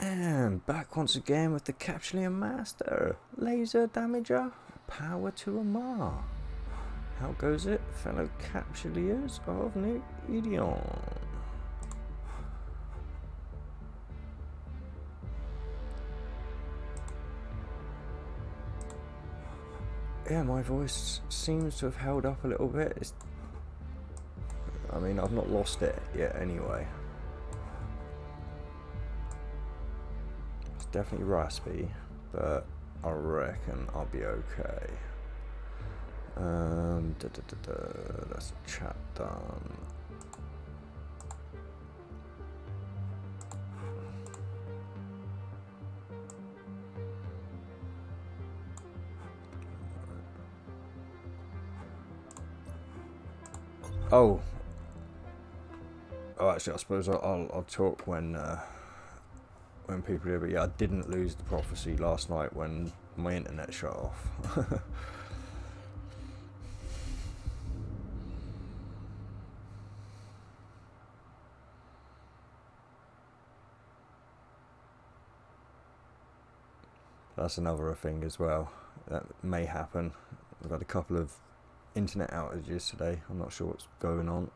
And back once again with the Capsulean Master. Laser Damager, power to Amar. How goes it, fellow Capsuleers of New Edion? Yeah, my voice seems to have held up a little bit. I mean, I've not lost it yet anyway. It's definitely raspy, but I reckon I'll be okay. That's chat done. Oh, actually, I suppose I'll talk when people do. But yeah, I didn't lose the prophecy last night when my internet shut off. That's another thing as well that may happen. I've got a couple of internet outages today. I'm not sure what's going on.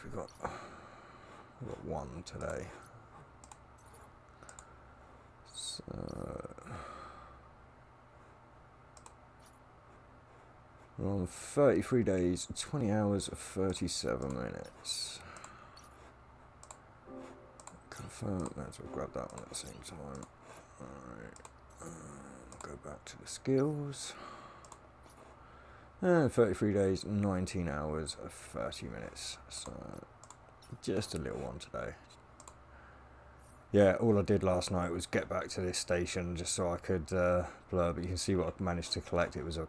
We've got one today. So we're on 33 days, 20 hours, 37 minutes. Confirm. Might as well grab that one at the same time. Alright. Go back to the skills. And 33 days, 19 hours, 30 minutes. So just a little one today. Yeah, all I did last night was get back to this station just so I could blur, but you can see what I managed to collect. It was a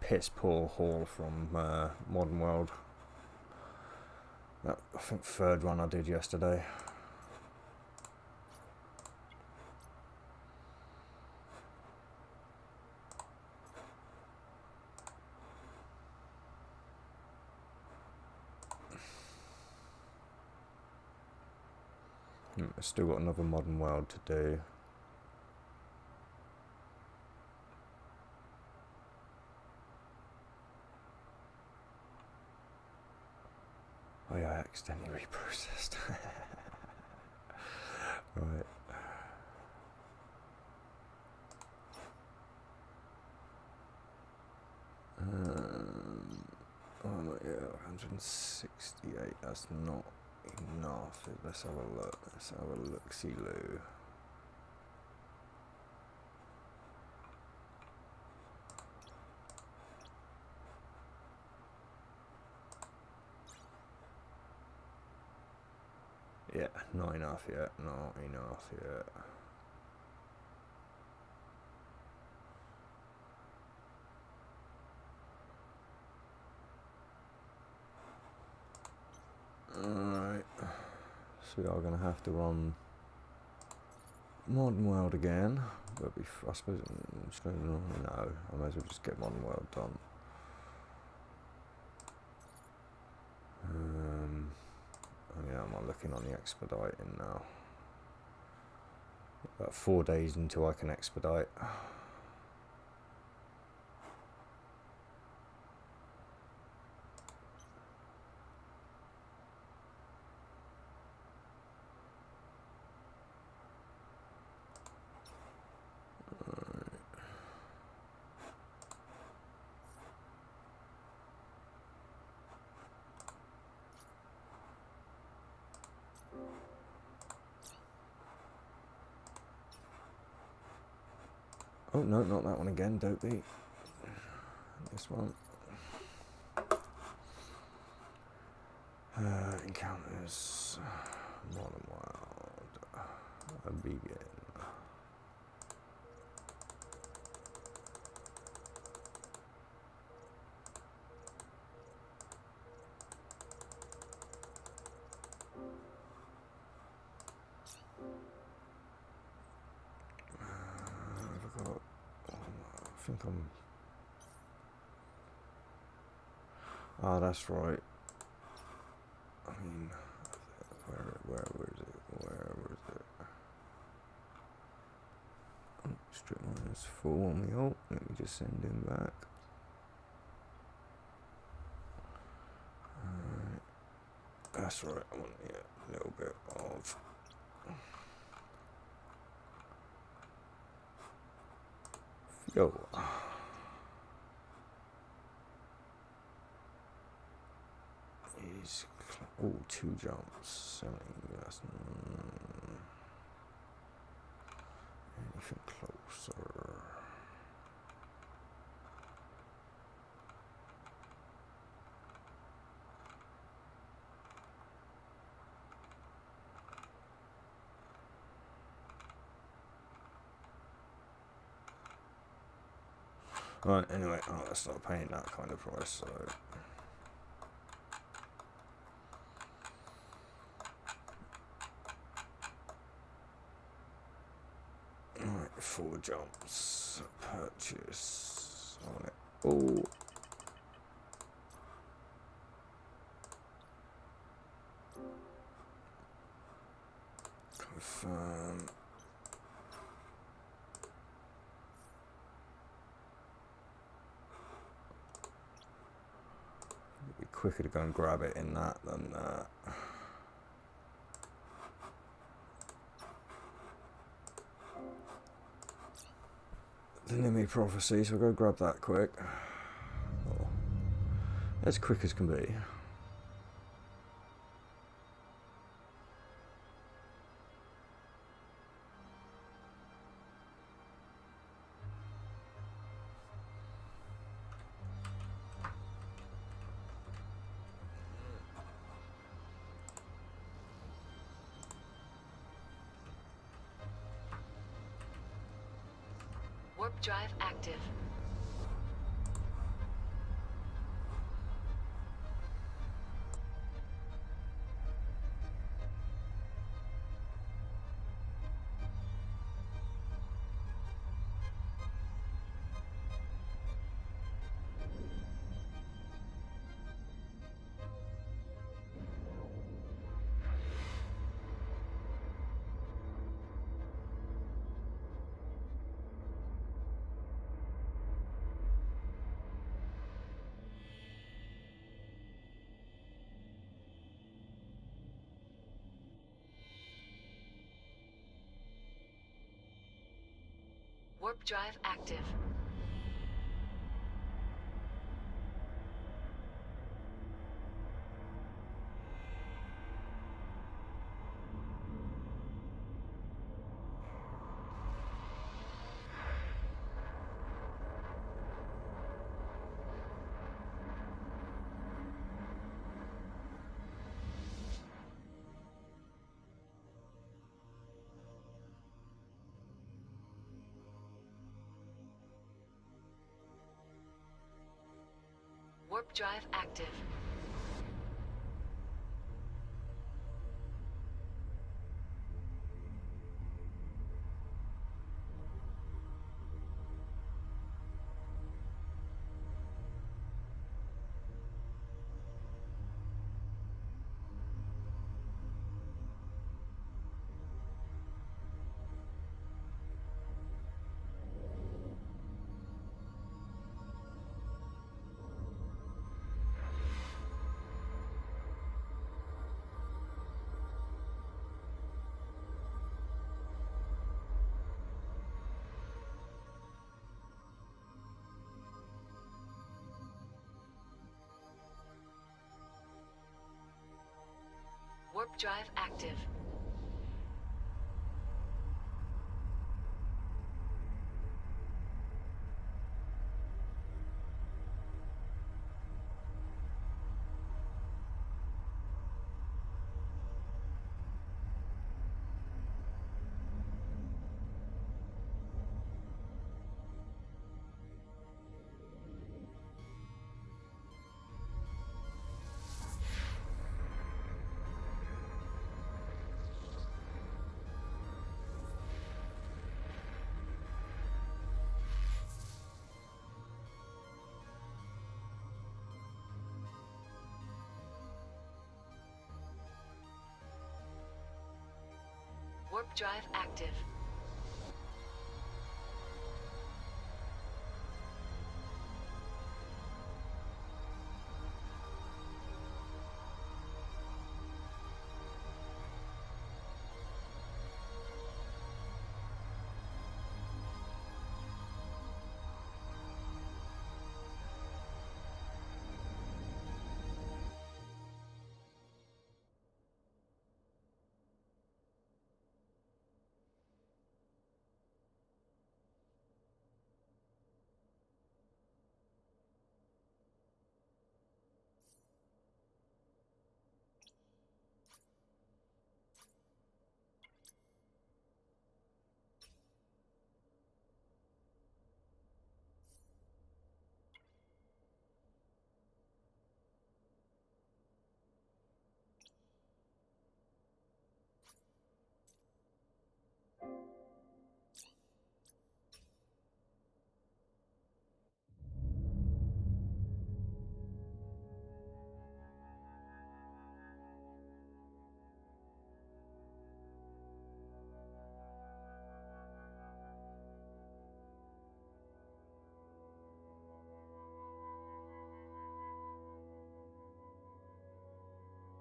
piss poor haul from Modern World. That, I think, third run I did yesterday. I've still got another Modern World to do. Oh yeah, I accidentally reprocessed. Right. Oh yeah, 168. That's not enough. Let's have a look. Let's have a look-see-loo. Yeah, not enough yet. Not enough yet. Alright. So we are going to have to run Modern World again. But I suppose... No, I might as well just get Modern World done. Yeah, I'm not looking on the expediting now. About 4 days until I can expedite. Oh no, not that one again, Dopey. This one. Encounters Modern World. Begin. think I'm... Ah, that's right. I mean, where was it? Where was it? Oh, strip mine's full on me. Oh, let me just send him back. That's right. I want a little bit of... fuel. He's... oh, 2 jumps. Selling. That's... anything closer. Right, anyway, let's not paying that kind of price, so... Right, 4 jumps. Purchase. I want it all. Confirm. It'd be quicker to go and grab it in that than that. The Nimi Prophecy, so we'll go grab that quick. Oh, as quick as can be. Warp drive active. Warp drive active. Warp drive active. Warp drive active. Warp drive active.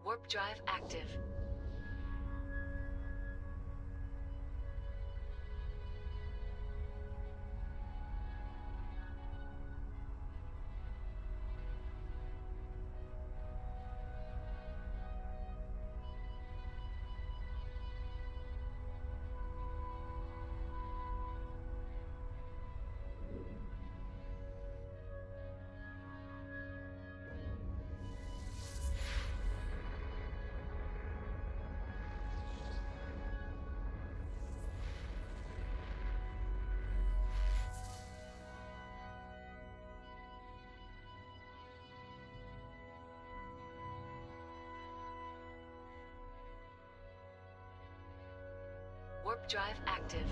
Warp drive active. Warp drive active.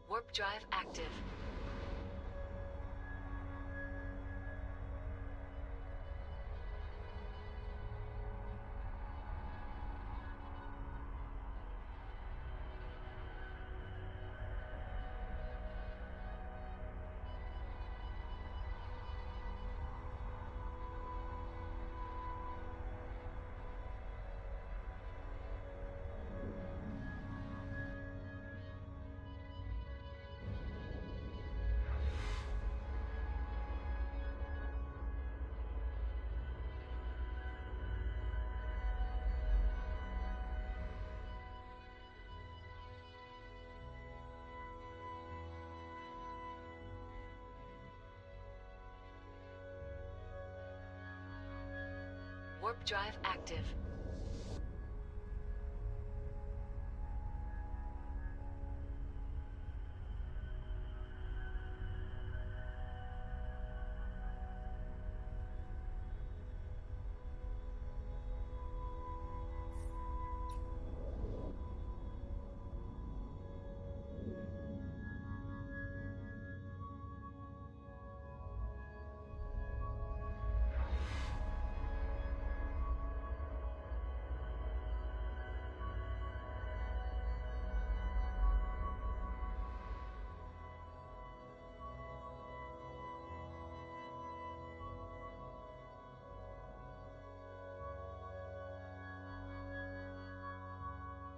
Warp drive active. Warp drive active.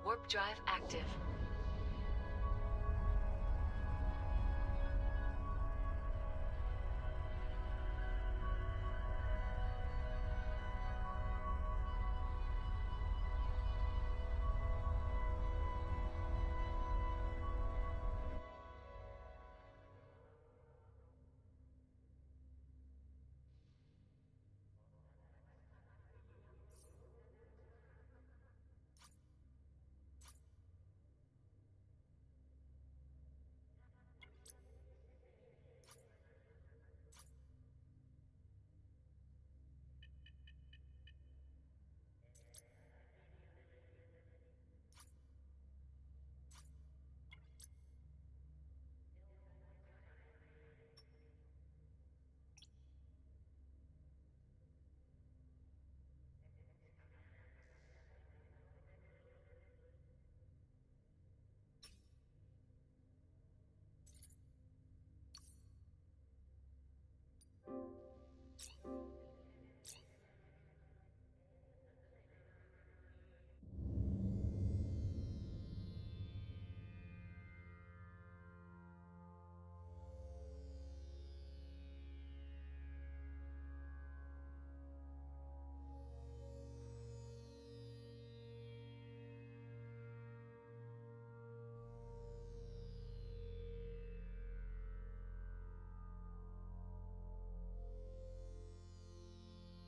Warp drive active.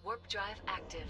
Warp drive active.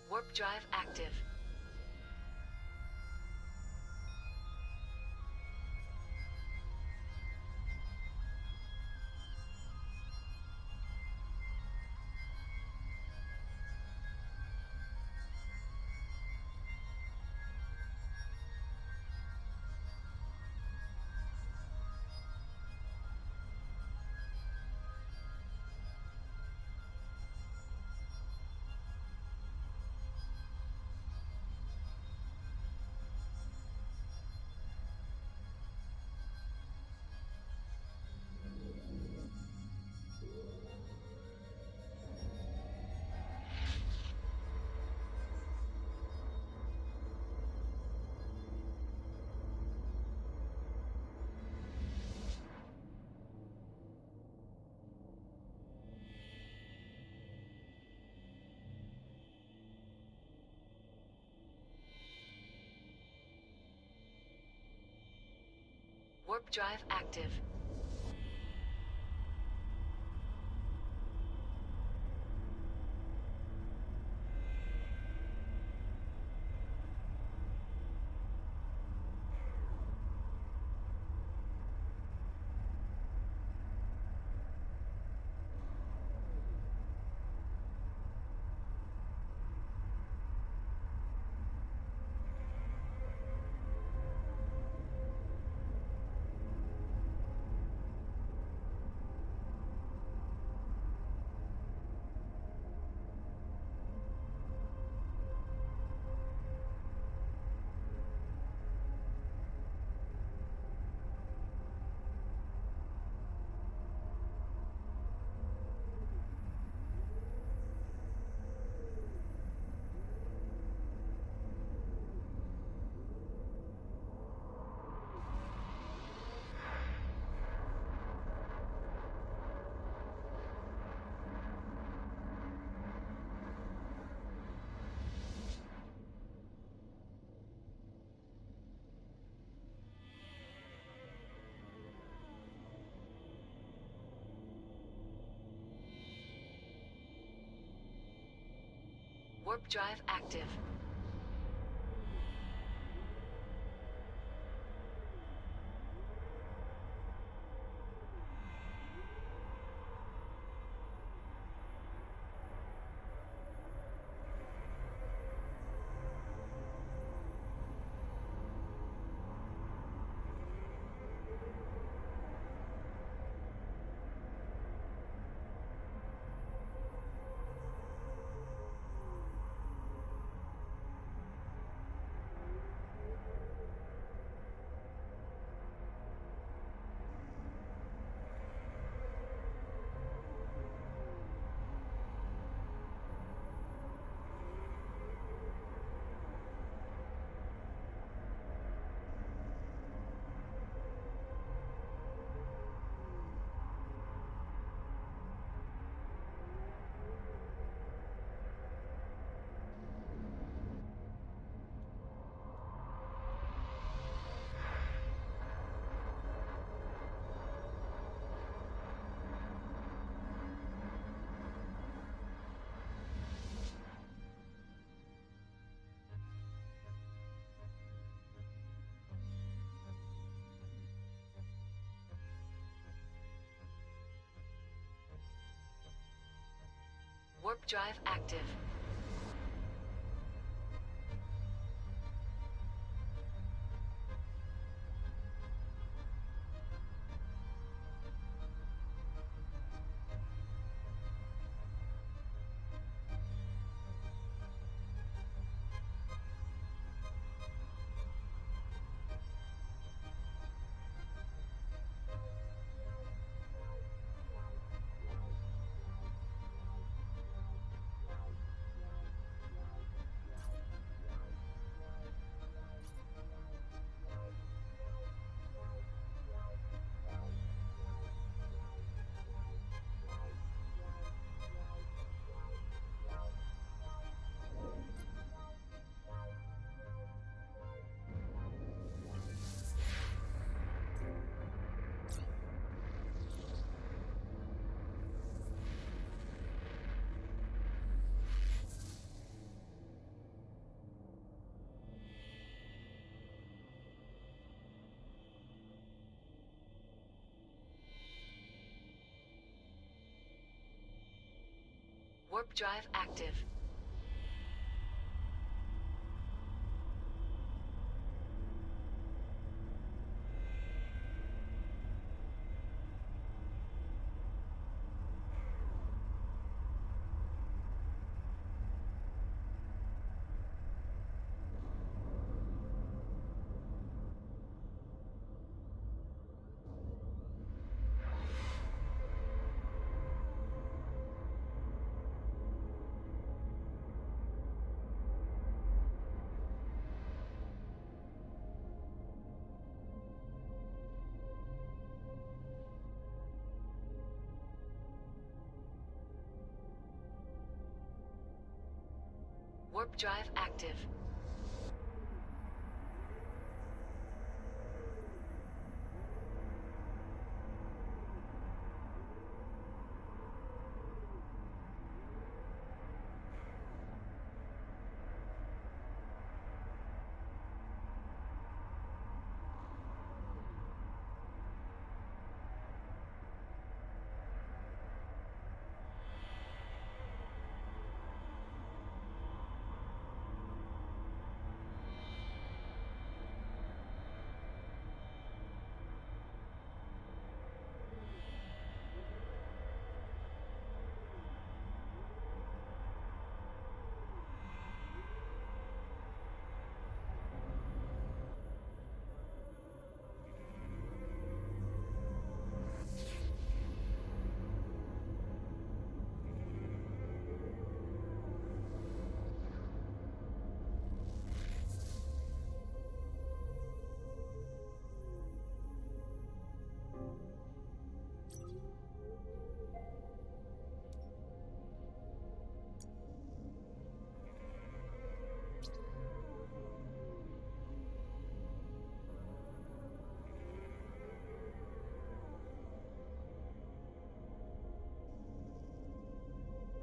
Warp drive active. Warp drive active. Warp drive active. Warp drive active. Warp drive active. Warp drive active.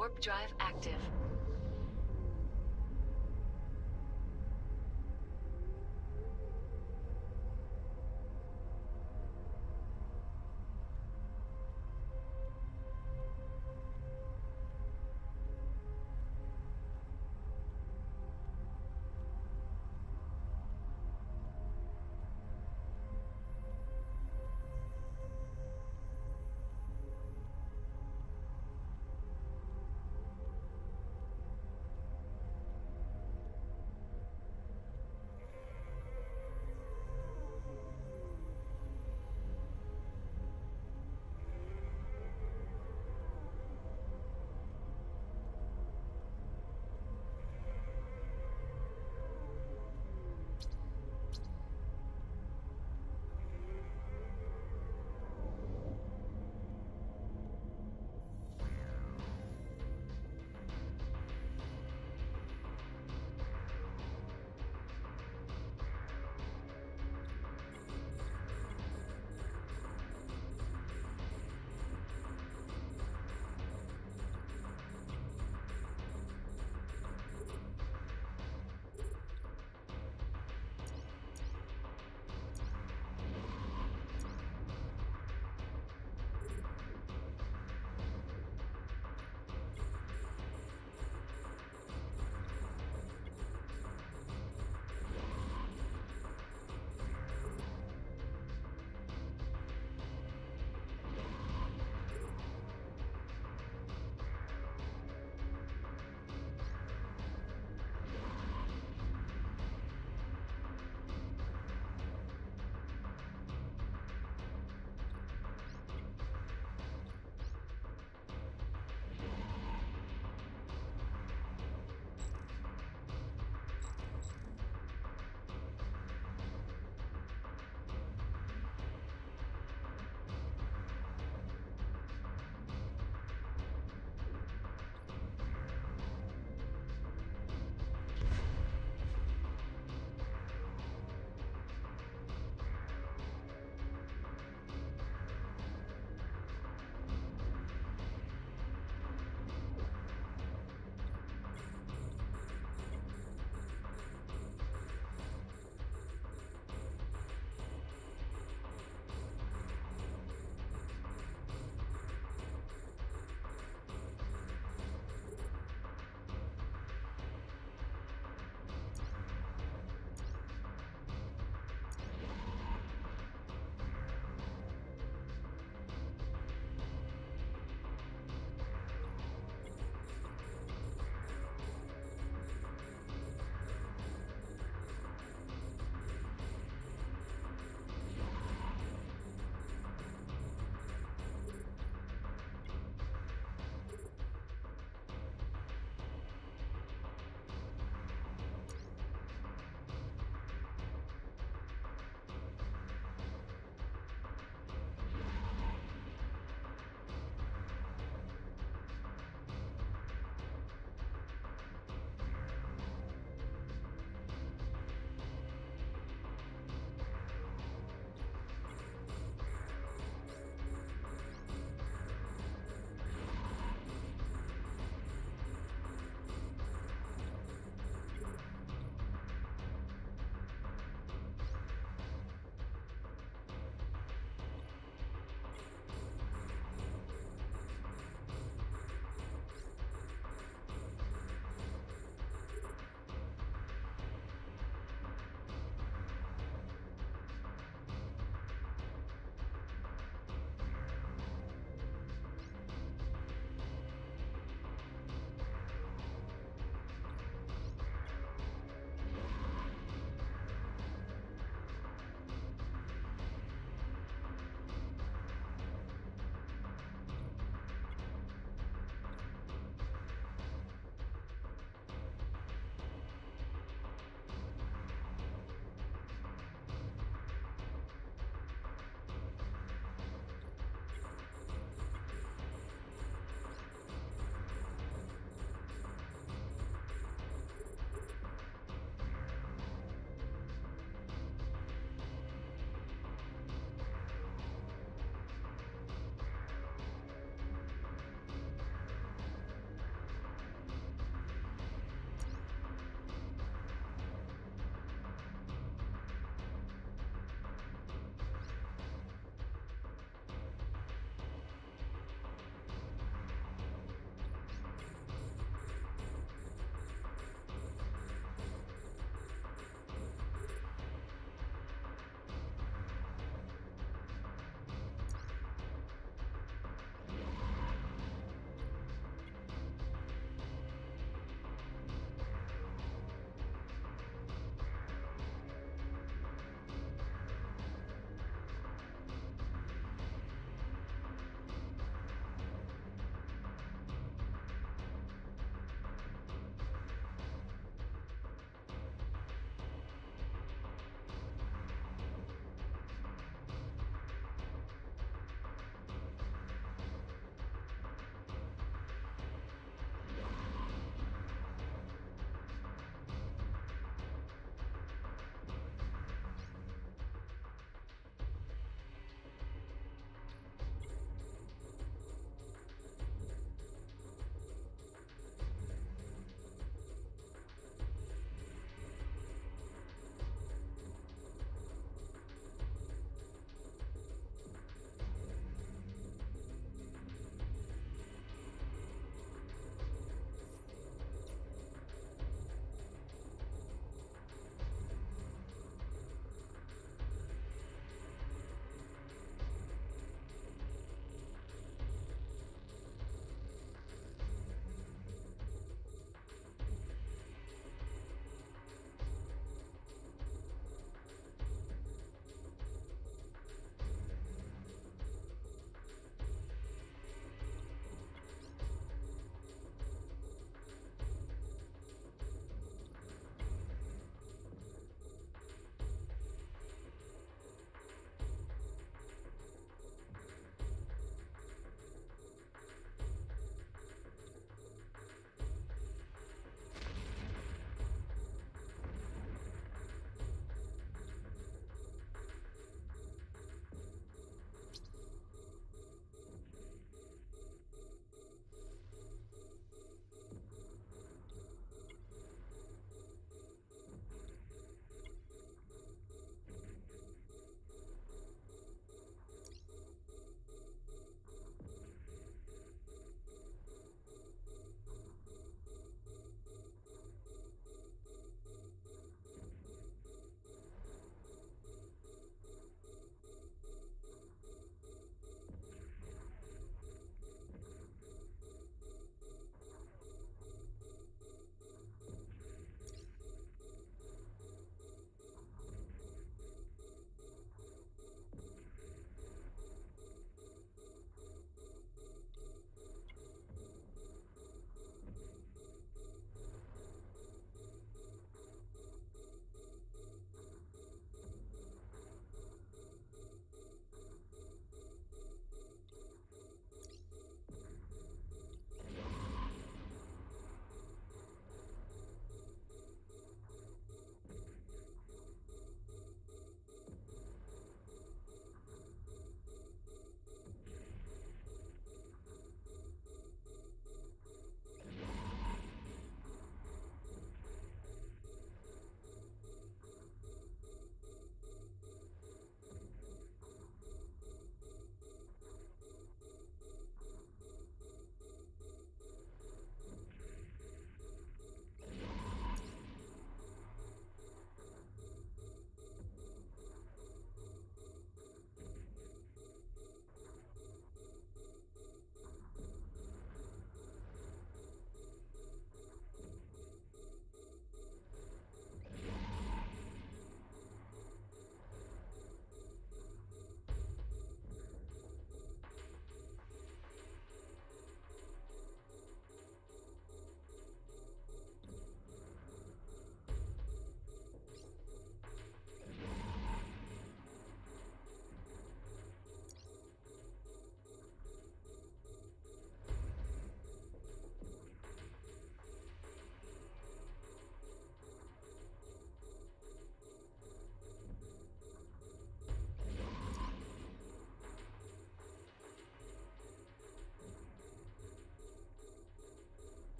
Warp drive active.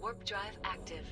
Warp drive active.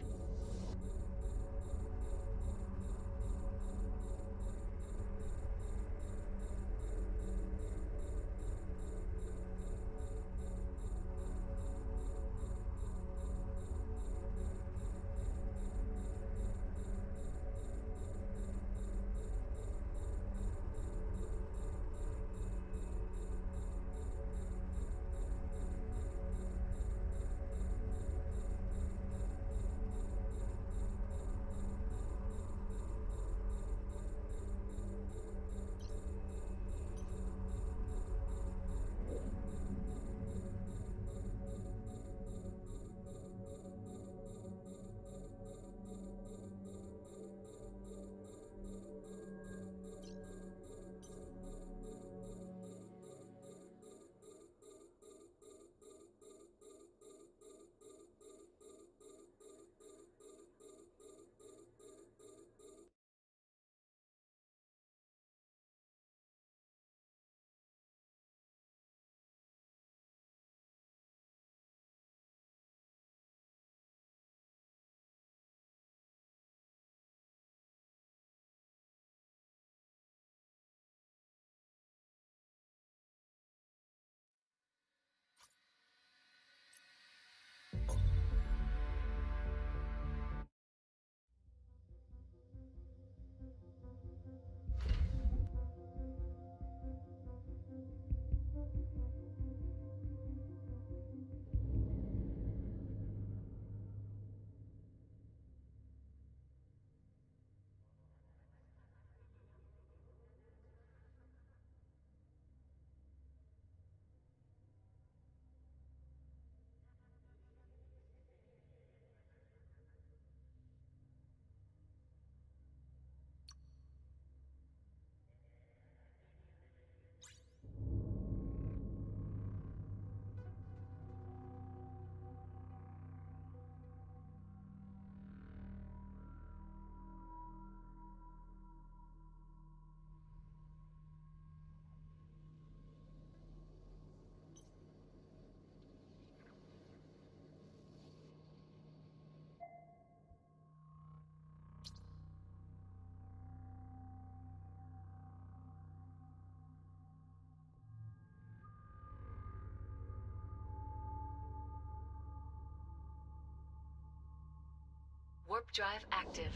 Warp drive active.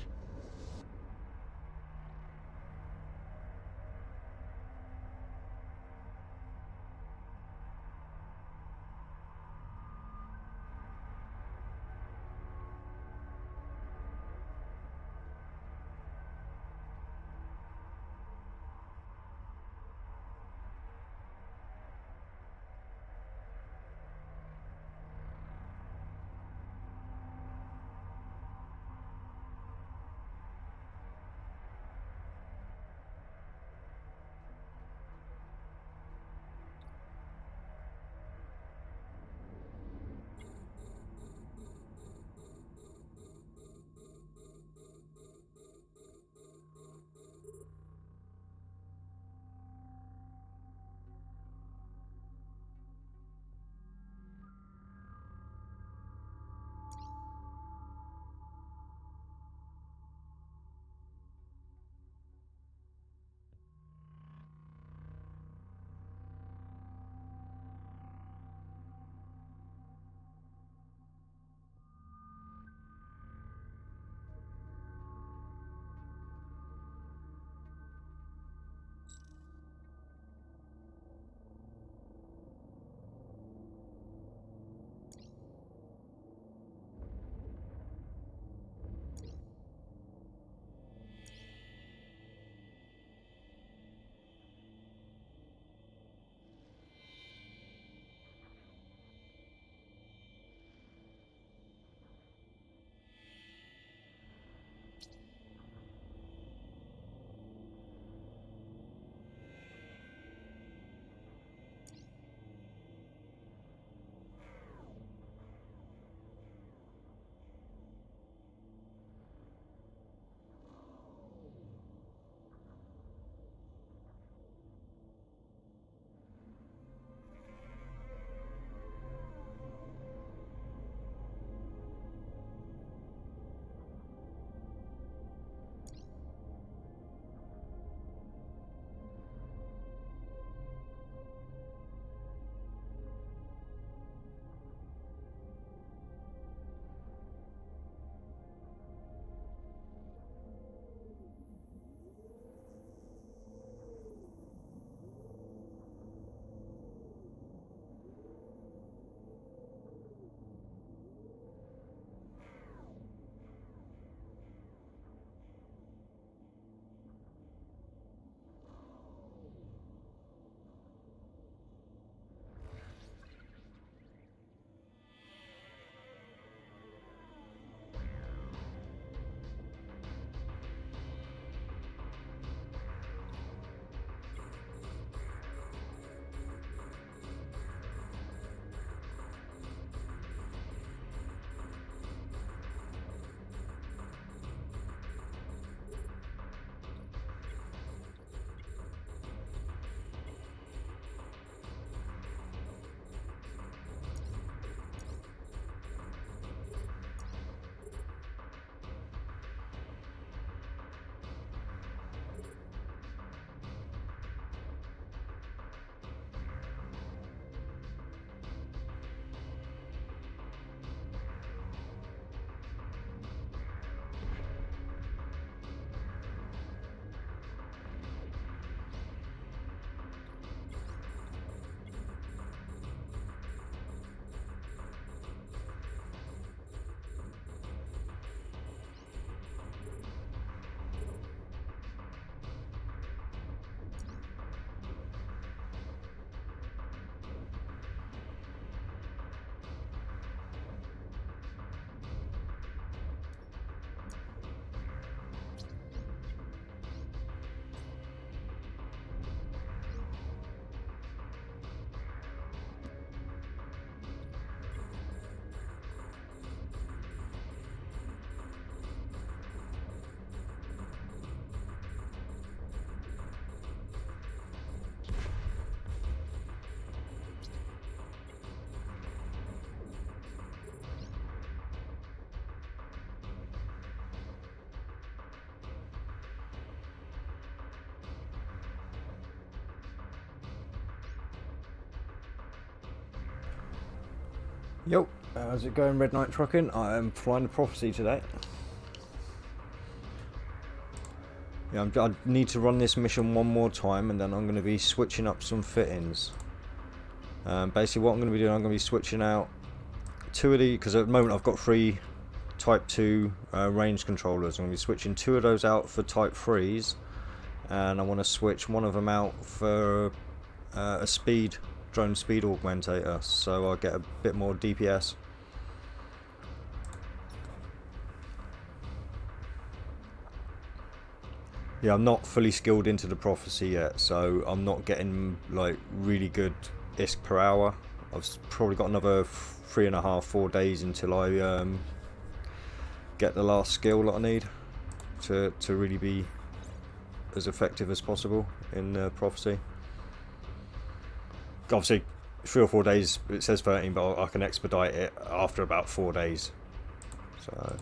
Yo, how's it going, Red Knight Trucking? I am flying the Prophecy today. Yeah, I need to run this mission one more time and then I'm going to be switching up some fittings. Basically what I'm going to be doing, I'm going to be switching out 2 of the, because at the moment I've got 3 Type 2 range controllers. I'm going to be switching 2 of those out for Type 3s, and I want to switch one of them out for a drone speed augmentator, so I get a bit more DPS. Yeah, I'm not fully skilled into the Prophecy yet, so I'm not getting like really good ISK per hour. I've probably got another 3.5-4 days until I get the last skill that I need to really be as effective as possible in Prophecy. Obviously 3 or 4 days, it says 13, but I can expedite it after about 4 days. So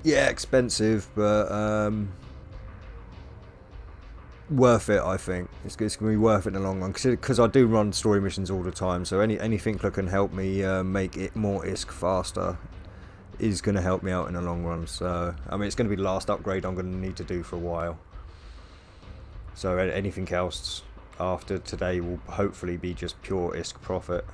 yeah, expensive, but worth it. I think it's going to be worth it in the long run, because I do run story missions all the time, so anything that can help me make it more ISK faster is going to help me out in the long run. So I mean, it's going to be the last upgrade I'm going to need to do for a while, so anything else after today will hopefully be just pure ISK profit.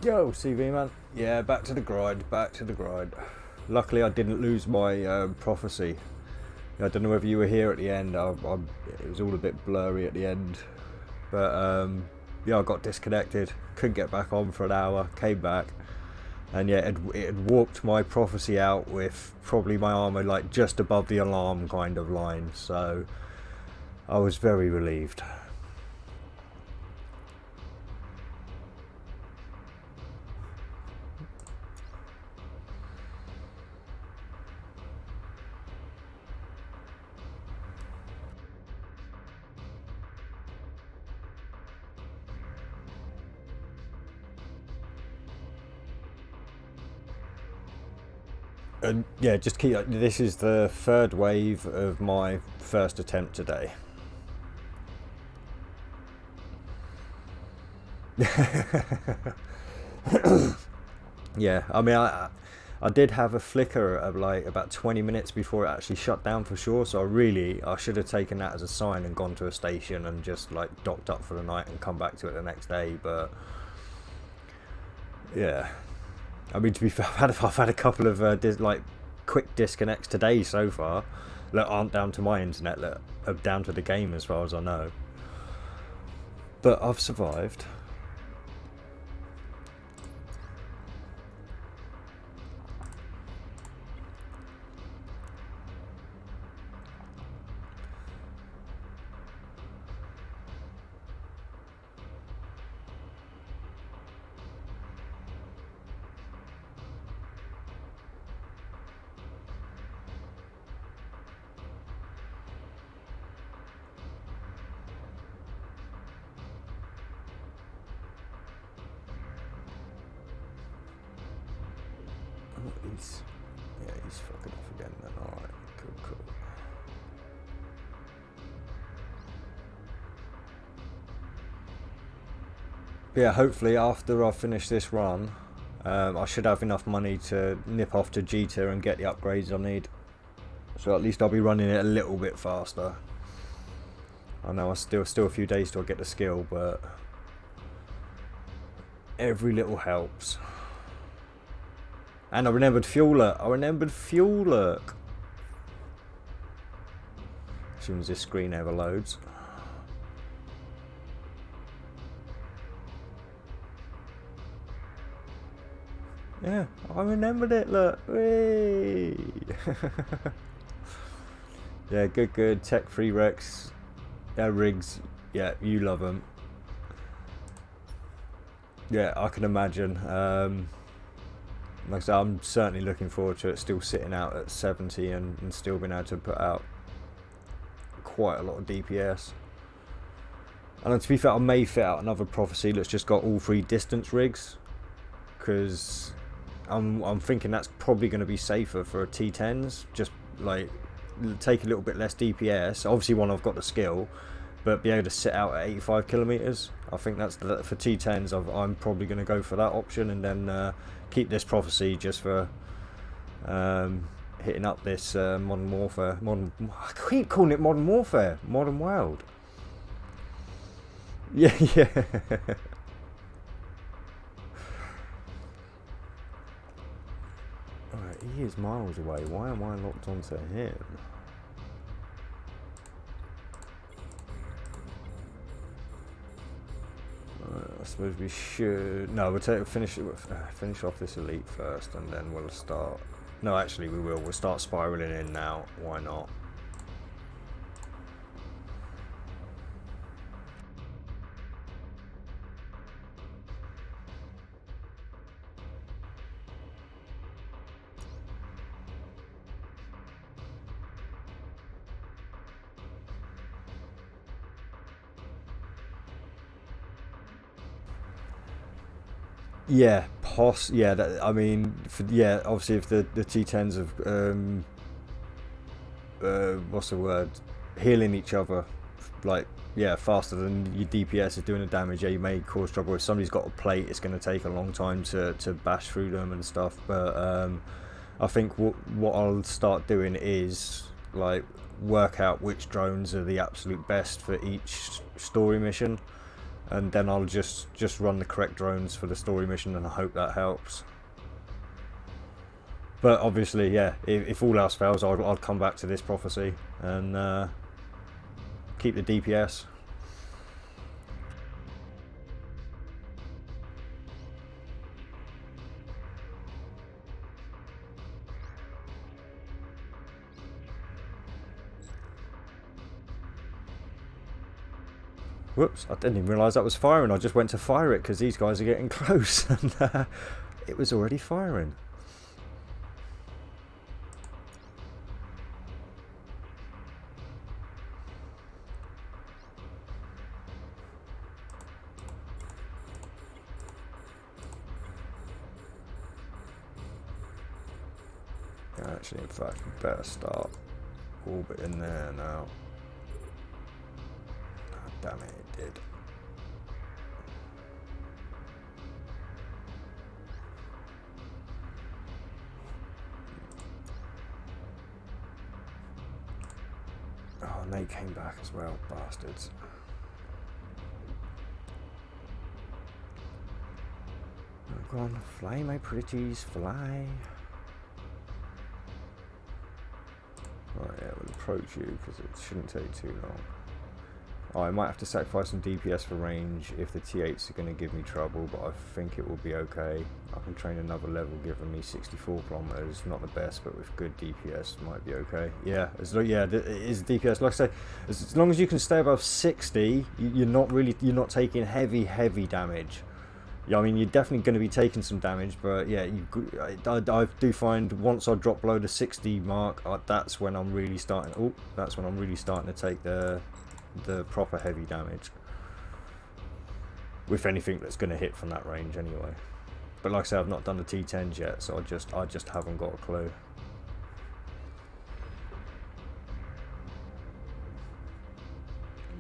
Yo, CV man. Yeah, back to the grind, back to the grind. Luckily, I didn't lose my prophecy. I don't know whether you were here at the end. It was all a bit blurry at the end. But yeah, I got disconnected. Couldn't get back on for an hour. Came back. And yeah, it had warped my prophecy out with probably my armor like just above the alarm kind of line. So I was very relieved. And yeah, just keep. This is the third wave of my first attempt today. Yeah, I mean, I did have a flicker of like about 20 minutes before it actually shut down for sure. So I should have taken that as a sign and gone to a station and just like docked up for the night and come back to it the next day. But yeah, I mean, to be fair, I've had a couple of like quick disconnects today so far that aren't down to my internet, that are down to the game as far as I know. But I've survived. He's fucking off again then. Alright, cool. But yeah, hopefully after I finish this run, I should have enough money to nip off to G tier and get the upgrades I need. So at least I'll be running it a little bit faster. I know I still a few days till I get the skill, but every little helps. And I remembered fuel alert. As soon as this screen ever loads. Yeah, I remembered it, look. Whee! Yeah, good. Tech free Rex. Rigs. Yeah, you love them. Yeah, I can imagine. Like I said, I'm certainly looking forward to it still sitting out at 70 and still being able to put out quite a lot of DPS. And to be fair, I may fit out another prophecy that's just got all three distance rigs, because I'm thinking that's probably going to be safer for T10s. Just like take a little bit less DPS. Obviously, one, I've got the skill, but be able to sit out at 85 kilometers. I think that's for T10s. I'm probably going to go for that option, and then keep this prophecy just for hitting up this Modern Warfare. I keep calling it Modern Warfare. Modern World. Yeah. Alright, he is miles away. Why am I locked onto him? I suppose we should. No, we'll finish off this elite first, and then we'll start. No, actually, we will. We'll start spiraling in now. Why not? Yeah, yeah. I mean, obviously, if the T10s have what's the word, healing each other, like faster than your DPS is doing the damage. Yeah, you may cause trouble. If somebody's got a plate, it's going to take a long time to bash through them and stuff. But I think what I'll start doing is like work out which drones are the absolute best for each story mission. and then I'll just run the correct drones for the story mission, and I hope that helps. But obviously, yeah, if all else fails, I'll come back to this prophecy and keep the DPS. Whoops, I didn't even realise that was firing. I just went to fire it because these guys are getting close, and it was already firing. Actually, in fact, we better start orbiting there now. Oh, damn it, it did. Oh, and they came back as well, bastards. Oh, go on, fly, my pretties, fly. Right, yeah, we'll approach you because it shouldn't take too long. Oh, I might have to sacrifice some DPS for range if the T8s are going to give me trouble, but I think it will be okay. I can train another level giving me 64 kilometers. Not the best, but with good DPS, might be okay. Yeah, it is DPS. Like I say, as long as you can stay above 60, you're not taking heavy damage. Yeah, I mean, you're definitely going to be taking some damage, but yeah, I do find once I drop below the 60 mark, that's when I'm really starting. Oh, that's when I'm really starting to take the proper heavy damage. With anything that's going to hit from that range, anyway. But like I said, I've not done the T10s yet, so I just haven't got a clue.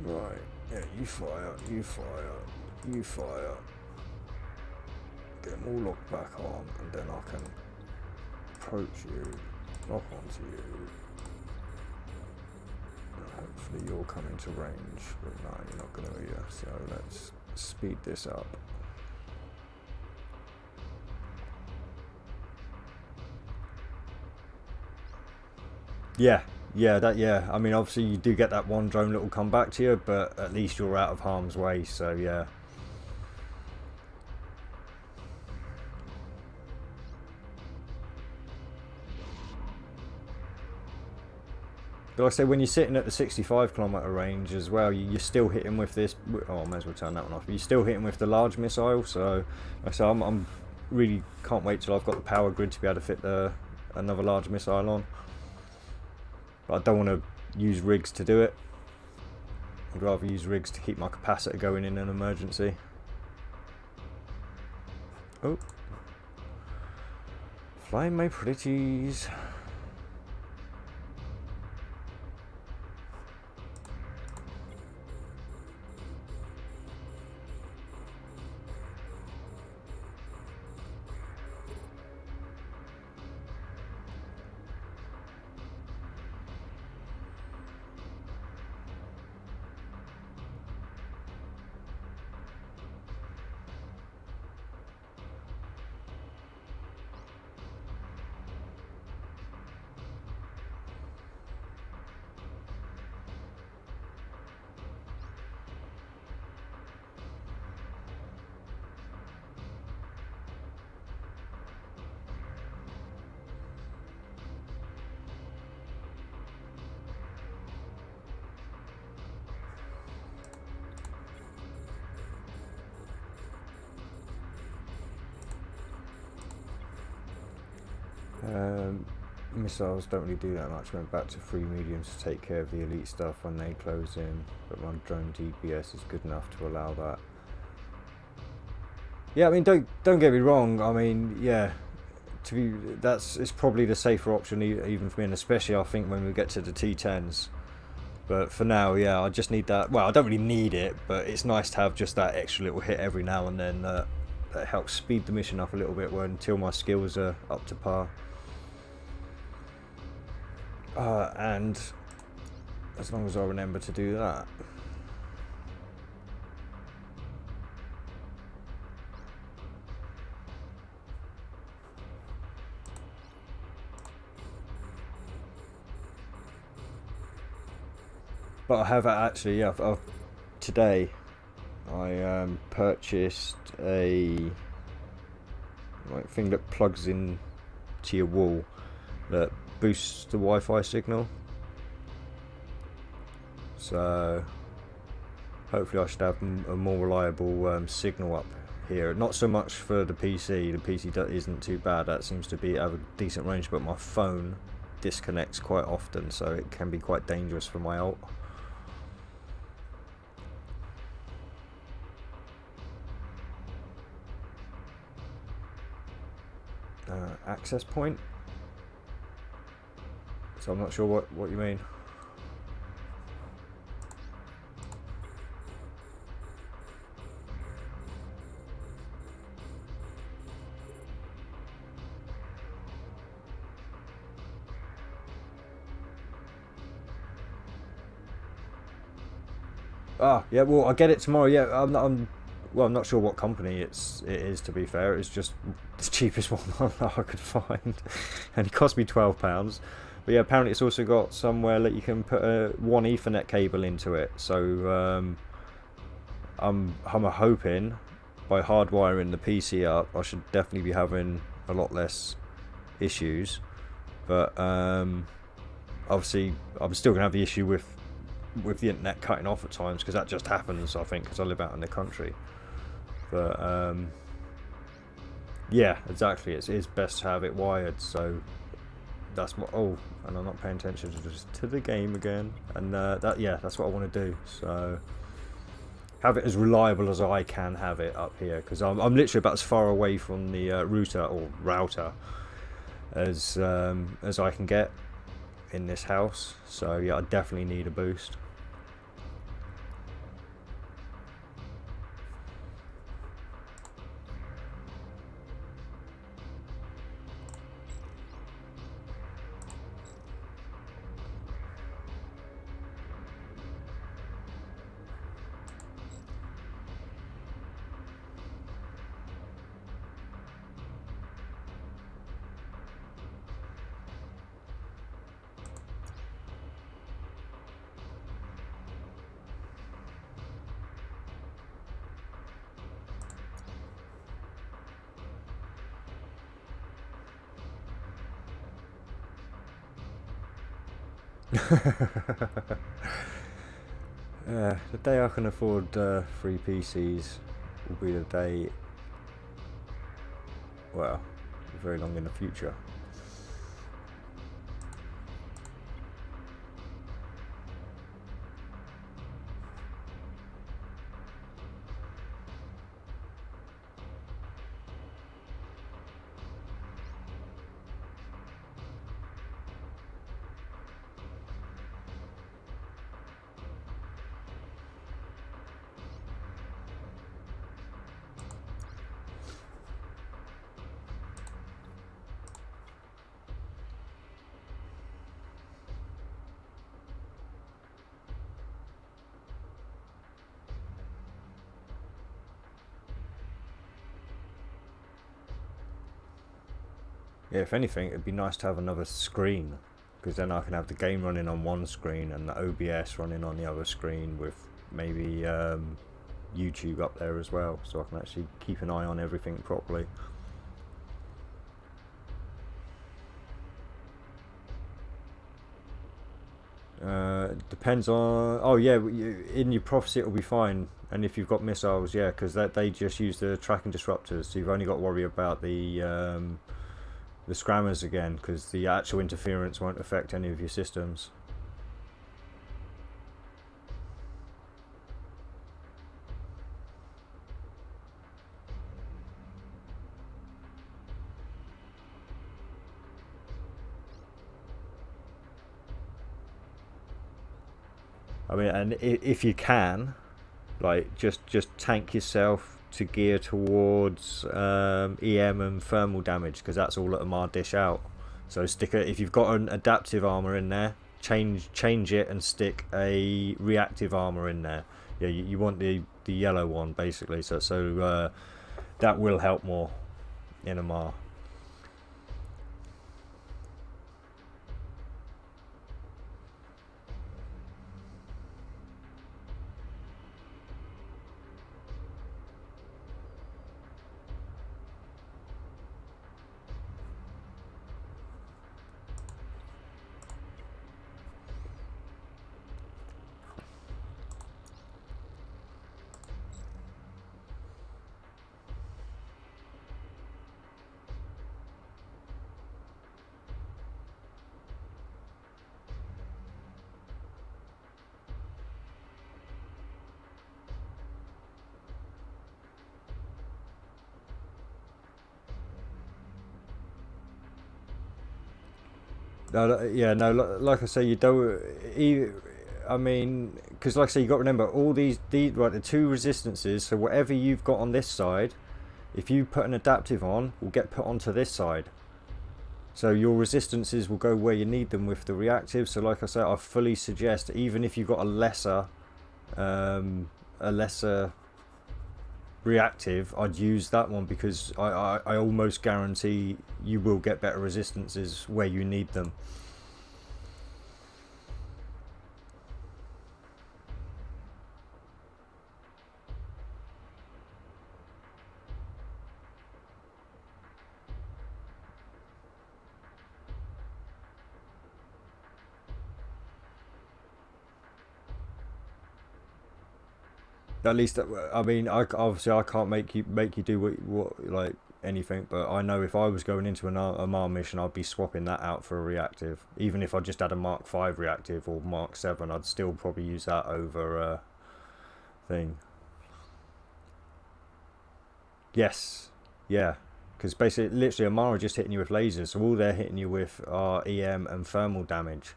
Right, yeah, you fire, you fire, you fire. Get them all locked back on, and then I can approach you, lock onto you. Hopefully you'll come into range, but no, you're not going to either. So let's speed this up. Yeah. I mean, obviously you do get that one drone that will come back to you, but at least you're out of harm's way. So yeah. But like I say, when you're sitting at the 65 kilometer range as well, you're still hitting with this. Oh, I may as well turn that one off. You're still hitting with the large missile. So like I say, I'm really can't wait till I've got the power grid to be able to fit another large missile on. But I don't want to use rigs to do it. I'd rather use rigs to keep my capacitor going in an emergency. Oh, flying my pretties. Missiles don't really do that much. Went back to 3 mediums to take care of the elite stuff when they close in, but my drone DPS is good enough to allow that. Yeah, I mean, don't get me wrong. I mean, yeah, it's probably the safer option even for me, and especially I think when we get to the T10s. But for now, yeah, I just need that. Well, I don't really need it, but it's nice to have just that extra little hit every now and then. That helps speed the mission up a little bit until my skills are up to par. And as long as I remember to do that. But I have actually, yeah, today I purchased a thing that plugs in to your wall that boosts the Wi-Fi signal. So hopefully I should have a more reliable signal up here. Not so much for the PC. The PC isn't too bad. That seems to have a decent range, but my phone disconnects quite often, so it can be quite dangerous for my alt. Access point. So I'm not sure what you mean. Ah, yeah. Well, I get it tomorrow. Yeah, I'm not sure what company it is. To be fair, it's just the cheapest one that I could find, and it cost me £12. But yeah, apparently it's also got somewhere that you can put one Ethernet cable into it. So I'm hoping by hardwiring the PC up, I should definitely be having a lot less issues. But obviously, I'm still gonna have the issue with the internet cutting off at times, because that just happens, I think, because I live out in the country. But yeah, exactly, it's best to have it wired. So that's what. Oh, and I'm not paying attention to the game again. And that's what I want to do. So have it as reliable as I can have it up here, because I'm literally about as far away from the router as I can get in this house. So yeah, I definitely need a boost. The day I can afford 3 PCs will be the day, well, very long in the future. Yeah, if anything, it'd be nice to have another screen, because then I can have the game running on one screen and the OBS running on the other screen, with maybe YouTube up there as well, so I can actually keep an eye on everything properly. Depends on. Oh yeah, in your prophecy it'll be fine, and if you've got missiles, yeah, because they just use the tracking disruptors, so you've only got to worry about the scammers again, because the actual interference won't affect any of your systems. I mean, and if you can, like, just tank yourself to gear towards EM and thermal damage, because that's all at a dish out. So if you've got an adaptive armor in there, change it and stick a reactive armor in there. Yeah, you want the yellow one basically. So that will help more in Amarr. Yeah, no, like I say, you don't. I mean, because like I say, you got to remember all these right, the two resistances. So whatever you've got on this side, if you put an adaptive on, will get put onto this side. So your resistances will go where you need them with the reactive. So like I said, I fully suggest, even if you've got a lesser reactive, I'd use that one, because I almost guarantee you will get better resistances where you need them. At least, I mean, obviously I can't make you do what like anything, but I know if I was going into a MAR mission, I'd be swapping that out for a reactive. Even if I just had a Mark 5 reactive or Mark 7, I'd still probably use that over thing. Yes, yeah, because basically, literally, a MAR are just hitting you with lasers, so all they're hitting you with are EM and thermal damage.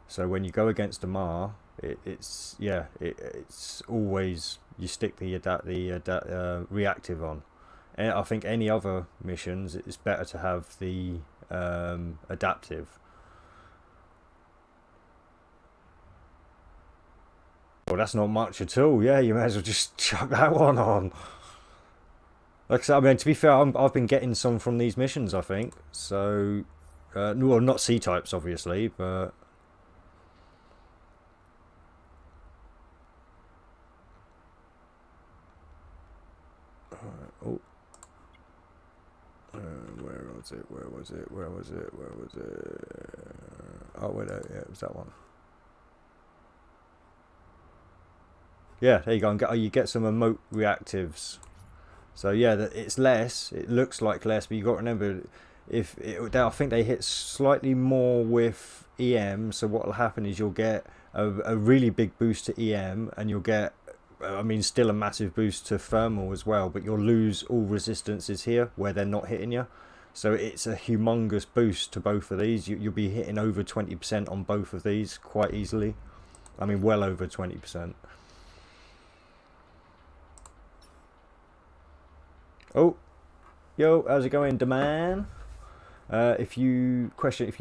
So when you go against a MAR, it's always you stick the reactive on. And I think any other missions, it's better to have the adaptive. Well, that's not much at all. Yeah, you may as well just chuck that one on. Like I said, I mean, to be fair, I've been getting some from these missions, I think. So, well, not C-types, obviously, but... Oh. Where was it? Where was it? Where was it? Where was it? Oh, wait, yeah, it was that one. Yeah, there you go. You get some emote reactives. So yeah, it's less. It looks like less, but you got to remember, I think they hit slightly more with EM. So what will happen is you'll get a really big boost to EM, and you'll get, I mean, still a massive boost to thermal as well. But you'll lose all resistances here where they're not hitting you. So it's a humongous boost to both of these. You'll be hitting over 20% on both of these quite easily. I mean, well over 20%. Oh, yo, how's it going, Demand? If you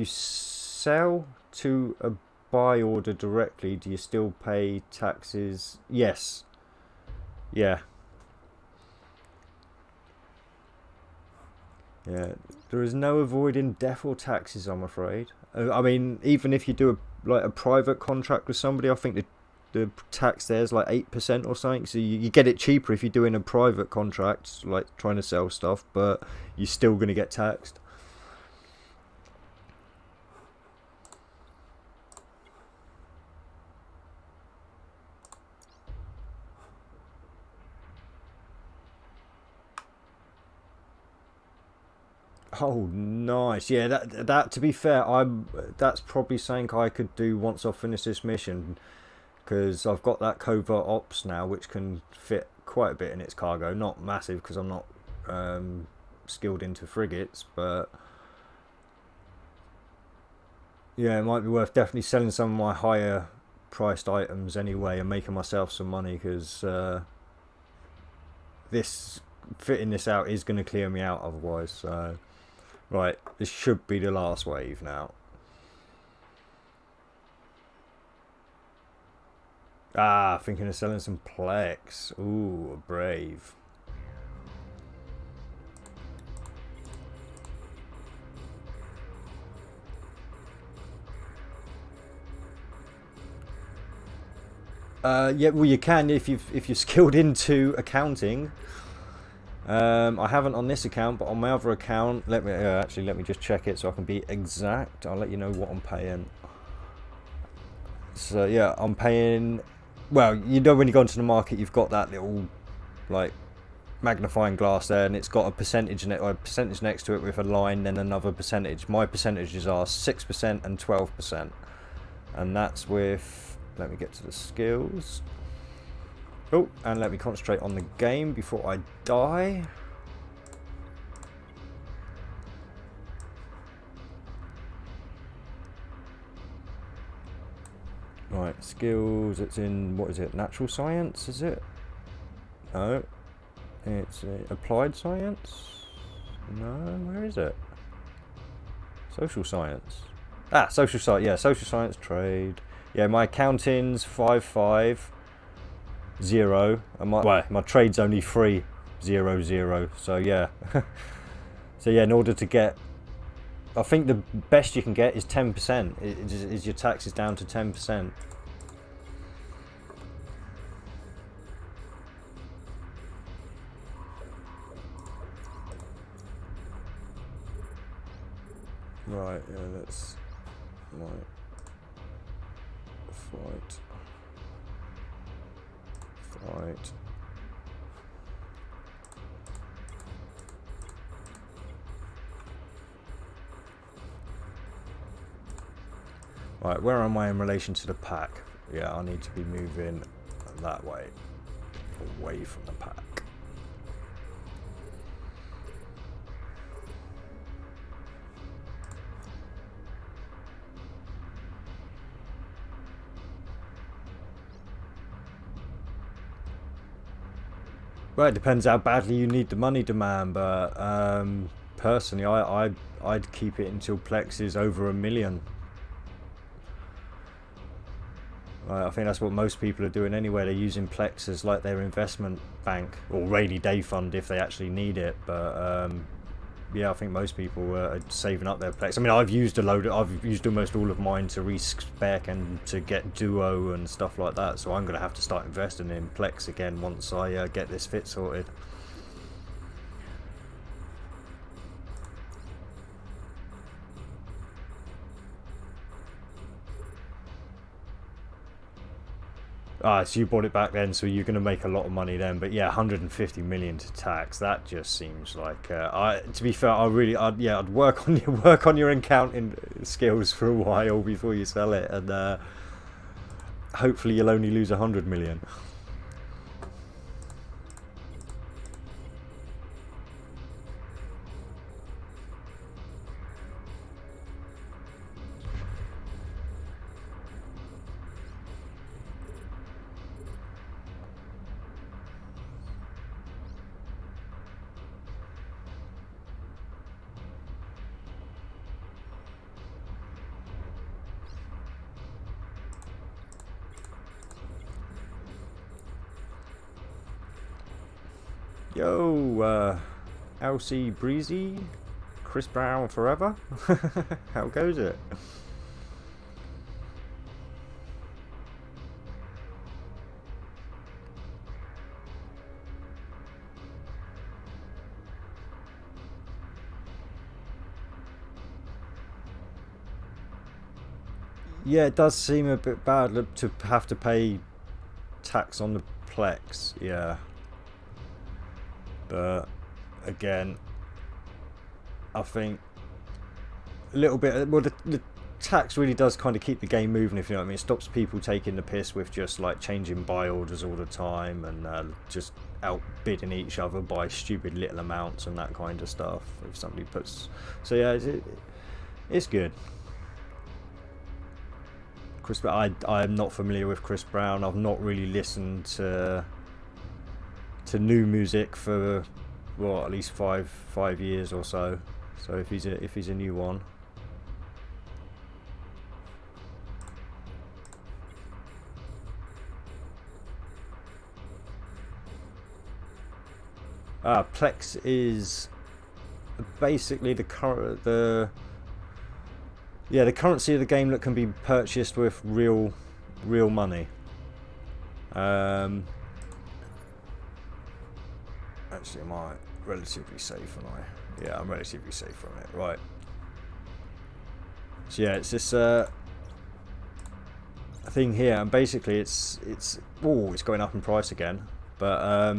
sell to a buy order directly, do you still pay taxes? Yes. Yeah. Yeah. There is no avoiding death or taxes, I'm afraid. I mean, even if you do a private contract with somebody, I think the tax there is like 8% or something, so you get it cheaper if you're doing a private contract, like trying to sell stuff, but you're still going to get taxed. Oh, nice. Yeah, that to be fair, that's probably something I could do once I finish this mission, because I've got that covert ops now, which can fit quite a bit in its cargo. Not massive, because I'm not skilled into frigates, but yeah, it might be worth definitely selling some of my higher priced items anyway and making myself some money, because this fitting this out is going to clear me out otherwise. So right, this should be the last wave now. Ah, thinking of selling some Plex. Ooh, brave. Yeah, well, you can if you're skilled into accounting. I haven't on this account, but on my other account, let me just check it so I can be exact. I'll let you know what I'm paying. So yeah, I'm paying. Well, you know, when you go into the market, you've got that little like magnifying glass there, and it's got a percentage next to it with a line, then another percentage. My percentages are 6% and 12%, and that's with. Let me get to the skills. Oh, and let me concentrate on the game before I die. Right, skills, it's in, what is it, natural science, is it? No. It's applied science? No, where is it? Social science. Ah, social science, yeah, social science, trade. Yeah, my accounting's 550, and my trade's only 300, so yeah. So yeah, in order to get, I think the best you can get is 10%, is your taxes down to 10%. Right, yeah, that's right. Fight. Right, where am I in relation to the pack? Yeah, I need to be moving that way, away from the pack. Well, it depends how badly you need the money demand, but personally, I'd keep it until Plex is over 1 million. I think that's what most people are doing anyway. They're using Plex as like their investment bank or rainy day fund if they actually need it. But yeah, I think most people are saving up their Plex. I mean, I've used almost all of mine to respec and to get Duo and stuff like that. So I'm going to have to start investing in Plex again once I get this fit sorted. Ah, so you bought it back then, so you're going to make a lot of money then. But yeah, 150 million to tax. That just seems like. To be fair, I'd work on your accounting skills for a while before you sell it, and hopefully you'll only lose 100 million. Yo, LC Breezy, Chris Brown forever. How goes it? Yeah, it does seem a bit bad to have to pay tax on the Plex. Yeah. But again, I think a little bit. Well, the tax really does kind of keep the game moving, if you know what I mean. It stops people taking the piss with just like changing buy orders all the time and just outbidding each other by stupid little amounts and that kind of stuff. If somebody puts, so yeah, it's good. I'm not familiar with Chris Brown. I've not really listened to new music for at least five years or so. So if he's a new one. Plex is basically the currency of the game that can be purchased with real money. Actually, am I relatively safe? Am I? Yeah, I'm relatively safe from it. Right. So yeah, it's this thing here, and basically it's going up in price again, but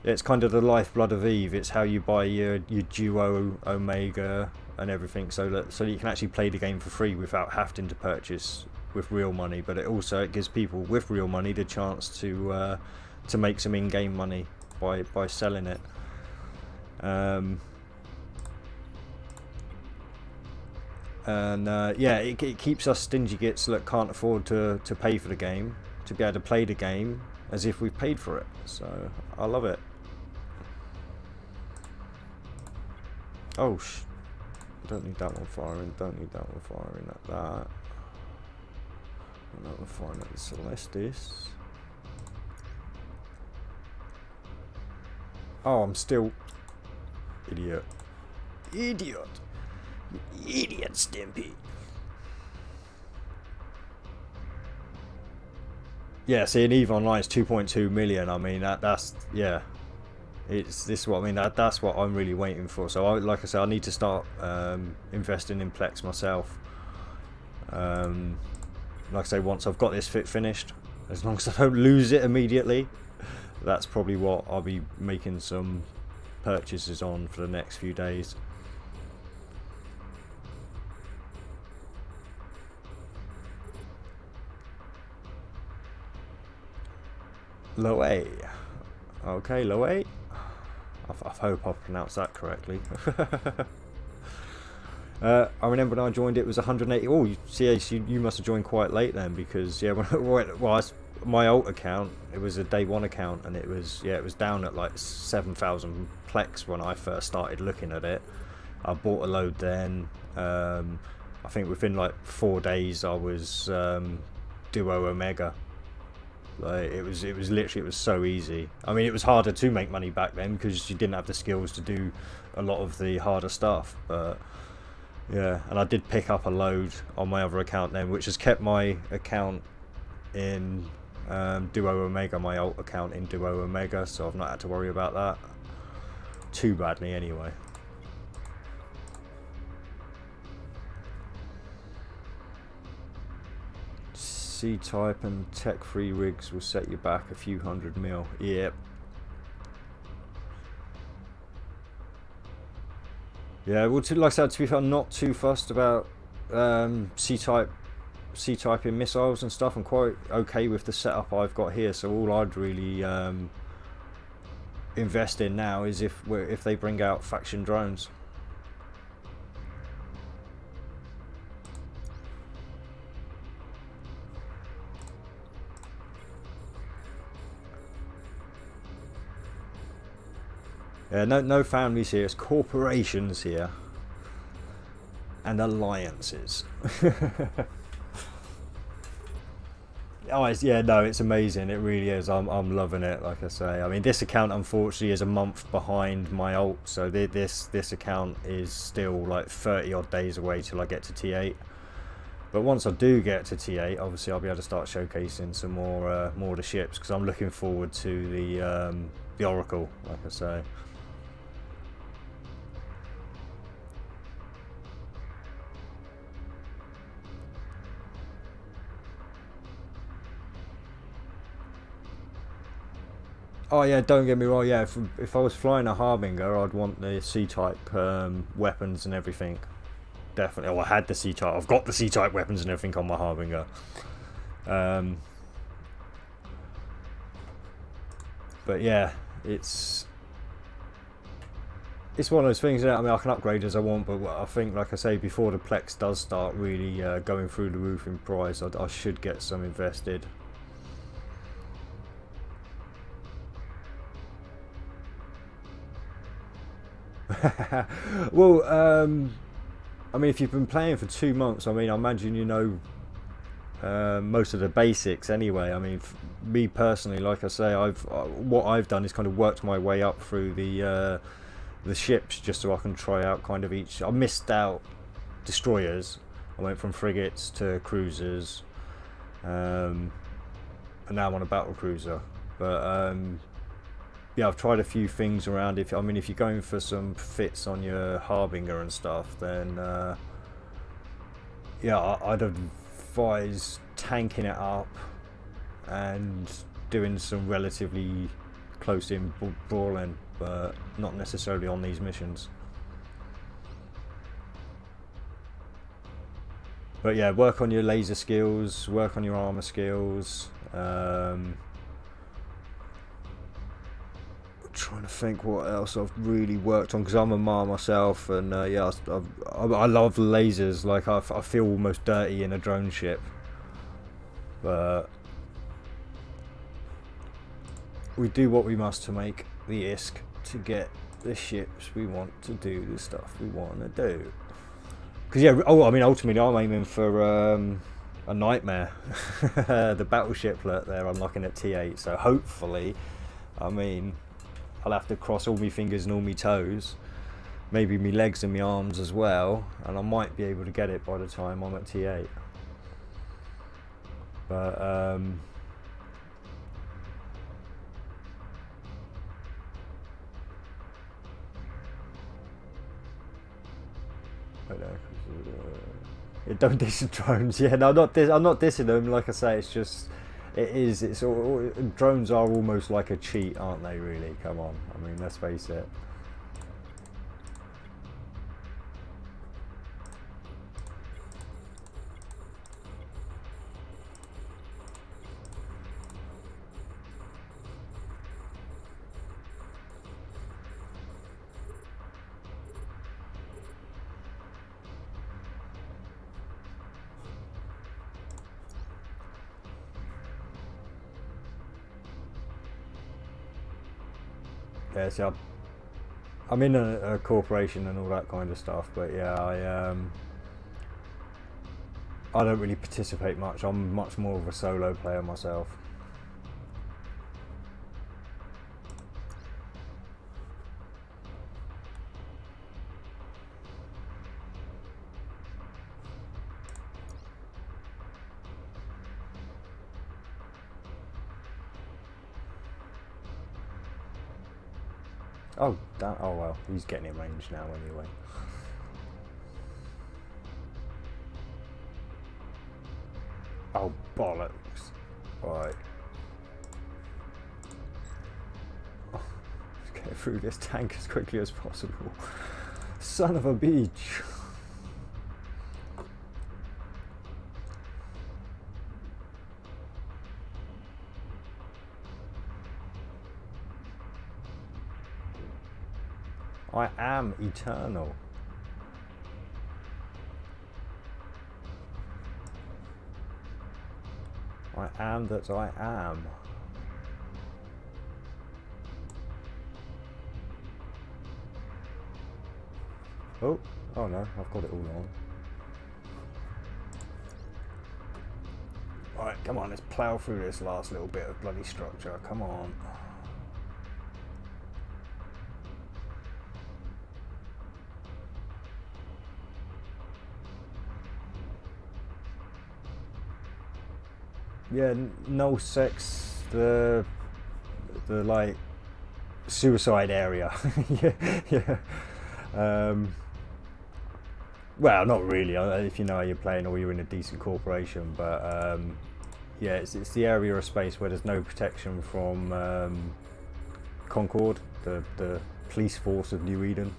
it's kind of the lifeblood of EVE. It's how you buy your Duo, Omega, and everything, so that you can actually play the game for free without having to purchase with real money. But it gives people with real money the chance to make some in-game money by selling it. And yeah, it keeps us stingy gits that can't afford to pay for the game to be able to play the game as if we've paid for it. So I love it. Oh, don't need that one firing. Don't need that one firing at that. That one firing at the Celestis. Oh, I'm still... Idiot. Idiot. You idiot, Stimpy. Yeah, see, an EVE Online is 2.2 million. I mean, that's... Yeah. This is what I mean. That's what I'm really waiting for. So, like I said, I need to start investing in Plex myself. Like I say, once I've got this finished, as long as I don't lose it immediately, that's probably what I'll be making some purchases on for the next few days. Loe. Okay, Loe. I hope I pronounced that correctly. I remember when I joined it was 180. Oh, CH, you must have joined quite late then, because yeah, my alt account, it was a day one account, and it was down at like 7,000 Plex when I first started looking at it. I bought a load then. I think within like 4 days I was Duo Omega. Like it was literally, it was so easy. I mean, it was harder to make money back then because you didn't have the skills to do a lot of the harder stuff, but yeah. And I did pick up a load on my other account then, which has kept my account in Duo Omega, my alt account in Duo Omega, so I've not had to worry about that too badly anyway. C-type and tech-free rigs will set you back a few $100 mil. Yep. Yeah, well, like I said, to be fair, I'm not too fussed about C-type in missiles and stuff. I'm quite okay with the setup I've got here. So all I'd really invest in now is if they bring out faction drones. Yeah, no families here, it's corporations here. And alliances. Oh, yeah, no, it's amazing. It really is. I'm loving it, like I say. I mean, this account, unfortunately, is a month behind my alt. So this account is still like 30 odd days away till I get to T8. But once I do get to T8, obviously I'll be able to start showcasing some more of the ships, because I'm looking forward to the Oracle, like I say. Oh yeah, don't get me wrong. Yeah, if I was flying a Harbinger, I'd want the C-type weapons and everything. Definitely. Oh, I had the C-type. I've got the C-type weapons and everything on my Harbinger. But yeah, it's one of those things. I mean, I can upgrade as I want, but I think, like I say, before the Plex does start really going through the roof in price, I should get some invested. Well, I mean, if you've been playing for 2 months, I mean, I imagine you know most of the basics anyway. I mean, me personally, like I say, what I've done is kind of worked my way up through the ships just so I can try out kind of each. I missed out destroyers. I went from frigates to cruisers, and now I'm on a battle cruiser. But yeah, I've tried a few things around. If you're going for some fits on your Harbinger and stuff, then yeah, I'd advise tanking it up and doing some relatively close-in brawling, but not necessarily on these missions. But yeah, work on your laser skills, work on your armor skills. trying to think what else I've really worked on, because I'm a mar myself, and yeah, I love lasers. Like I feel almost dirty in a drone ship, but we do what we must to make the ISK to get the ships we want to do the stuff we want to do. Because yeah, I mean, ultimately I'm aiming for a nightmare, the battleshiplet there. I'm looking at T8, so hopefully, I mean, I'll have to cross all my fingers and all my toes, maybe my legs and my arms as well, and I might be able to get it by the time I'm at T8. But I don't know. Don't diss drones. Yeah, no, I'm not dissing them. Like I say, it's just it's all, drones are almost like a cheat, aren't they? Really, come on. I mean, let's face it. Yeah, so I'm in a corporation and all that kind of stuff, but yeah, I don't really participate much. I'm much more of a solo player myself. Oh, oh well, he's getting in range now anyway. Oh, bollocks. Right. Oh, let's get through this tank as quickly as possible. Son of a beach. I am eternal. I am that I am. Oh no, I've got it all on. Right, come on, let's plough through this last little bit of bloody structure. Come on. Yeah, no sex, the like suicide area. yeah. Well, not really. If you know how you're playing or you're in a decent corporation, but yeah, it's the area of space where there's no protection from Concord, the police force of New Eden.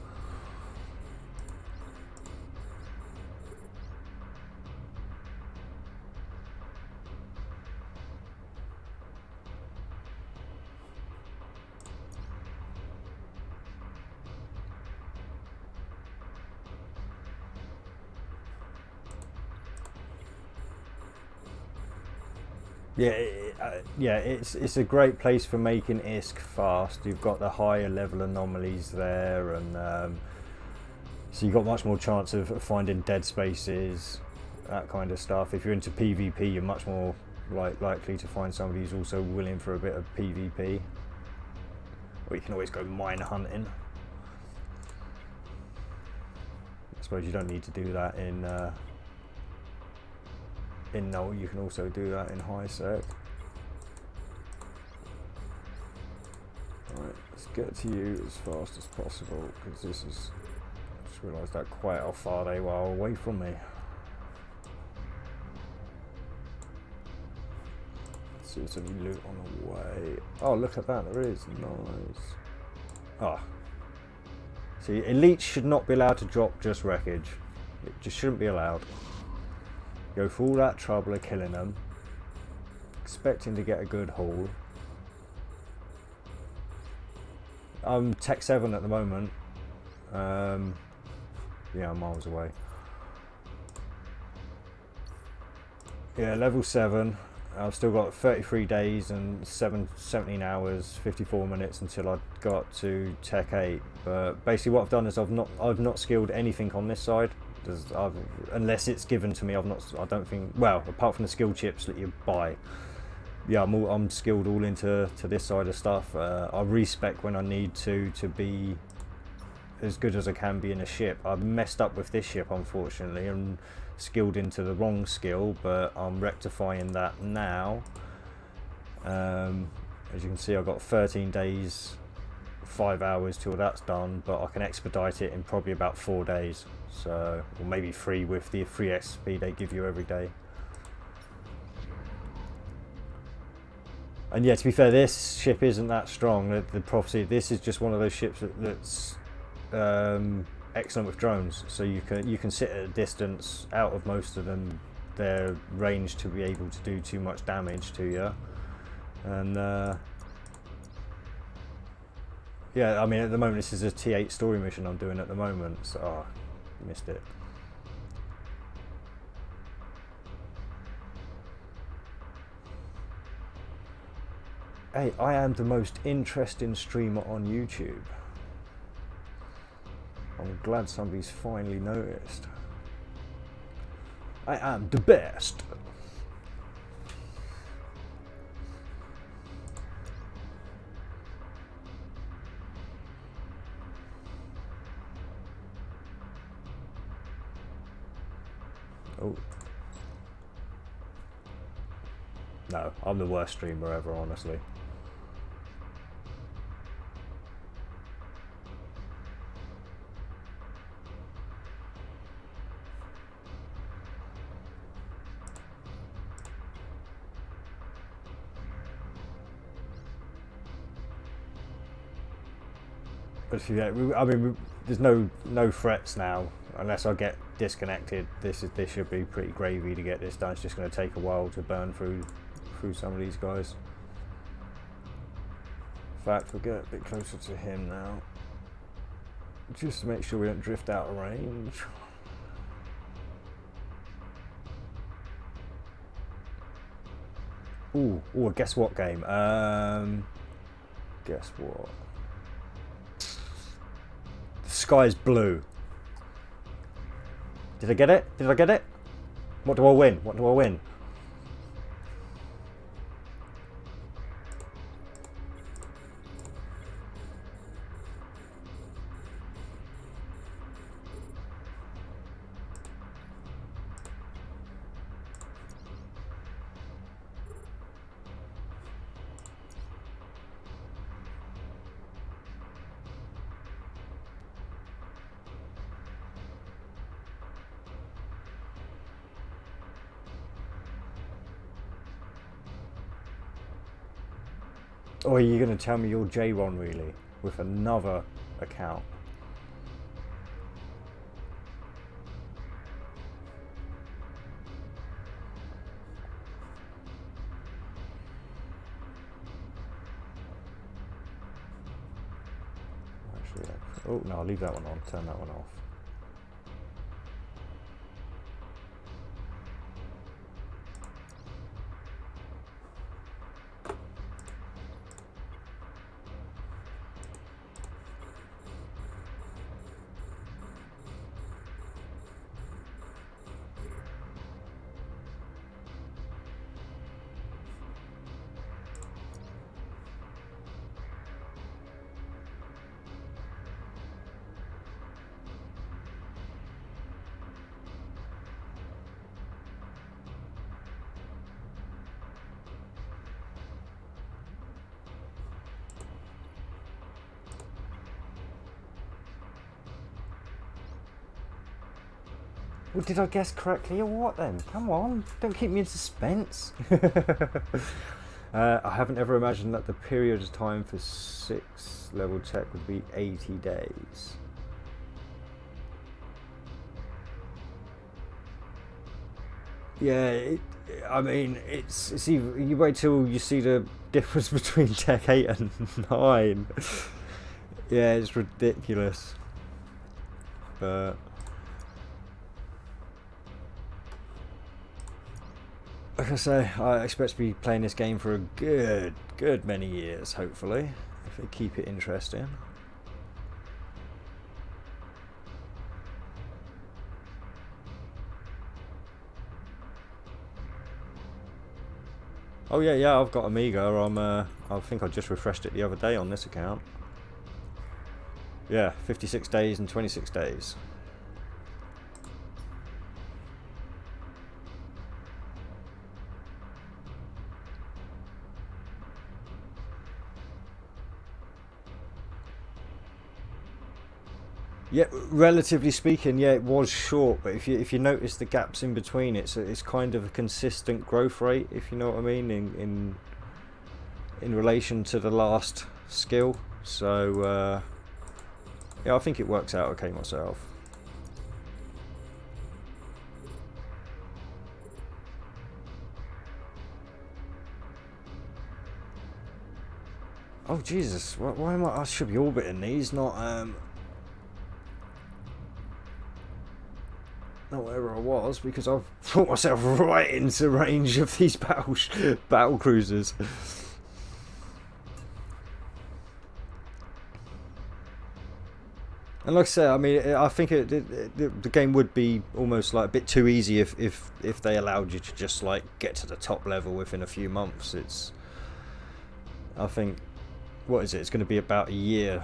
Yeah, it's a great place for making ISK fast. You've got the higher level anomalies there, and so you've got much more chance of finding dead spaces, that kind of stuff. If you're into PvP, you're much more likely to find somebody who's also willing for a bit of PvP. Or you can always go mine hunting. I suppose you don't need to do that in null. You can also do that in high sec. Right, let's get to you as fast as possible, because this is, I just realised that quite how far they were away from me. Let's see if there's any loot on the way. Oh, look at that, there is. Nice. Ah. See, elites should not be allowed to drop just wreckage. It just shouldn't be allowed. Go through all that trouble of killing them, expecting to get a good haul, I'm Tech 7 at the moment. Yeah, I'm miles away. Yeah, level 7. I've still got 33 days and 17 hours, 54 minutes until I got to Tech 8. But basically, what I've done is I've not skilled anything on this side. Unless it's given to me, I don't think. Well, apart from the skill chips that you buy. Yeah, I'm skilled all into this side of stuff. I respec when I need to be as good as I can be in a ship. I've messed up with this ship, unfortunately, and skilled into the wrong skill, but I'm rectifying that now. As you can see, I've got 13 days, 5 hours till that's done, but I can expedite it in probably about 4 days. So, or maybe 3 with the free XP they give you every day. And yeah, to be fair, this ship isn't that strong. The Prophecy, this is just one of those ships that's excellent with drones. So you can sit at a distance. Out of most of them, they're ranged to be able to do too much damage to you. And yeah, I mean, at the moment, this is a T8 story mission I'm doing at the moment. So, missed it. Hey, I am the most interesting streamer on YouTube. I'm glad somebody's finally noticed. I am the best. Oh. No, I'm the worst streamer ever, honestly. But yeah, I mean, there's no threats now unless I get disconnected. This should be pretty gravy to get this done. It's just going to take a while to burn through some of these guys. In fact, we'll get a bit closer to him now, just to make sure we don't drift out of range. Ooh, guess what game? Guess what? The sky's blue. Did I get it? Did I get it? What do I win? What do I win? Or are you going to tell me you're J-Ron really with another account? Actually, oh no, I'll leave that one on. Turn that one off. Well, did I guess correctly or what then? Come on, don't keep me in suspense. I haven't ever imagined that the period of time for 6 level tech would be 80 days. Yeah, I mean, it's even, you wait till you see the difference between Tech 8 and 9. Yeah, it's ridiculous. But like I say, I expect to be playing this game for a good many years, hopefully, if they keep it interesting. Oh yeah, I've got Amiga. I think I just refreshed it the other day on this account. Yeah, 56 days and 26 days. Yeah, relatively speaking, yeah, it was short, but if you notice the gaps in between, it's kind of a consistent growth rate, if you know what I mean, in relation to the last skill. So yeah, I think it works out okay myself. Oh Jesus, why am I should be orbiting these, not wherever I was, because I've put myself right into range of these battle cruisers. And like I say, I mean, I think the game would be almost like a bit too easy if they allowed you to just like get to the top level within a few months. I think, what is it? It's going to be about a year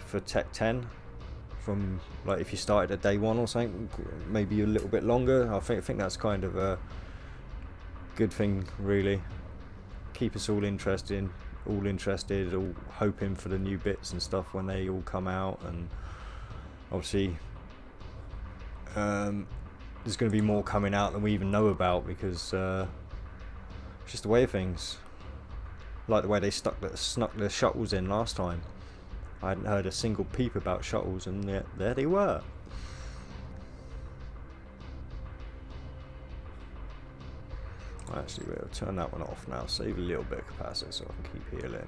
for Tech 10. From like if you started at day one or something, maybe a little bit longer. I think that's kind of a good thing, really. Keep us all interested, all hoping for the new bits and stuff when they all come out. And obviously there's going to be more coming out than we even know about, because it's just the way of things. Like the way they snuck the shuttles in last time. I hadn't heard a single peep about shuttles, and yet there they were. Actually, we'll turn that one off now, save a little bit of capacity so I can keep healing.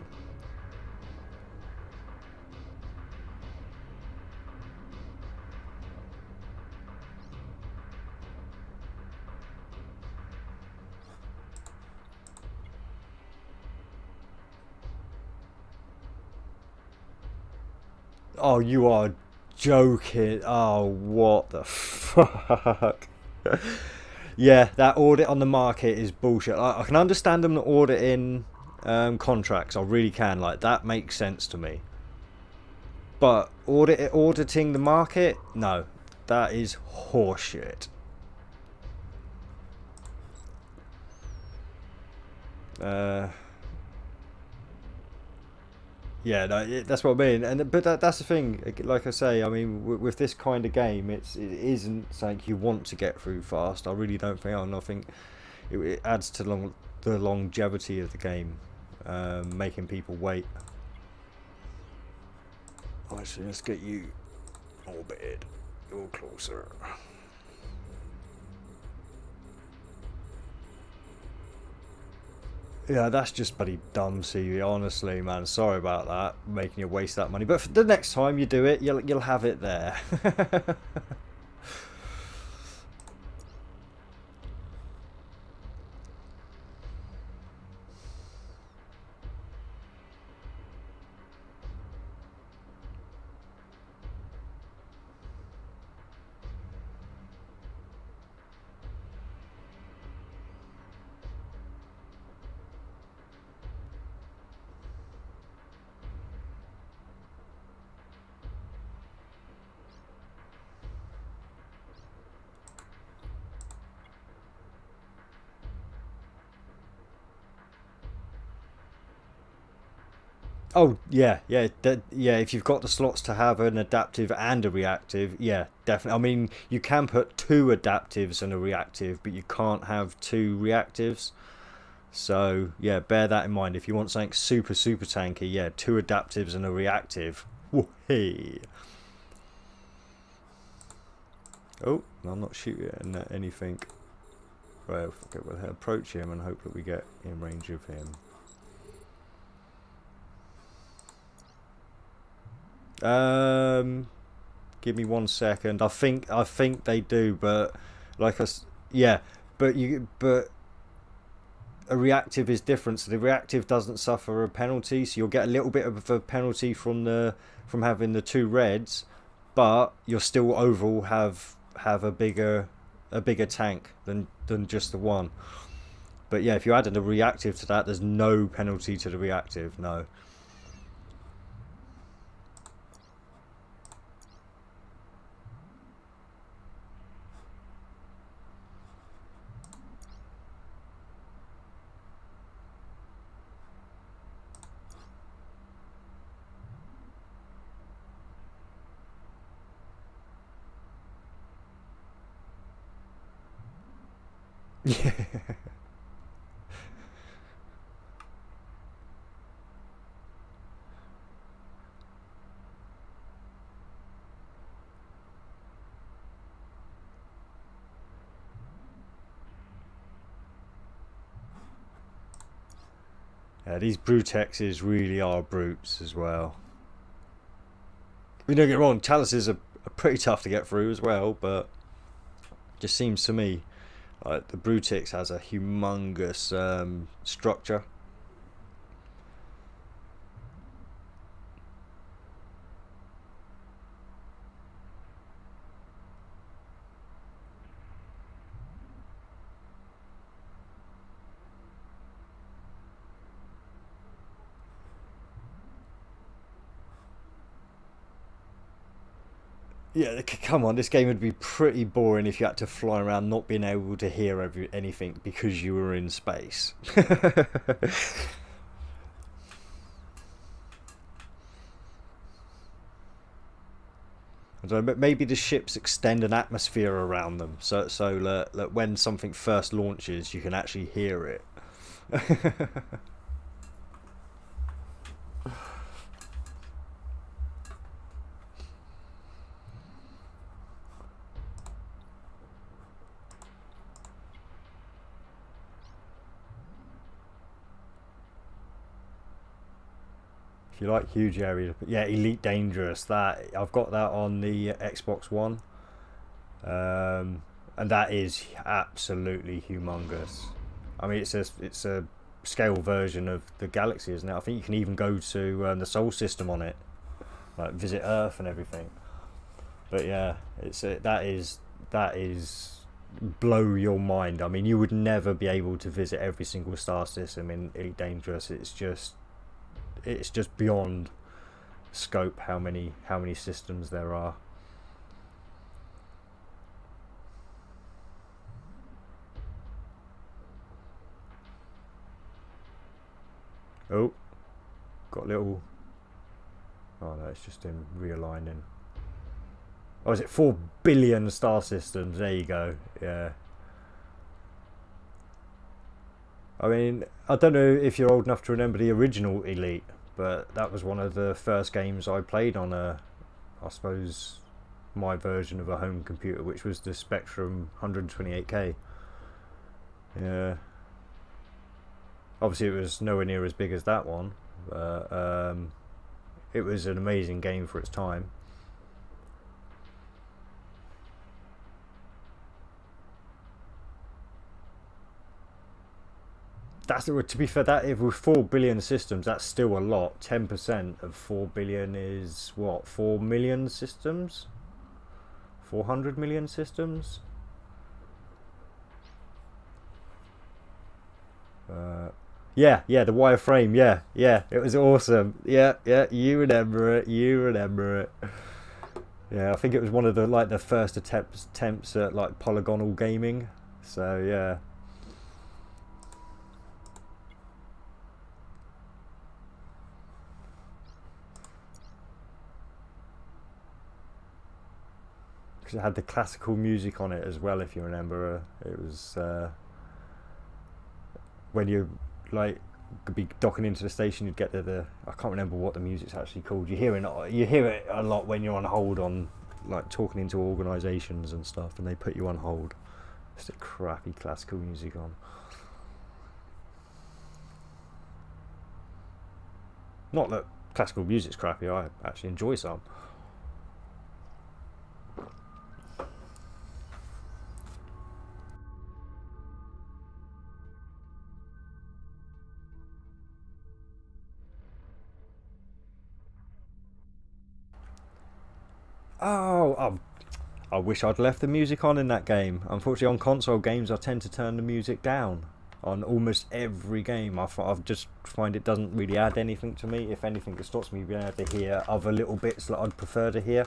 Oh, you are joking. Oh, what the fuck. Yeah, that audit on the market is bullshit. I can understand them auditing contracts. I really can. Like, that makes sense to me. But auditing the market? No. That is horseshit. Yeah, no, that's what I mean, but that's the thing. Like I say, I mean, with this kind of game, it isn't something you want to get through fast. I really don't think. I think it adds to the longevity of the game, making people wait. Actually, let's get you orbited, a little closer. Yeah, that's just bloody dumb, CV. Honestly, man, sorry about that, making you waste that money. But for the next time you do it, you'll have it there. Oh yeah. If you've got the slots to have an adaptive and a reactive, yeah, definitely. I mean, you can put two adaptives and a reactive, but you can't have two reactives. So yeah, bear that in mind. If you want something super tanky, yeah, two adaptives and a reactive. Hey. Oh, I'm not shooting at anything. Well, okay, we'll approach him and hope that we get in range of him. Give me 1 second. I think they do, but yeah, but a reactive is different. So the reactive doesn't suffer a penalty, so you'll get a little bit of a penalty from having the two reds, but you'll still overall have a bigger tank than just the one. But yeah, if you added a reactive to that, there's no penalty to the reactive. No. Yeah. Yeah, these Brutexes really are brutes as well. We don't get me wrong, chalices are pretty tough to get through as well, but it just seems to me like the Brutex has a humongous structure. Yeah, come on, this game would be pretty boring if you had to fly around not being able to hear anything because you were in space. So maybe the ships extend an atmosphere around them, so that when something first launches, you can actually hear it. If you like huge areas, yeah, Elite Dangerous. That I've got that on the Xbox One, and that is absolutely humongous. I mean, it's a scale version of the Galaxy, isn't it? I think you can even go to the Solar System on it, like visit Earth and everything. But yeah, that is blow your mind. I mean, you would never be able to visit every single star system in Elite Dangerous. It's just beyond scope how many systems there are. Oh, got a little. Oh no, it's just him realigning. Oh, is it 4 billion star systems? There you go. Yeah. I mean, I don't know if you're old enough to remember the original Elite, but that was one of the first games I played on I suppose, my version of a home computer, which was the Spectrum 128K. Yeah. Obviously, it was nowhere near as big as that one, but it was an amazing game for its time. To be fair, that if with 4 billion systems, that's still a lot. 10% of 4 billion is what, 4 million systems, 400 million systems. Uh, yeah, yeah, the wireframe. Yeah, yeah, it was awesome. Yeah, yeah, you remember it. You remember it. Yeah, I think it was one of the first attempts at like polygonal gaming. So yeah, because it had the classical music on it as well. If you remember, it was when you like could be docking into the station, you'd get the I can't remember what the music's actually called. You hear it a lot when you're on hold on like talking into organisations and stuff, and they put you on hold. Just a crappy classical music on. Not that classical music's crappy, I actually enjoy some. Oh, I wish I'd left the music on in that game. Unfortunately, on console games, I tend to turn the music down on almost every game. I've just find it doesn't really add anything to me. If anything, it stops me being able to hear other little bits that I'd prefer to hear,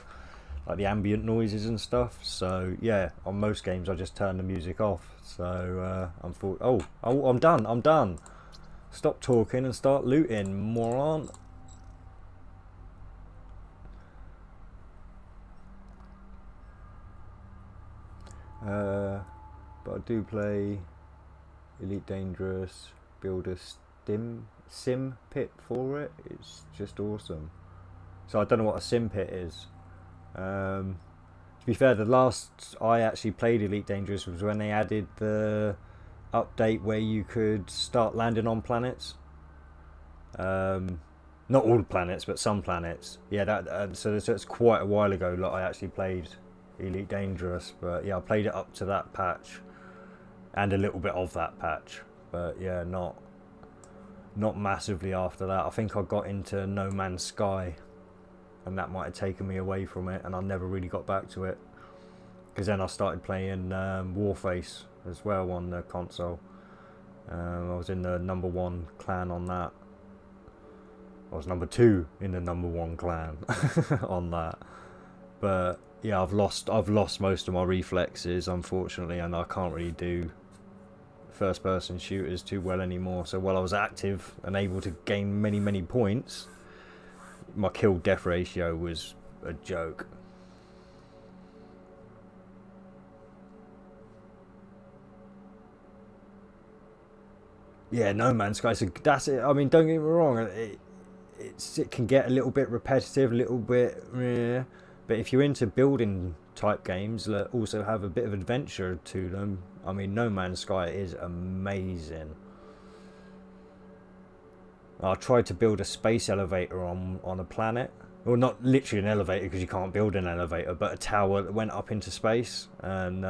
like the ambient noises and stuff. So yeah, on most games, I just turn the music off. So I'm done. Stop talking and start looting, moron. But I do play Elite Dangerous, build a sim pit for it. It's just awesome. So I don't know what a sim pit is. To be fair, the last I actually played Elite Dangerous was when they added the update where you could start landing on planets. Not all planets, but some planets. Yeah, so it's quite a while ago that I actually played Elite Dangerous, but yeah, I played it up to that patch and a little bit of that patch, but yeah, not massively after that. I think I got into No Man's Sky and that might have taken me away from it, and I never really got back to it because then I started playing Warface as well on the console. I was in the #1 clan on that. I was #2 in the #1 clan on that, but yeah, I've lost most of my reflexes, unfortunately, and I can't really do first person shooters too well anymore. So while I was active and able to gain many points, my kill death ratio was a joke. Yeah, No Man's Sky, so that's it. I mean, don't get me wrong, it can get a little bit repetitive, a little bit, yeah. But if you're into building type games that also have a bit of adventure to them, I mean, No Man's Sky is amazing. I tried to build a space elevator on a planet. Well, not literally an elevator because you can't build an elevator, but a tower that went up into space, and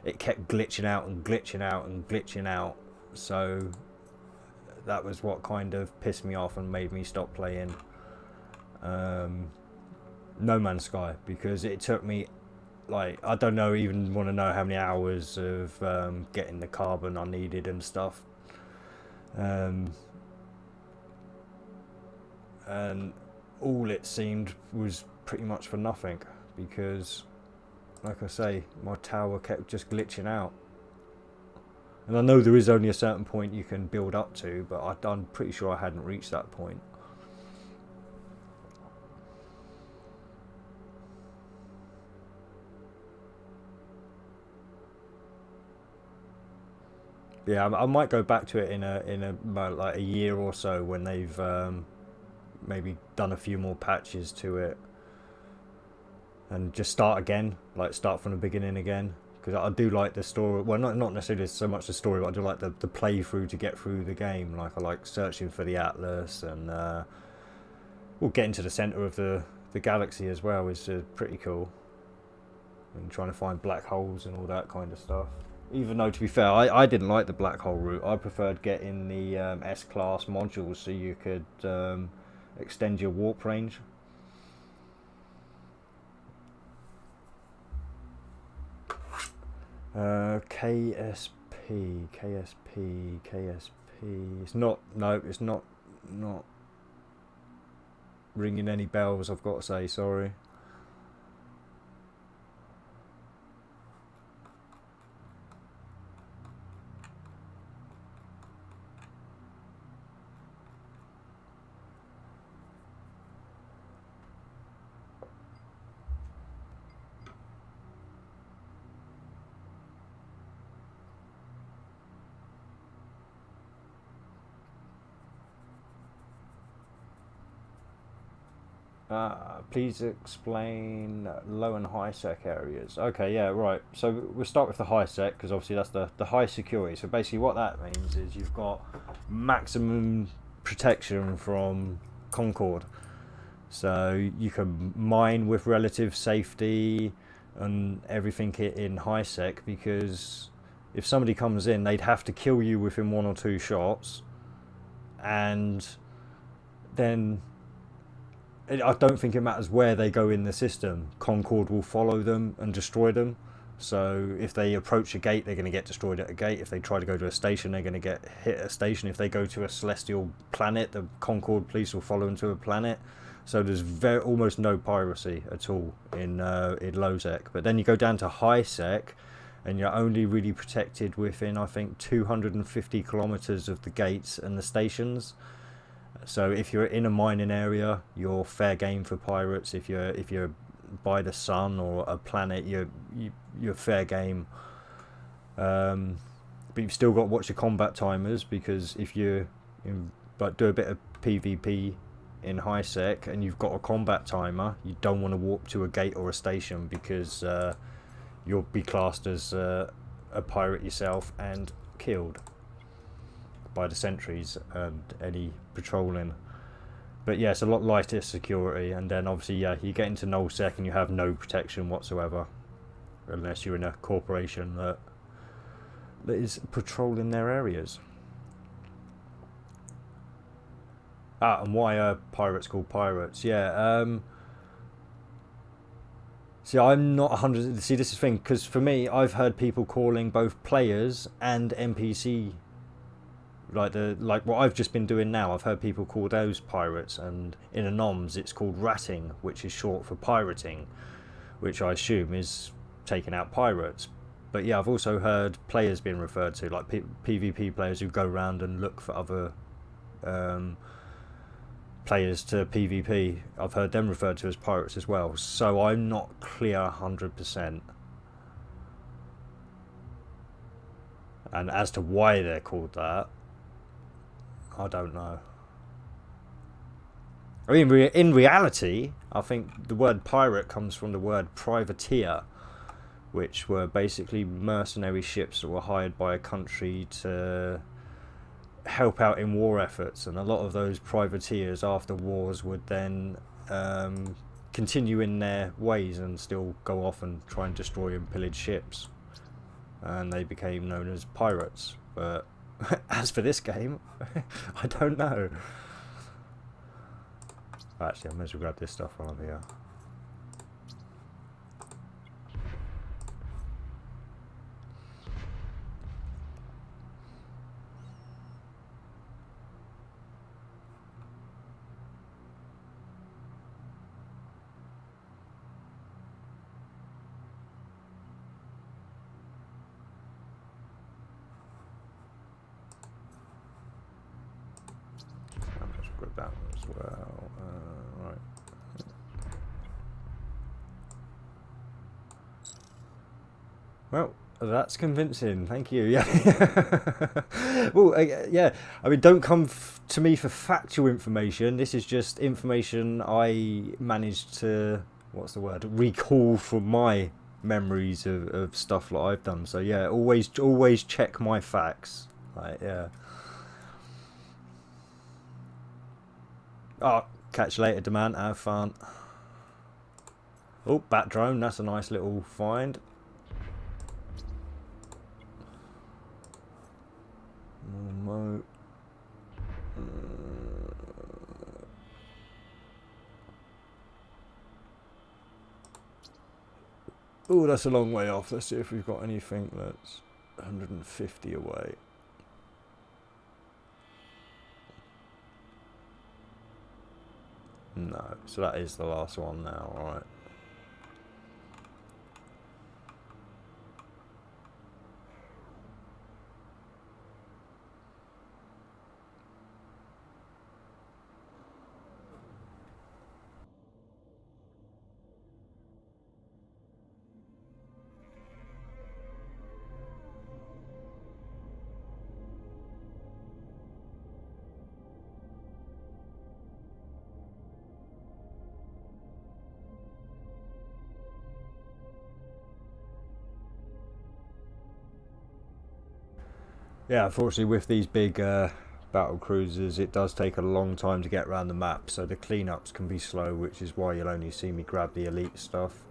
it kept glitching out and glitching out and glitching out. So that was what kind of pissed me off and made me stop playing No Man's Sky, because it took me, like, I don't know, even want to know how many hours of getting the carbon I needed and stuff, and all it seemed was pretty much for nothing, because like I say, my tower kept just glitching out. And I know there is only a certain point you can build up to, but I'm pretty sure I hadn't reached that point. Yeah, I might go back to it in a year or so when they've maybe done a few more patches to it, and just start again, like start from the beginning again. Because I do like the story. Well, not necessarily so much the story, but I do like the playthrough to get through the game. Like I like searching for the Atlas, and getting to the center of the galaxy as well is pretty cool. And trying to find black holes and all that kind of stuff. Even though, to be fair, I didn't like the black hole route. I preferred getting the S-class modules so you could extend your warp range. KSP. It's not. No, it's not ringing any bells, I've got to say. Sorry. Please explain low and high sec areas. Okay, yeah, right. So we'll start with the high sec, because obviously that's the high security. So basically what that means is you've got maximum protection from Concord. So you can mine with relative safety and everything in high sec, because if somebody comes in, they'd have to kill you within 1 or 2 shots, and then I don't think it matters where they go in the system. Concord will follow them and destroy them. So if they approach a gate, they're going to get destroyed at a gate. If they try to go to a station, they're going to get hit at a station. If they go to a celestial planet, the Concord police will follow them to a planet. So there's almost no piracy at all in low sec. But then you go down to high sec, and you're only really protected within, I think, 250 kilometers of the gates and the stations. So if you're in a mining area, you're fair game for pirates. If you're by the sun or a planet, you're fair game. But you've still got to watch your combat timers, because if you like do a bit of PvP in high sec and you've got a combat timer, you don't want to warp to a gate or a station, because you'll be classed as a pirate yourself and killed by the sentries and any patrolling. But yeah, it's a lot lighter security. And then obviously, yeah, you get into null sec and you have no protection whatsoever, unless you're in a corporation that is patrolling their areas. And why are pirates called pirates? Yeah, see, I'm not 100. See, this is the thing, because for me, I've heard people calling both players and NPC, like what I've just been doing now. I've heard people call those pirates, and in anoms it's called ratting, which is short for pirating, which I assume is taking out pirates. But yeah, I've also heard players being referred to, like PvP players who go around and look for other players to PvP. I've heard them referred to as pirates as well. So I'm not clear 100%. And as to why they're called that, I don't know. I mean, in reality, I think the word pirate comes from the word privateer, which were basically mercenary ships that were hired by a country to help out in war efforts. And a lot of those privateers after wars would then continue in their ways and still go off and try and destroy and pillage ships. And they became known as pirates. But as for this game, I don't know. Actually, I may as well grab this stuff while I'm here. That as well. Right. Well, that's convincing. Thank you. Yeah. Well, yeah. I mean, don't come to me for factual information. This is just information I managed to, what's the word, recall from my memories of stuff that I've done. So yeah, always check my facts. Like, yeah. Oh, catch you later, Demand. Have fun. Oh, bat drone. That's a nice little find. Oh, that's a long way off. Let's see if we've got anything that's 150 away. No, so that is the last one now, alright. Yeah, unfortunately with these big battle cruisers, it does take a long time to get around the map, so the cleanups can be slow, which is why you'll only see me grab the elite stuff.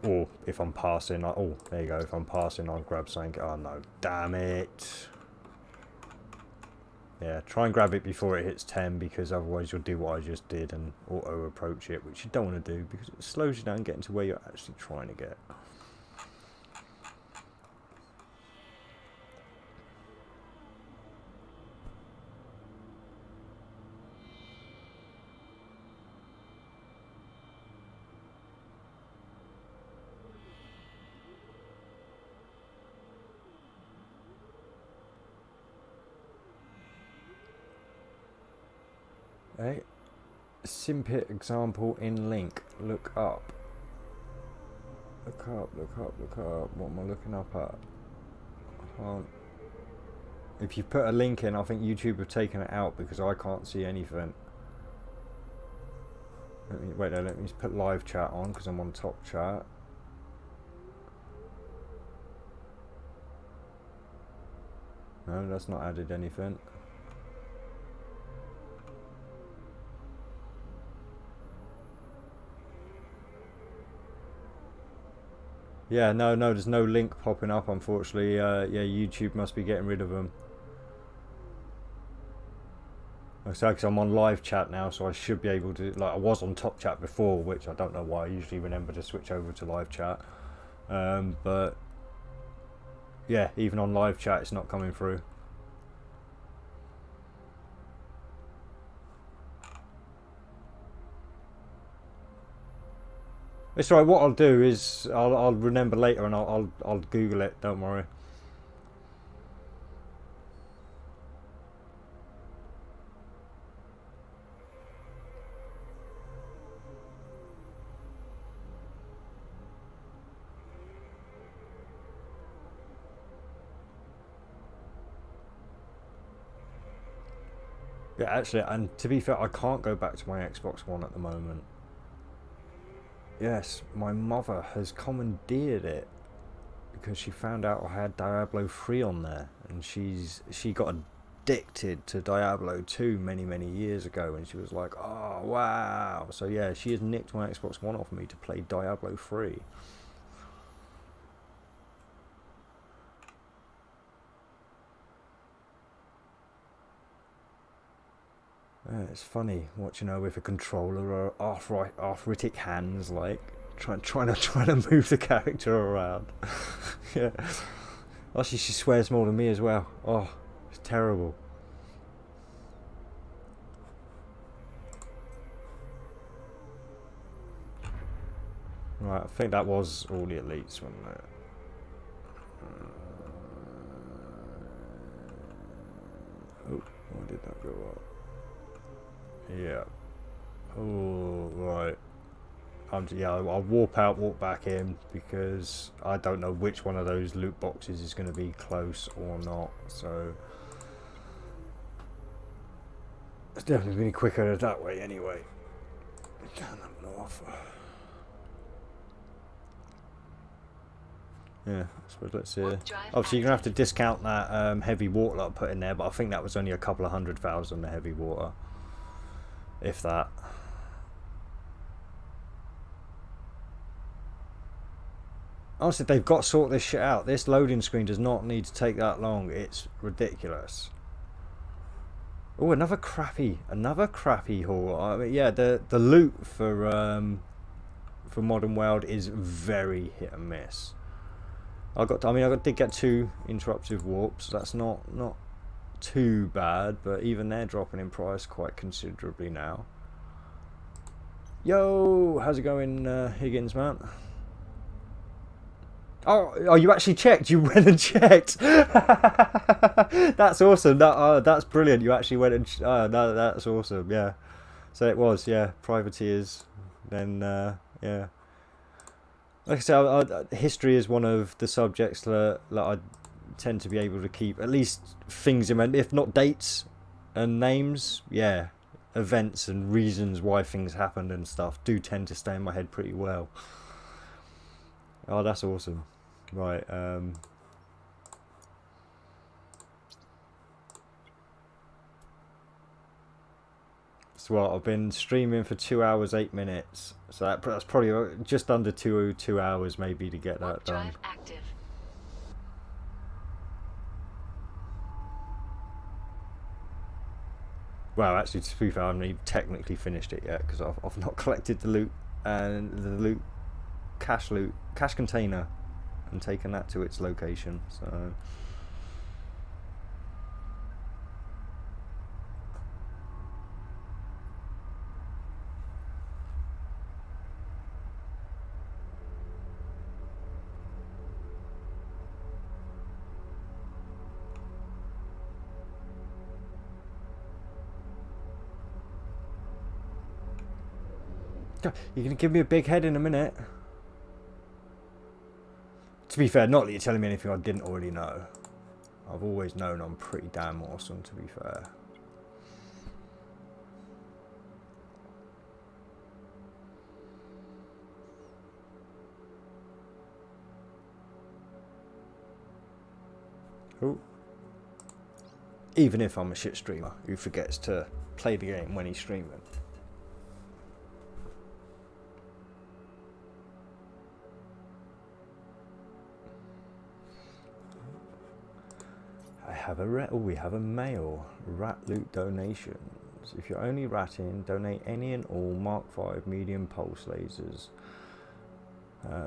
Or if I'm passing, oh, there you go, if I'm passing, I'll grab something. Oh no, damn it. Yeah, try and grab it before it hits 10, because otherwise you'll do what I just did and auto approach it, which you don't want to do because it slows you down getting to where you're actually trying to get. Hey, Simpit example in link. Look up. Look up, look up, look up. What am I looking up at? If you put a link in, I think YouTube have taken it out because I can't see anything. Wait, let me just put live chat on because I'm on top chat. No, that's not added anything. Yeah, no, there's no link popping up, unfortunately. Yeah, YouTube must be getting rid of them. Because I'm on live chat now, so I should be able to, like, I was on top chat before, which I don't know why. I usually remember to switch over to live chat. But, yeah, even on live chat, it's not coming through. It's alright. What I'll do is I'll remember later and I'll Google it. Don't worry. Yeah, actually, and to be fair, I can't go back to my Xbox One at the moment. Yes, my mother has commandeered it because she found out I had Diablo 3 on there, and she got addicted to Diablo 2 many years ago, and she was like, oh wow. So yeah, she has nicked my Xbox One off me to play Diablo 3. It's funny watching her with a controller or arthritic hands, like trying to move the character around. Yeah. Actually, she swears more than me as well. Oh, it's terrible. Right, I think that was all the elites, wasn't it? Oh, why did that go up? Yeah. Oh, right. Yeah, I'll warp out, walk back in, because I don't know which one of those loot boxes is going to be close or not. So it's definitely been quicker that way anyway. Down up north. Yeah, I suppose let's see. Obviously, you're going to have to discount that heavy water that I put in there, but I think that was only a couple of 100,000, the heavy water. If that. Honestly, they've got to sort this shit out. This loading screen does not need to take that long. It's ridiculous. Oh, another crappy haul. I mean, yeah, the loot for Modern World is very hit and miss. I did get 2 interruptive warps. That's not too bad, but even they're dropping in price quite considerably now. Yo, how's it going, Higgins, man? Oh, you actually checked. You went and checked. That's awesome. That's brilliant. You actually went and no, that's awesome. Yeah. So it was, yeah, privateers. Then yeah. Like I said, history is one of the subjects that I tend to be able to keep at least things in mind, if not dates and names. Yeah, events and reasons why things happened and stuff do tend to stay in my head pretty well. Oh, that's awesome. Right, So what, I've been streaming for 2 hours 8 minutes. So that's probably just under 2 hours maybe to get that Warp done. drive active. Well, actually, to be fair, I haven't even technically finished it yet because I've not collected the loot and the cache container, and taken that to its location. So you're gonna give me a big head in a minute. To be fair, not that you're telling me anything I didn't already know. I've always known I'm pretty damn awesome, to be fair. Ooh. Even if I'm a shit streamer who forgets to play the game when he's streaming. We have a mail. Rat loot donations. If you're only ratting, donate any and all Mark 5 medium pulse lasers.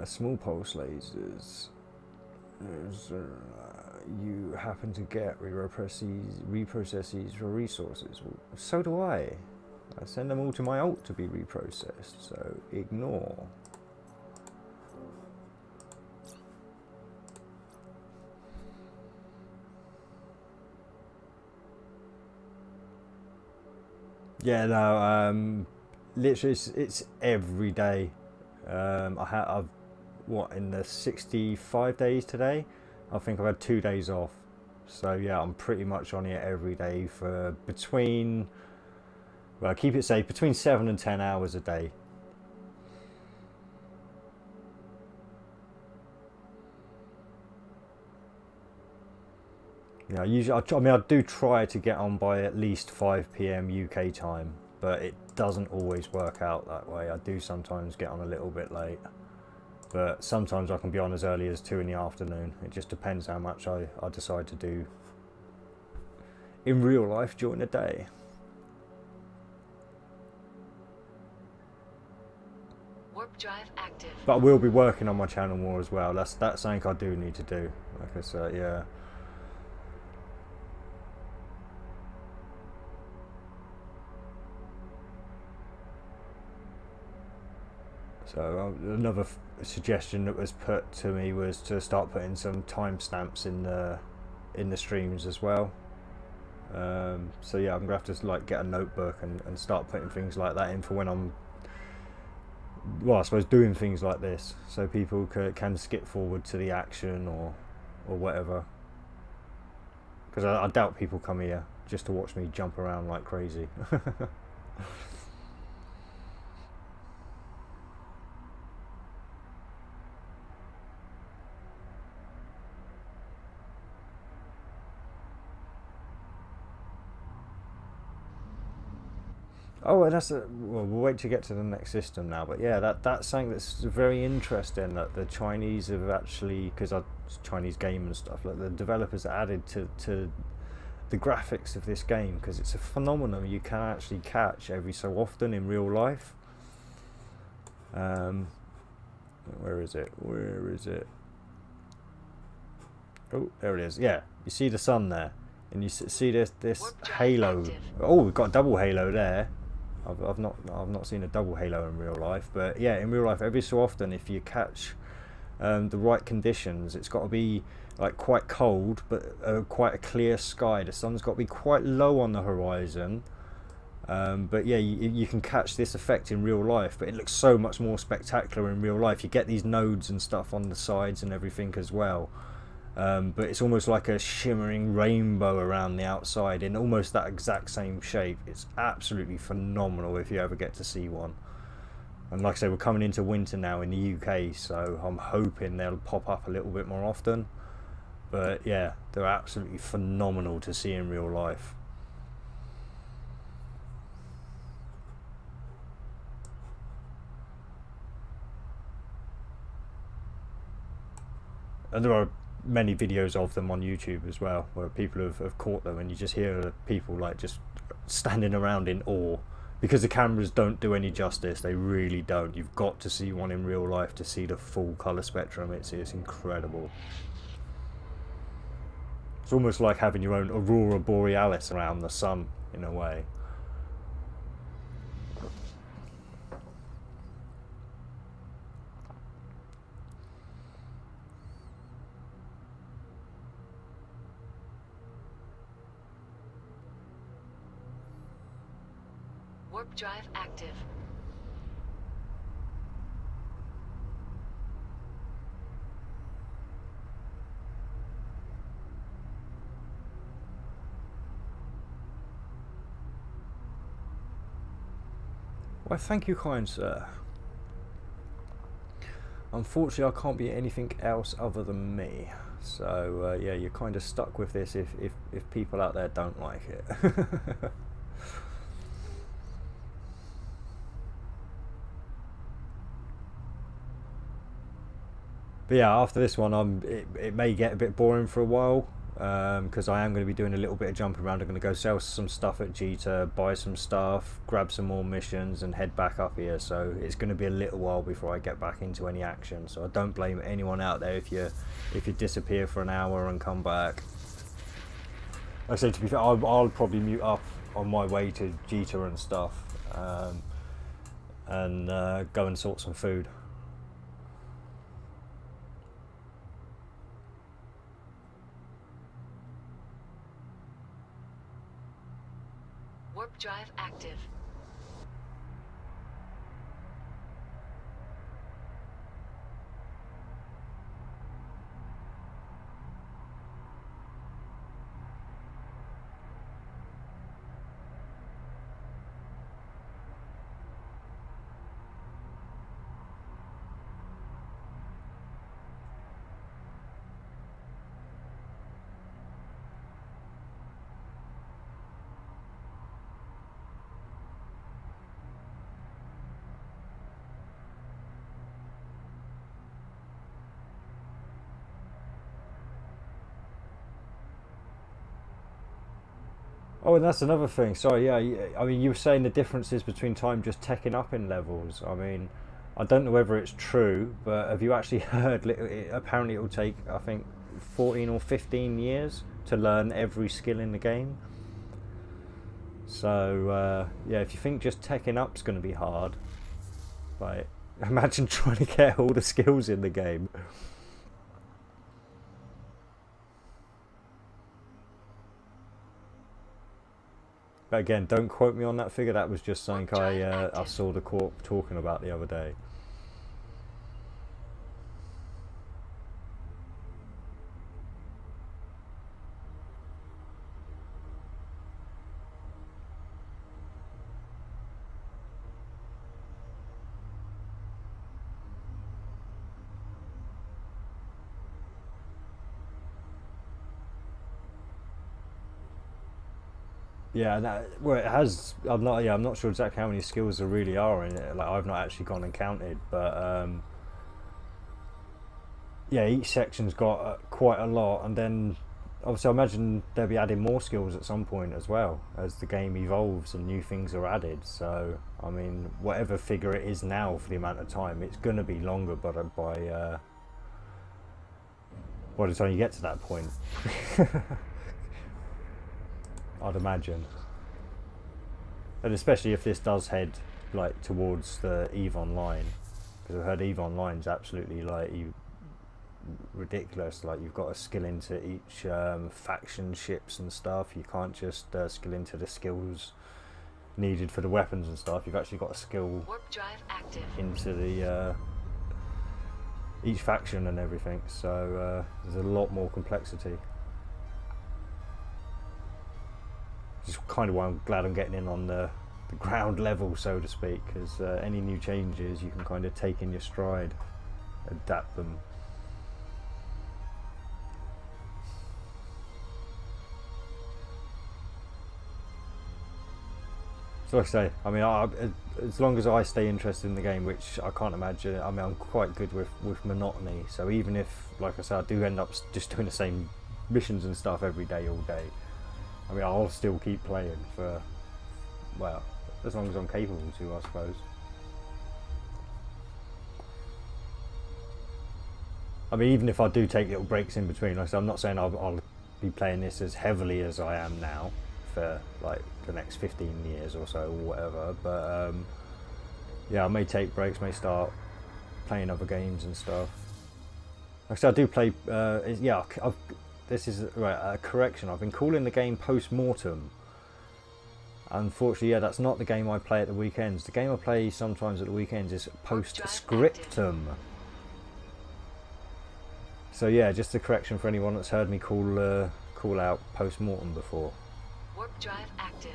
Small pulse lasers. You happen to get reprocesses for resources. Well, so do I. I send them all to my alt to be reprocessed, so ignore. Yeah, no, literally it's every day. I've what, in the 65 days today, I think I've had 2 days off. So yeah, I'm pretty much on it every day for between, well, keep it safe, between 7 and 10 hours a day. Yeah, usually, I mean, I do try to get on by at least 5 PM UK time, but it doesn't always work out that way. I do sometimes get on a little bit late, but sometimes I can be on as early as 2 in the afternoon. It just depends how much I decide to do in real life during the day. Warp drive active. But I will be working on my channel more as well. That's something I do need to do. Like I said, yeah. So another suggestion that was put to me was to start putting some timestamps in the streams as well. So yeah, I'm gonna have to like get a notebook and start putting things like that in for when I'm, well, I suppose doing things like this, so people can skip forward to the action or whatever. Because I doubt people come here just to watch me jump around like crazy. Oh, and well, we'll wait to get to the next system now. But yeah, that's something that's very interesting, that the Chinese have actually, because it's Chinese game and stuff, like the developers added to the graphics of this game, because it's a phenomenon you can actually catch every so often in real life. Where is it? Where is it? Oh, there it is. Yeah, you see the sun there, and you see this halo. Active. Oh, we've got a double halo there. I've not seen a double halo in real life, but yeah, in real life, every so often, if you catch the right conditions, it's got to be like quite cold, but quite a clear sky. The sun's got to be quite low on the horizon. But yeah, you can catch this effect in real life, but it looks so much more spectacular in real life. You get these nodes and stuff on the sides and everything as well. But it's almost like a shimmering rainbow around the outside in almost that exact same shape. It's absolutely phenomenal if you ever get to see one. And like I say, we're coming into winter now in the UK, so I'm hoping they'll pop up a little bit more often. But yeah, they're absolutely phenomenal to see in real life. and there are many videos of them on YouTube as well, where people have caught them, and you just hear people like just standing around in awe, because the cameras don't do any justice. They really don't. You've got to see one in real life to see the full colour spectrum. It's incredible. It's almost like having your own aurora borealis around the sun in a way. Warp drive active. Why, thank you, kind sir. Unfortunately, I can't be anything else other than me. So yeah, you're kind of stuck with this if people out there don't like it. But yeah, after this one, it may get a bit boring for a while, because I am going to be doing a little bit of jumping around. I'm going to go sell some stuff at Jita, buy some stuff, grab some more missions, and head back up here. So it's going to be a little while before I get back into any action. So I don't blame anyone out there if you disappear for an hour and come back. Like I say, to be fair, I'll probably mute up on my way to Jita and stuff, and go and sort some food. Warp drive active. Oh, and that's another thing. Sorry, yeah. I mean, you were saying the differences between time just teching up in levels. I mean, I don't know whether it's true, but have you actually heard? Apparently, it will take, I think, 14 or 15 years to learn every skill in the game. So yeah, if you think just teching up's going to be hard, like imagine trying to get all the skills in the game. But again, don't quote me on that figure. That was just something I saw the Corp talking about the other day. Yeah, well, it has. I'm not. Yeah, I'm not sure exactly how many skills there really are in it. Like, I've not actually gone and counted, but yeah, each section's got quite a lot, and then obviously I imagine they'll be adding more skills at some point as well as the game evolves and new things are added. So I mean, whatever figure it is now for the amount of time, it's going to be longer, but by the time you get to that point. I'd imagine, and especially if this does head like towards the EVE Online, because I've heard EVE Online's absolutely like ridiculous. Like, you've got to skill into each faction ships and stuff. You can't just skill into the skills needed for the weapons and stuff. You've actually got to skill Warp drive active. into the each faction and everything. So there's a lot more complexity. Which is kind of why I'm glad I'm getting in on the ground level, so to speak, because any new changes you can kind of take in your stride, adapt them. So like I say, I mean, as long as I stay interested in the game, which I can't imagine. I mean, I'm quite good with monotony. So even if, like I say, I do end up just doing the same missions and stuff every day, all day, I mean, I'll still keep playing for, well, as long as I'm capable to, I suppose. I mean, even if I do take little breaks in between, like I said, I'm not saying I'll be playing this as heavily as I am now for like the next 15 years or so or whatever, but yeah, I may take breaks, may start playing other games and stuff. Like I said, I do play, yeah, this is right, a correction, I've been calling the game Post-Mortem. Unfortunately, yeah, that's not the game I play at the weekends. The game I play sometimes at the weekends is Post-Scriptum. So yeah, just a correction for anyone that's heard me call out Post-Mortem before. Warp drive active.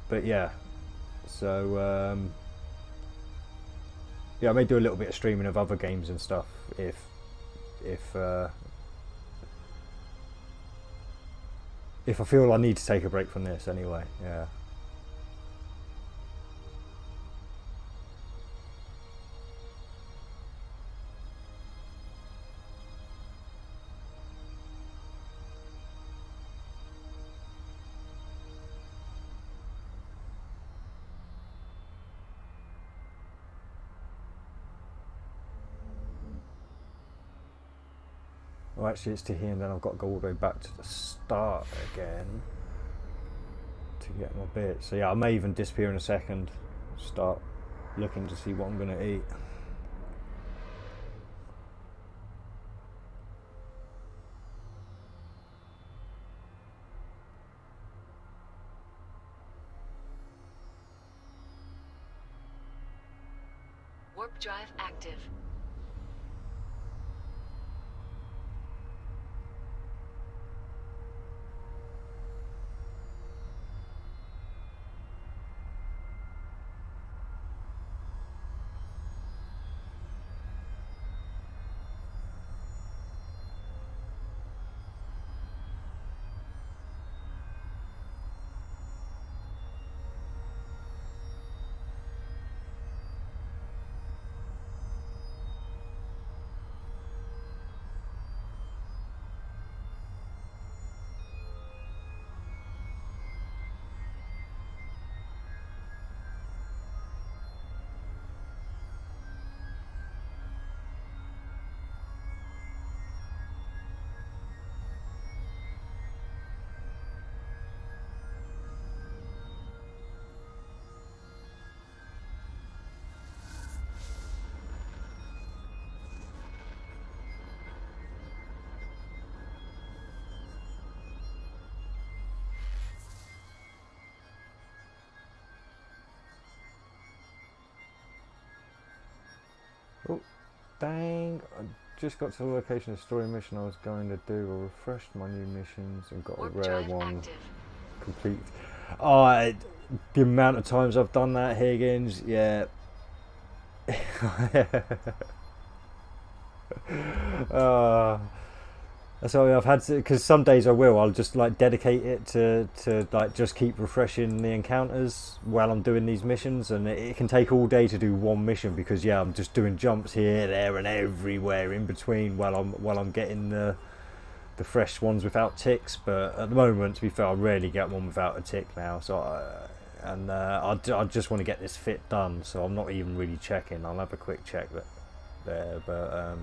But yeah, so yeah, I may do a little bit of streaming of other games and stuff if I feel I need to take a break from this anyway. Yeah. Oh, actually, it's to here, and then I've got to go all the way back to the start again to get my bit. So yeah, I may even disappear in a second, start looking to see what I'm going to eat. Warp drive active. Oh, dang! I just got to the location of the story mission I was going to do. I refreshed my new missions and got Warp a rare drive one active. complete. Oh, the amount of times I've done that, Higgins, yeah. So I've had to, because some days I'll just like dedicate it to like just keep refreshing the encounters while I'm doing these missions, and it can take all day to do one mission because yeah, I'm just doing jumps here, there, and everywhere in between while I'm getting the fresh ones without ticks. But at the moment, to be fair, I rarely get one without a tick now. So I just want to get this fit done, so I'm not even really checking. I'll have a quick check there, but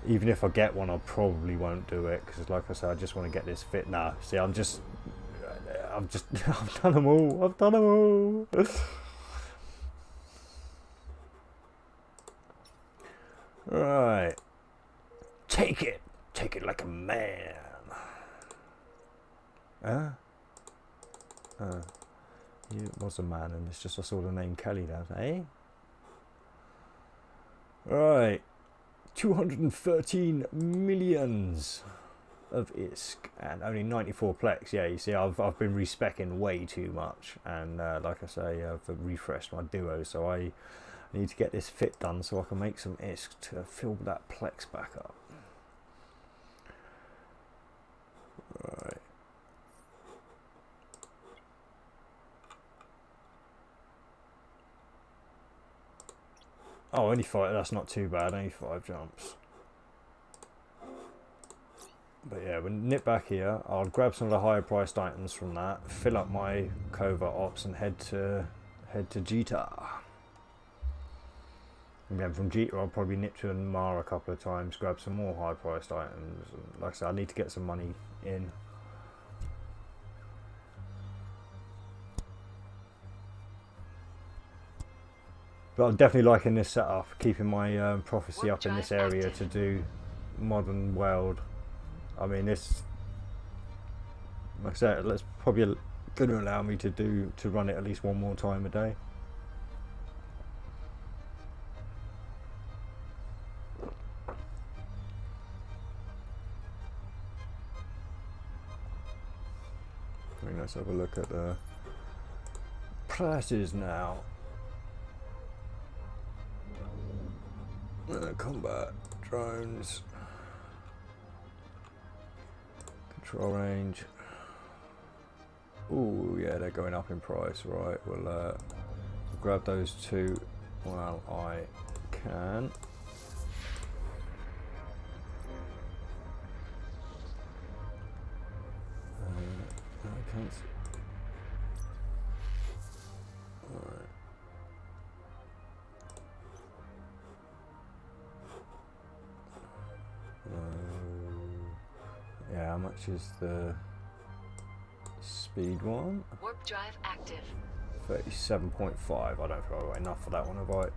even if I get one, I probably won't do it because, like I said, I just want to get this fit. Nah, see, I've done them all. I've done them all. Right, take it like a man. Huh? He was a man, and it's just I saw the name Kelly there. Eh? Right. 213 millions of ISK and only 94 plex. Yeah, you see, I've been respecking way too much, and like I say, I've refreshed my duo, so I need to get this fit done so I can make some ISK to fill that plex back up. Right. Oh, only 5. That's not too bad. Only 5 jumps. But yeah, we'll nip back here. I'll grab some of the higher priced items from that, fill up my covert ops, and head to Jita. And then from Jita, I'll probably nip to Mara a couple of times, grab some more high priced items. And like I said, I need to get some money in. But I'm definitely liking this setup, keeping my prophecy up in this area to do Modern World. I mean, this, like I said, it's probably going to allow me to run it at least one more time a day. I mean, let's have a look at the prices now. Combat drones, control range. Oh yeah, they're going up in price. Right, we'll grab those 2 while I can. I can't. Right. Yeah, how much is the speed one? Warp drive active. 37.5. I don't think I got enough for that one, have I?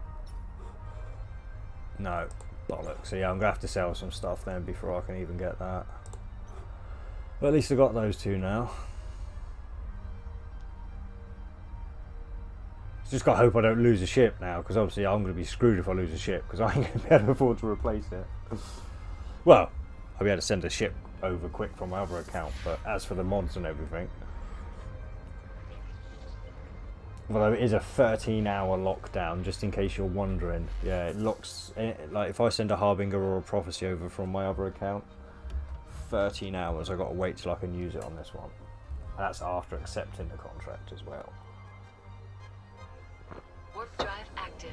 No, bollocks. So yeah, I'm gonna have to sell some stuff then before I can even get that. But at least I got those 2 now. Just gotta hope I don't lose a ship now, because obviously I'm gonna be screwed if I lose a ship, because I ain't gonna be able to afford to replace it. Well, I'll be able to send a ship over quick from my other account, but as for the mods and everything, although it is a 13-hour lockdown, just in case you're wondering. Yeah, it locks, like if I send a Harbinger or a Prophecy over from my other account, 13 hours. I've got to wait till I can use it on this one, and that's after accepting the contract as well. Warp drive active.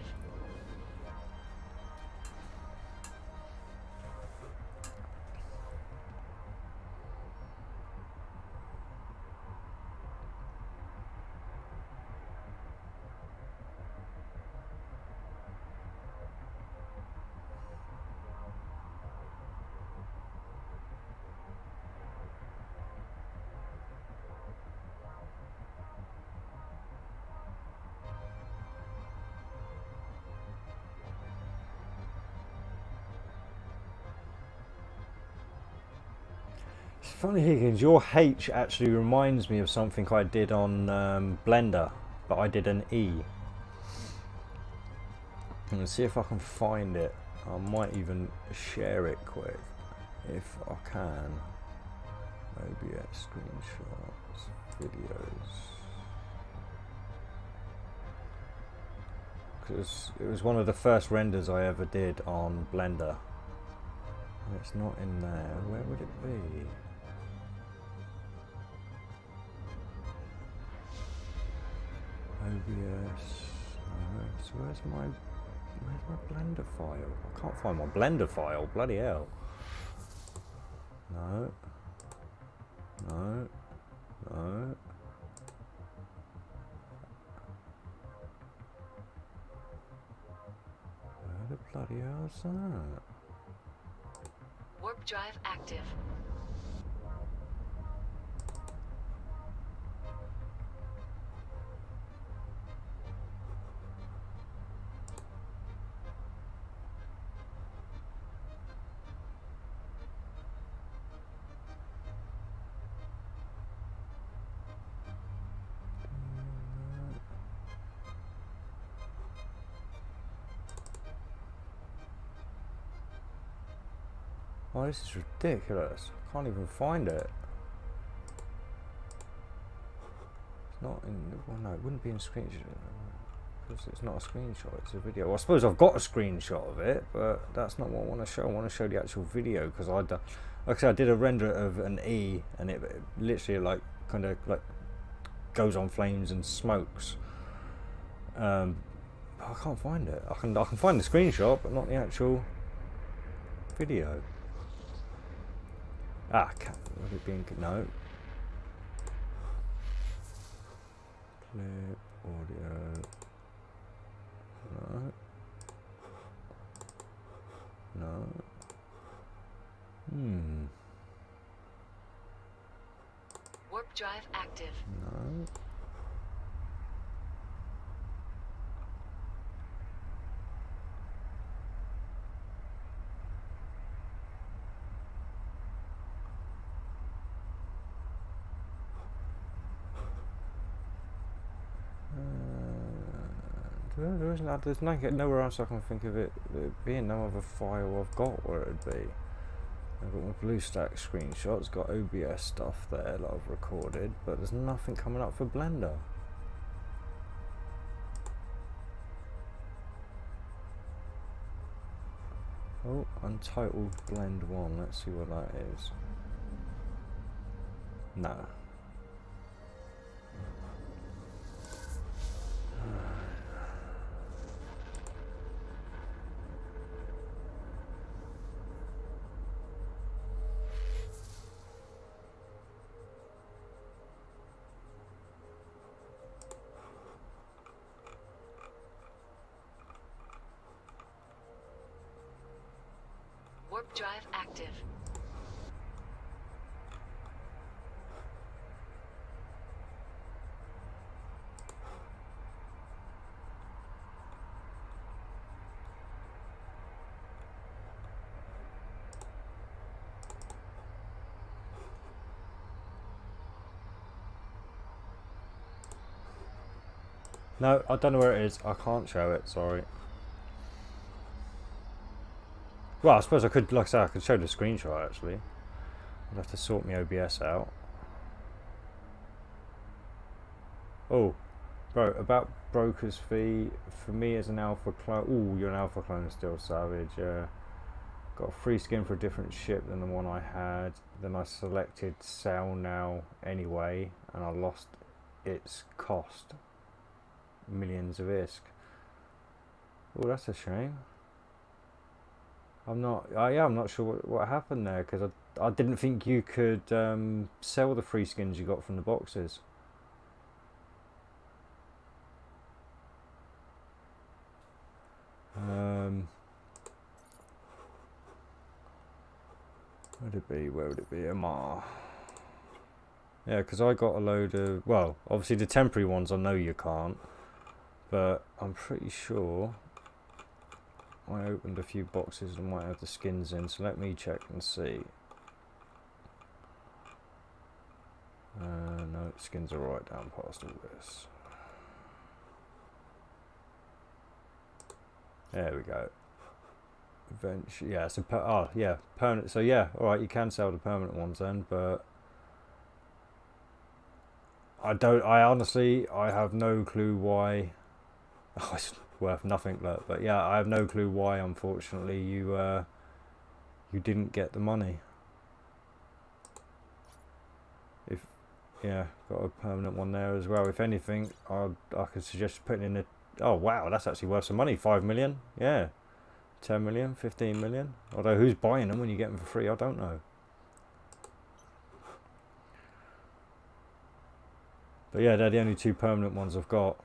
Funny Higgins, your H actually reminds me of something I did on Blender, but I did an E. I'm gonna see if I can find it. I might even share it quick if I can. OBS screenshots, videos. Because it was one of the first renders I ever did on Blender. It's not in there. Where would it be? OBS. So where's my Blender file? I can't find my Blender file. Bloody hell. No. No. No. Where the bloody hell's that? Warp drive active. Oh, this is ridiculous. I can't even find it. It's not in. Well, no, it wouldn't be in screenshot. Because it's not a screenshot, it's a video. Well, I suppose I've got a screenshot of it, but that's not what I want to show. I want to show the actual video, because like I said, I did a render of an E, and it literally like kind of like goes on flames and smokes. But I can't find it. I can find the screenshot, but not the actual video. Ah, would it be in, no. Clip, audio. No. No. Warp drive active. No. There's nowhere else I can think of it being. No other file I've got where it'd be. I've got my BlueStack screenshots, got OBS stuff there that I've recorded, but there's nothing coming up for Blender. Oh, Untitled Blend 1, let's see what that is. No. Warp drive active. No, I don't know where it is. I can't show it, sorry. Well, I suppose I could, like I said, I could show the screenshot actually. I'd have to sort my OBS out. Oh, bro, about broker's fee, for me as an alpha clone, ooh, you're an alpha clone still, savage, yeah. Got a free skin for a different ship than the one I had. Then I selected sell now anyway, and I lost its cost. Millions of ISK. Oh, that's a shame. I'm not sure what happened there, because I didn't think you could sell the free skins you got from the boxes. Where would it be? Amar. Yeah, because I got a load of, well, obviously the temporary ones I know you can't, but I'm pretty sure I opened a few boxes and might have the skins in, so let me check and see. No, skins are right down past all this. There we go. Eventually, yeah, it's a yeah, permanent. So yeah, all right, you can sell the permanent ones then, but I honestly, I have no clue why. Oh, it's worth nothing, but yeah, I have no clue why. Unfortunately, you didn't get the money. Yeah, got a permanent one there as well. If anything, I could suggest putting in a. Oh wow, that's actually worth some money. 5 million, yeah. 10 million, 15 million. Although who's buying them when you get them for free, I don't know. But yeah, they're the only two permanent ones I've got.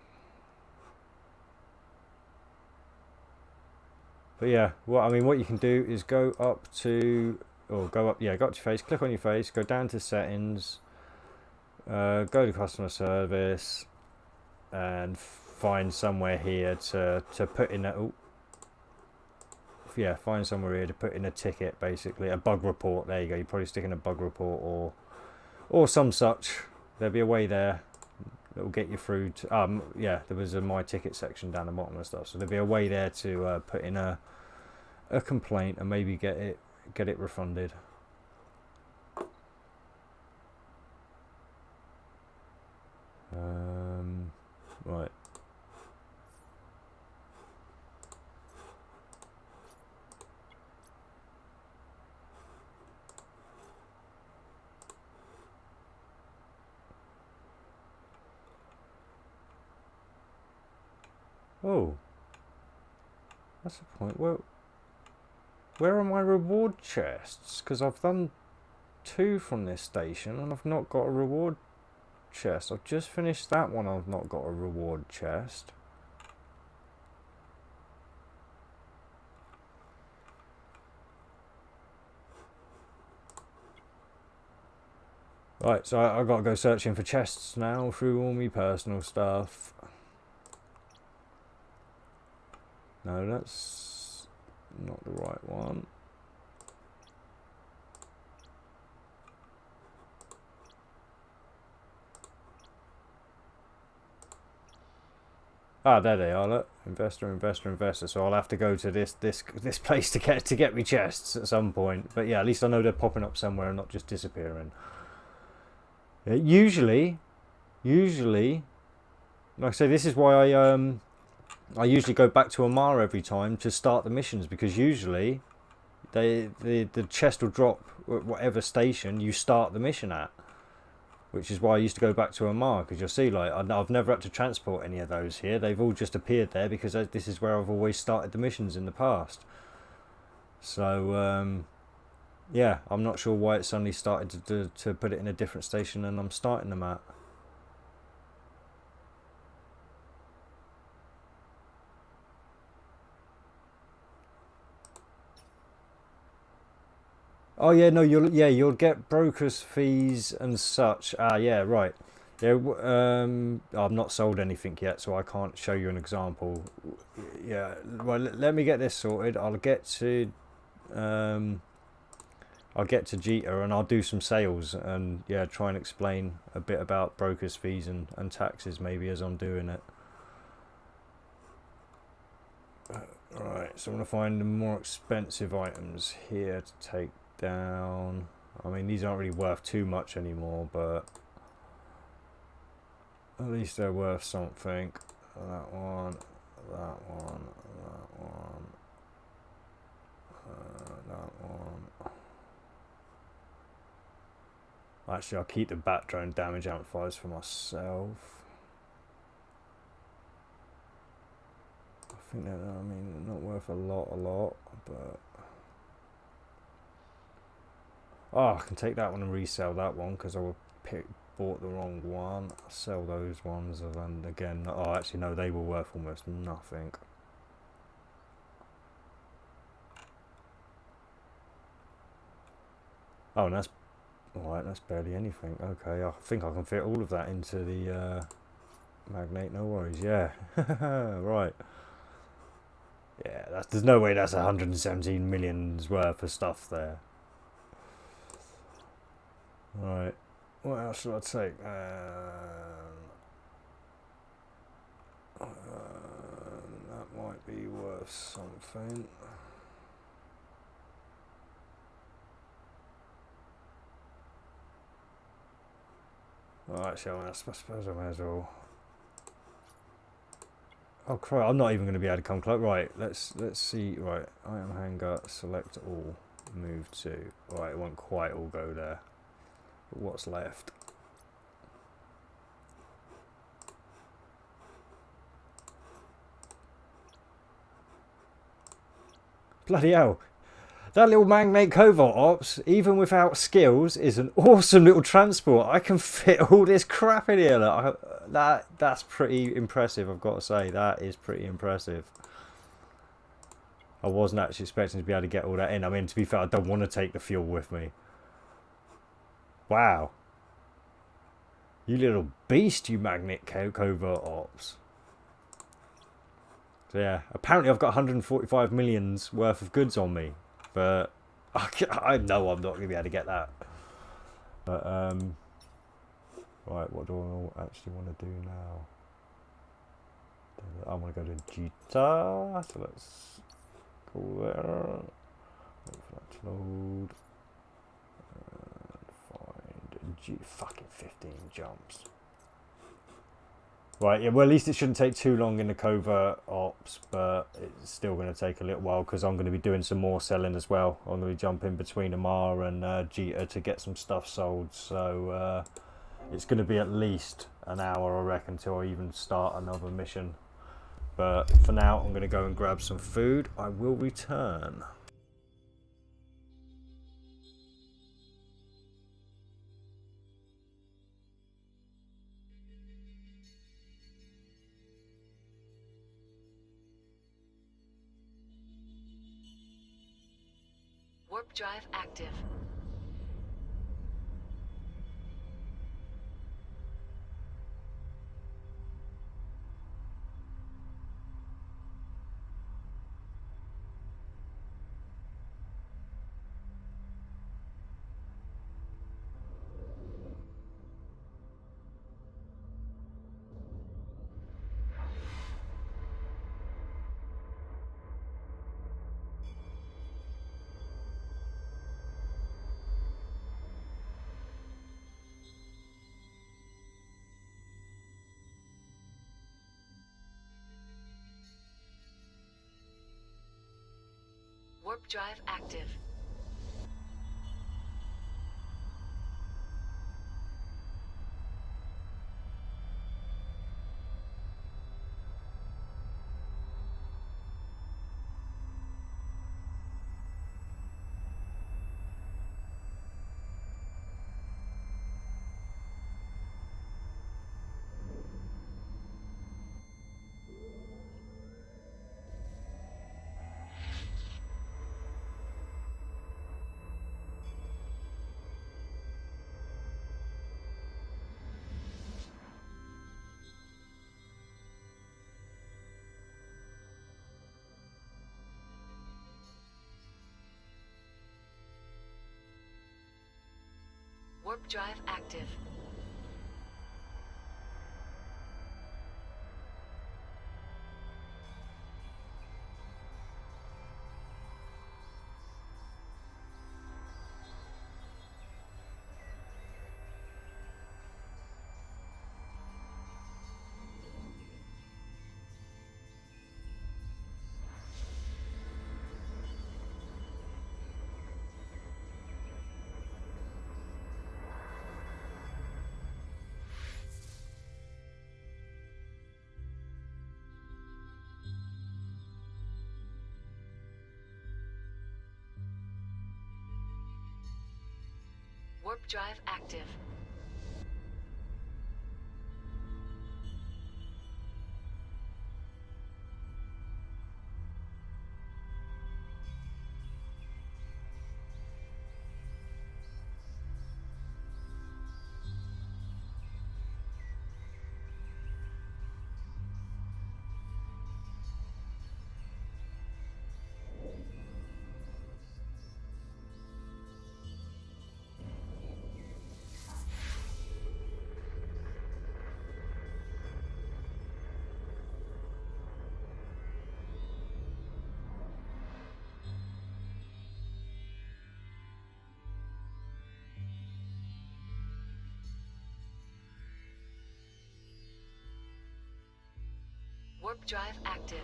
But yeah, well, I mean, what you can do is go up to, or go up to your face, click on your face, go down to settings, go to customer service, and find somewhere here to put in a, yeah, find somewhere here to put in a ticket, basically a bug report. There you go. You probably stick in a bug report or some such. There'll be a way there that will get you through to yeah, there was a my ticket section down the bottom and stuff, so there'll be a way there to put in a complaint and maybe get it refunded. Right. Oh, That's the point. Where are my reward chests? Because I've done 2 from this station and I've not got a reward chest. I've just finished that one. I've not got a reward chest. Right, so I've got to go searching for chests now through all my personal stuff. No, that's not the right one. Ah, there they are. Look, investor, investor, investor. So I'll have to go to this place to get me chests at some point. But yeah, at least I know they're popping up somewhere and not just disappearing. Yeah, usually, like I say, this is why I usually go back to Amar every time to start the missions, because usually the chest will drop at whatever station you start the mission at, which is why I used to go back to Amar, because you'll see, like, I've never had to transport any of those here. They've all just appeared there because this is where I've always started the missions in the past. So yeah, I'm not sure why it suddenly started to put it in a different station than I'm starting them at. Oh yeah, no, you'll get brokers fees and such. Ah, yeah, right. Yeah, I've not sold anything yet, so I can't show you an example. Yeah, well, let me get this sorted. I'll get to Jita and I'll do some sales and yeah, try and explain a bit about brokers fees and taxes maybe as I'm doing it. Right, so I'm gonna find the more expensive items here to take down. I mean, these aren't really worth too much anymore, but at least they're worth something. That one, that one, that one, that one. Actually, I'll keep the bat drone damage amplifiers for myself. I think that, I mean, they're not worth a lot, but oh, I can take that one and resell that one because I bought the wrong one. I'll sell those ones, and again, oh, actually no, they were worth almost nothing. Oh, and that's alright, that's barely anything. Okay, I think I can fit all of that into the magnate, no worries. Yeah, right. Yeah, there's no way that's 117 million's worth of stuff there. Right, what else should I take? That might be worth something. Well, actually, I suppose I may as well. Oh crap! I'm not even going to be able to come close. Right, let's see. Right, item hanger, select all, move to. Right, it won't quite all go there. But what's left? Bloody hell! That little Magnate Covert Ops, even without skills, is an awesome little transport. I can fit all this crap in here. That's pretty impressive, I've got to say. That is pretty impressive. I wasn't actually expecting to be able to get all that in. I mean, to be fair, I don't want to take the fuel with me. Wow. You little beast, you Magnate Covert Ops. So yeah, apparently I've got 145 million's worth of goods on me. But I know I'm not going to be able to get that. But right, what do I actually want to do now? I want to go to Jita, so let's go there. Wait for that to load. And find fucking 15 jumps. Right, yeah, well, at least it shouldn't take too long in the covert ops, but it's still going to take a little while because I'm going to be doing some more selling as well. I'm going to be jumping between Amar and Jita to get some stuff sold, so it's going to be at least an hour, I reckon, until I even start another mission. But for now, I'm going to go and grab some food. I will return. Warp drive active. Warp drive active. Warp drive active. Warp drive active. Warp drive active.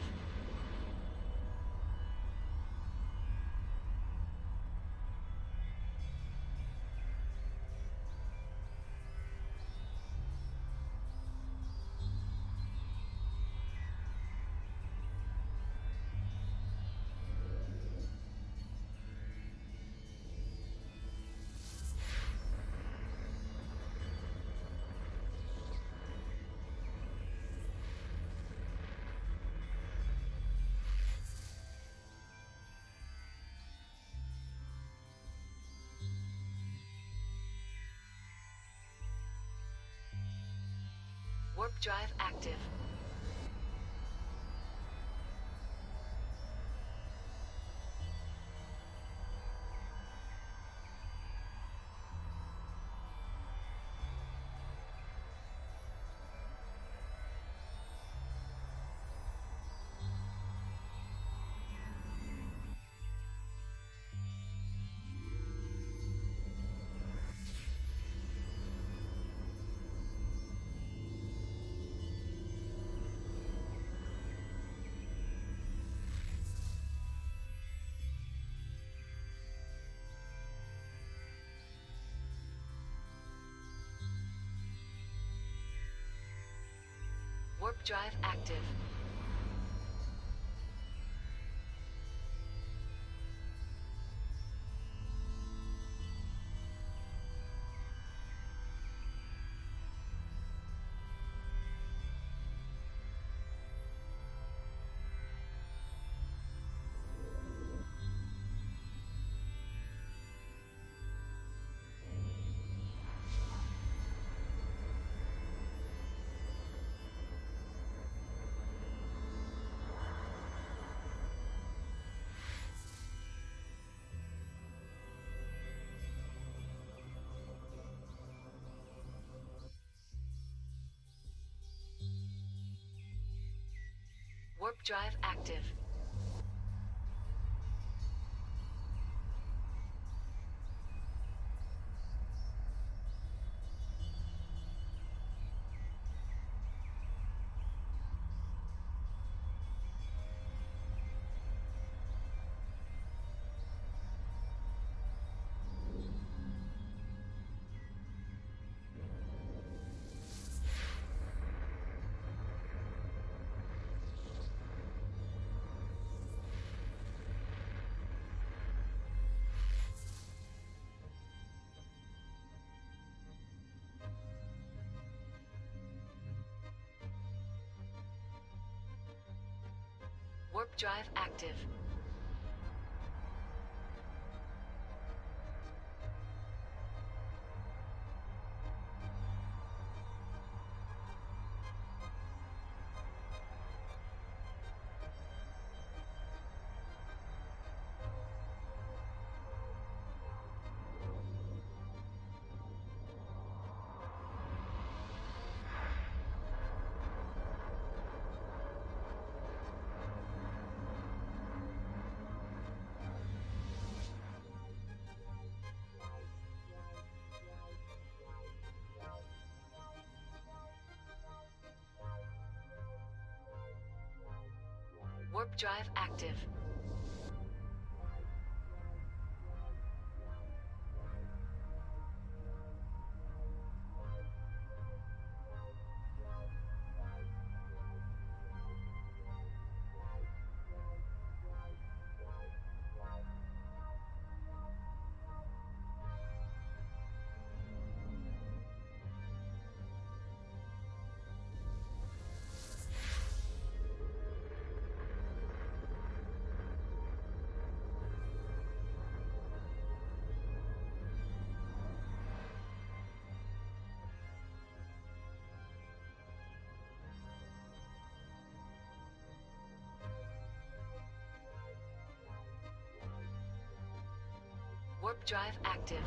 Warp drive active. Warp drive active. Warp drive active. Warp drive active. Warp drive active. Warp drive active.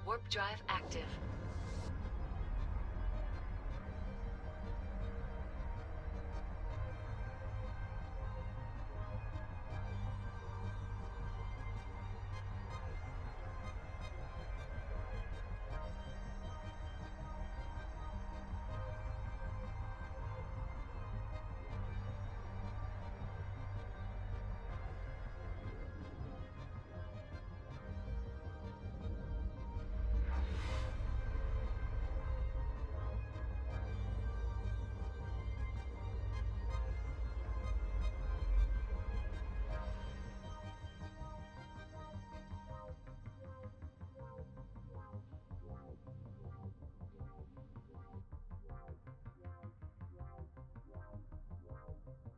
Warp drive active.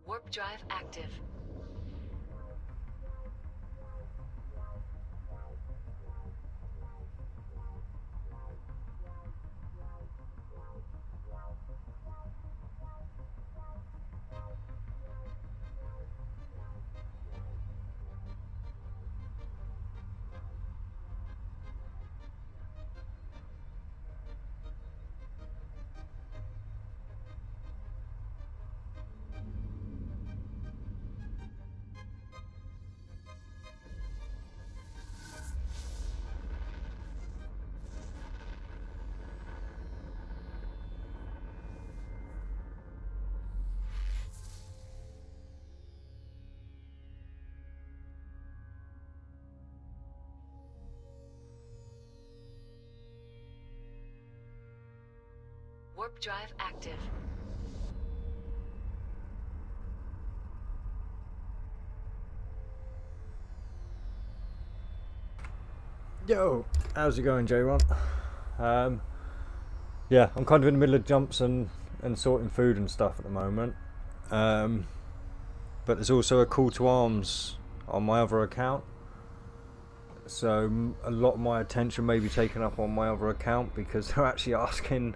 Warp drive active. Warp drive active. Yo, how's it going, J1? Yeah, I'm kind of in the middle of jumps and sorting food and stuff at the moment. But there's also a call to arms on my other account. So a lot of my attention may be taken up on my other account because they're actually asking.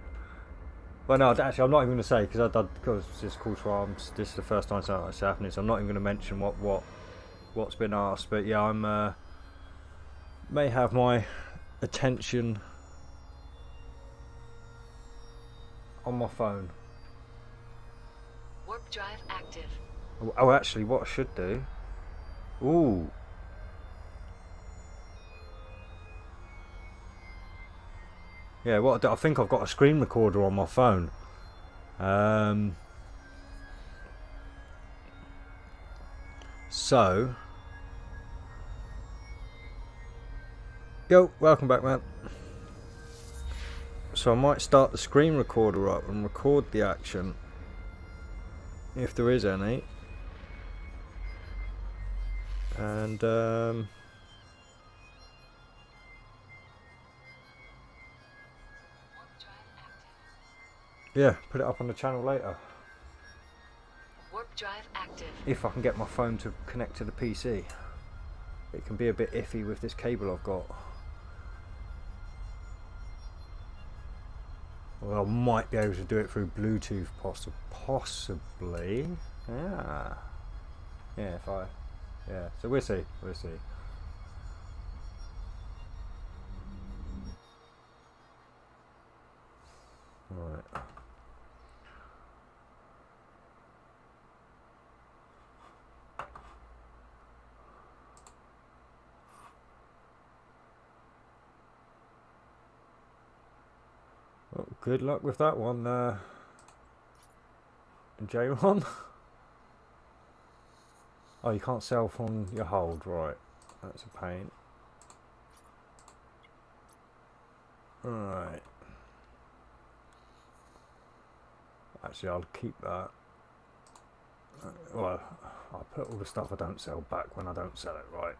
Well, no, actually, I'm not even going to say because this call to arms. This is the first time something like this happening, so I'm not even going to mention what's been asked. But yeah, I'm may have my attention on my phone. Warp drive active. Oh, actually, what I should do. Ooh. Yeah, what I think I've got a screen recorder on my phone. So. Yo, welcome back, man. So I might start the screen recorder up and record the action, if there is any. And yeah, put it up on the channel later. Warp drive active. If I can get my phone to connect to the PC. It can be a bit iffy with this cable I've got. Well, I might be able to do it through Bluetooth, possibly. Yeah. Yeah, yeah, so we'll see. Right. Well, good luck with that one, J1. Oh, you can't sell from your hold, right? That's a pain. Right. Actually, I'll keep that. Well, I'll put all the stuff I don't sell back when I don't sell it, right?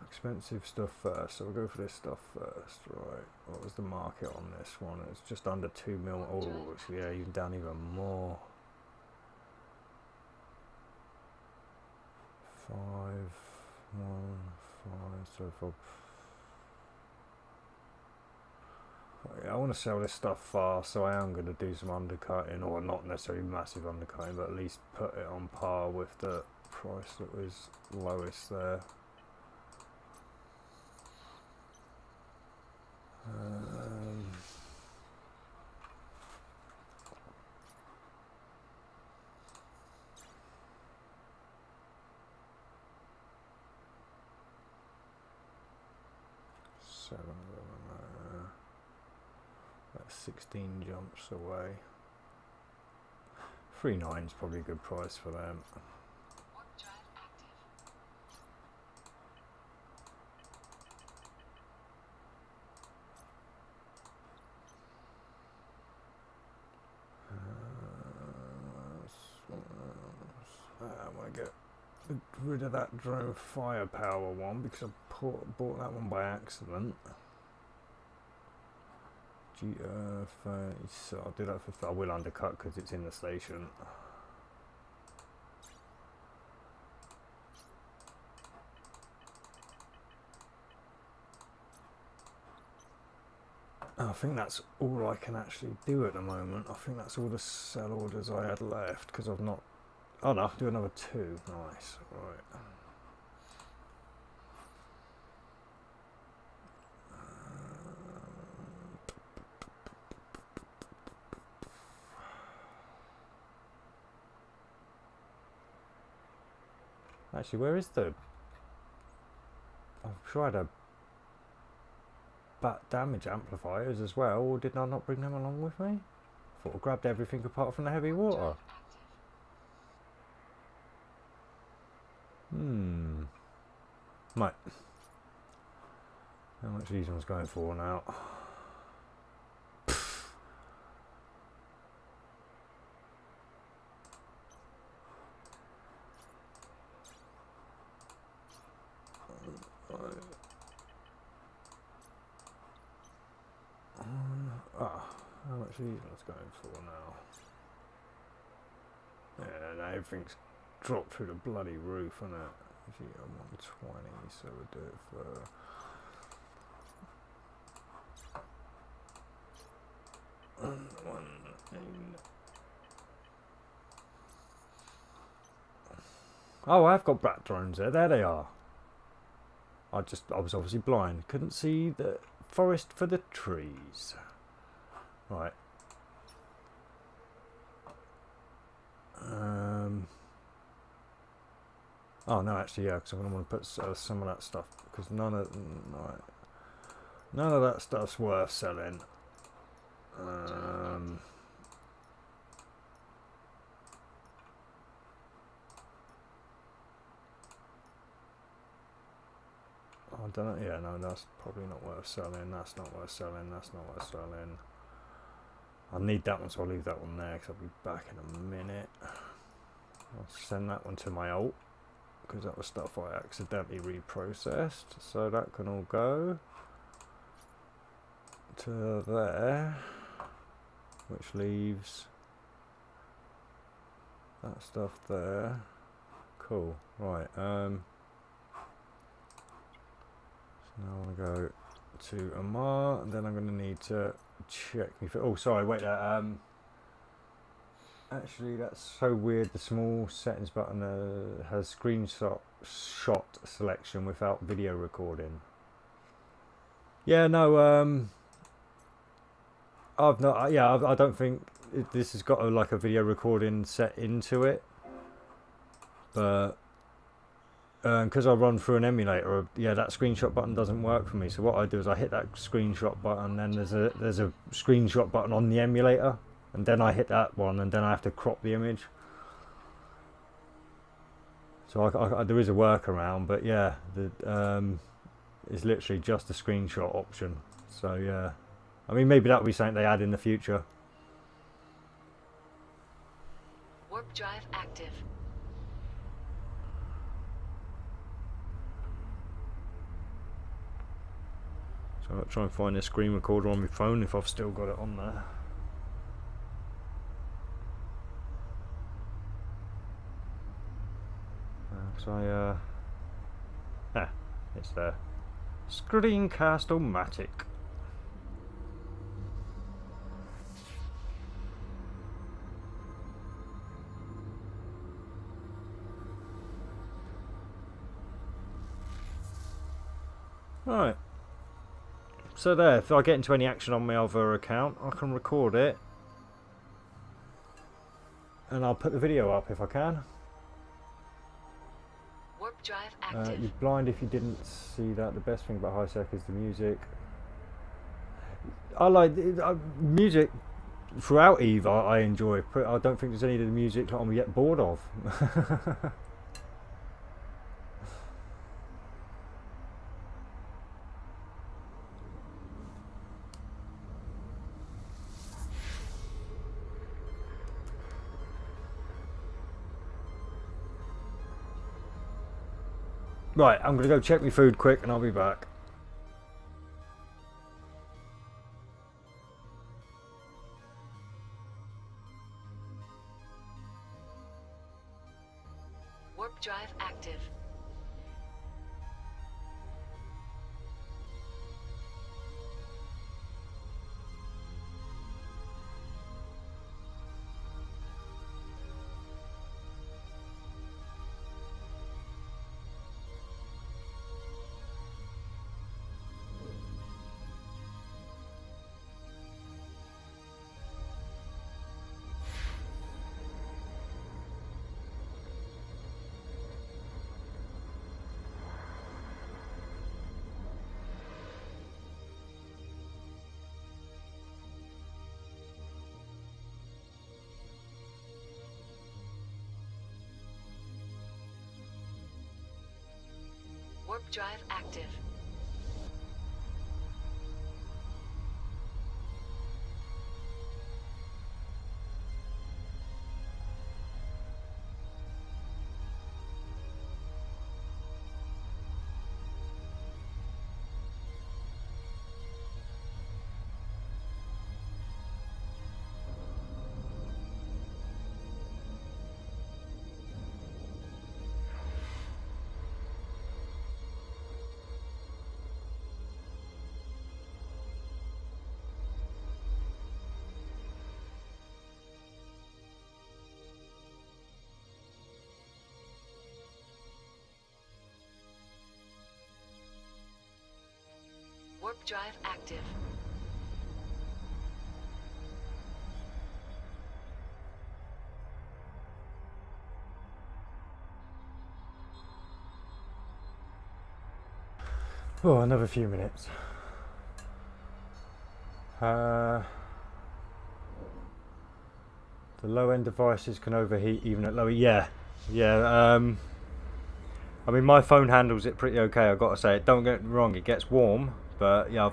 Expensive stuff first, so we'll go for this stuff first, right? What was the market on this one? It's just under 2 mil. Oh, yeah, even down even more. 5, 1, 5, so for. Yeah, I want to sell this stuff fast, so I am going to do some undercutting, or not necessarily massive undercutting, but at least put it on par with the price that was lowest there. That's 16 jumps away. 3.9 is probably a good price for them. Warp drive active. I want to get rid of that drone firepower one because I bought that one by accident. So I'll do that for. I will undercut because it's in the station. I think that's all I can actually do at the moment. I think that's all the sell orders I had left because I've not. Oh no, I'll do another 2. Nice, right. Actually, where is the... I've tried a bat damage amplifiers as well, or did I not bring them along with me? I thought I grabbed everything apart from the heavy water. Right. How much are these ones going for now? How much are these ones going for now? Yeah, no, everything's dropped through the bloody roof, isn't it? Gee, I'm 120, so we'll do it for. Oh, I've got bat drones there. There they are. I was obviously blind. Couldn't see the forest for the trees. Right. Oh no, actually, yeah, because I'm gonna want to put some of that stuff because none of that stuff's worth selling. I don't know. Yeah, no, that's probably not worth selling. That's not worth selling. That's not worth selling. I need that one, so I'll leave that one there because I'll be back in a minute. I'll send that one to my alt because that was stuff I accidentally reprocessed. So that can all go to there, which leaves that stuff there. Cool. Right. So now I want to go to Amar, and then I'm going to need to check me for. Oh, sorry. Wait. Actually, that's so weird. The small settings button has screenshot selection without video recording. Yeah, no. I've not. Yeah, I don't think this has got like a video recording set into it, but because I run through an emulator, yeah, that screenshot button doesn't work for me. So what I do is I hit that screenshot button, and then there's a screenshot button on the emulator, and then I hit that one, and then I have to crop the image. So there is a workaround, but yeah, it's literally just a screenshot option. So yeah, I mean maybe that'll be something they add in the future. Warp drive active. So I'll try and find a screen recorder on my phone if I've still got it on there. So it's there. Screencast-O-Matic. Right. So there, if I get into any action on my other account, I can record it. And I'll put the video up if I can. Warp drive active. You're blind if you didn't see that. The best thing about HiSec is the music. I like music throughout EVE. I enjoy. I don't think there's any of the music that I'm gonna get bored of. Right, I'm gonna go check my food quick, and I'll be back. Warp drive active. Warp drive active. Warp drive active. Oh, another few minutes. The low-end devices can overheat even at lower. Yeah. I mean, my phone handles it pretty okay. I've got to say, don't get me wrong, it gets warm, but yeah,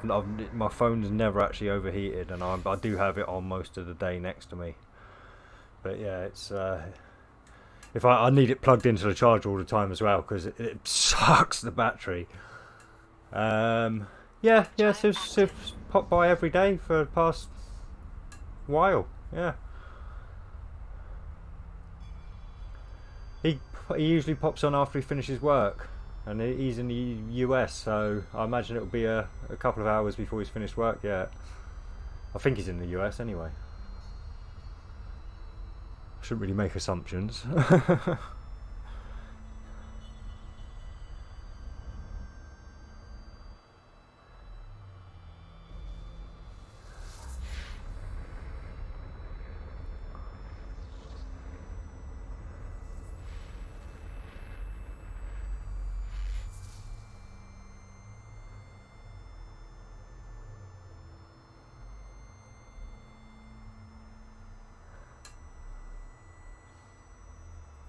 my phone's never actually overheated, and I do have it on most of the day next to me. But yeah, it's if I need it plugged into the charger all the time as well because it sucks the battery. Siv's popped by every day for the past while. Yeah. He usually pops on after he finishes work, and he's in the US, so I imagine it'll be a couple of hours before he's finished work yet. I think he's in the US anyway. I shouldn't really make assumptions.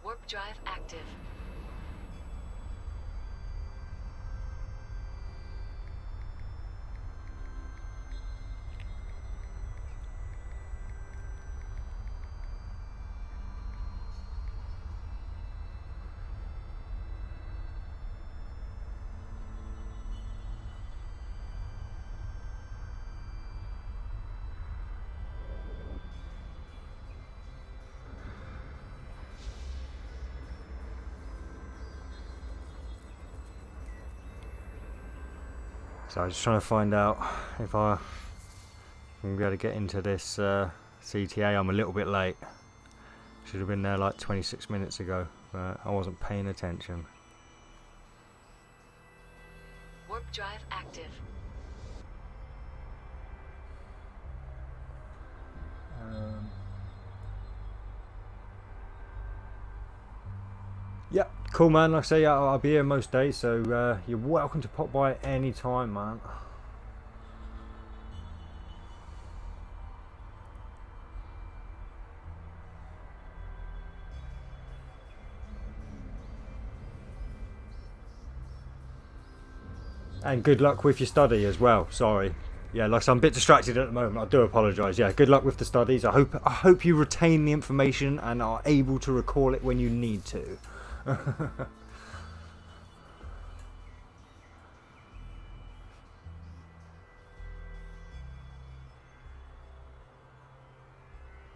Warp drive active. So I'm just trying to find out if I'm going to be able to get into this CTA. I'm a little bit late. Should have been there like 26 minutes ago, but I wasn't paying attention. Warp drive active. Yeah, cool, man. Like I say, I'll be here most days, so you're welcome to pop by any time, man. And good luck with your study as well. Sorry. Yeah, like I said, I'm a bit distracted at the moment. I do apologise. Yeah, good luck with the studies. I hope you retain the information and are able to recall it when you need to.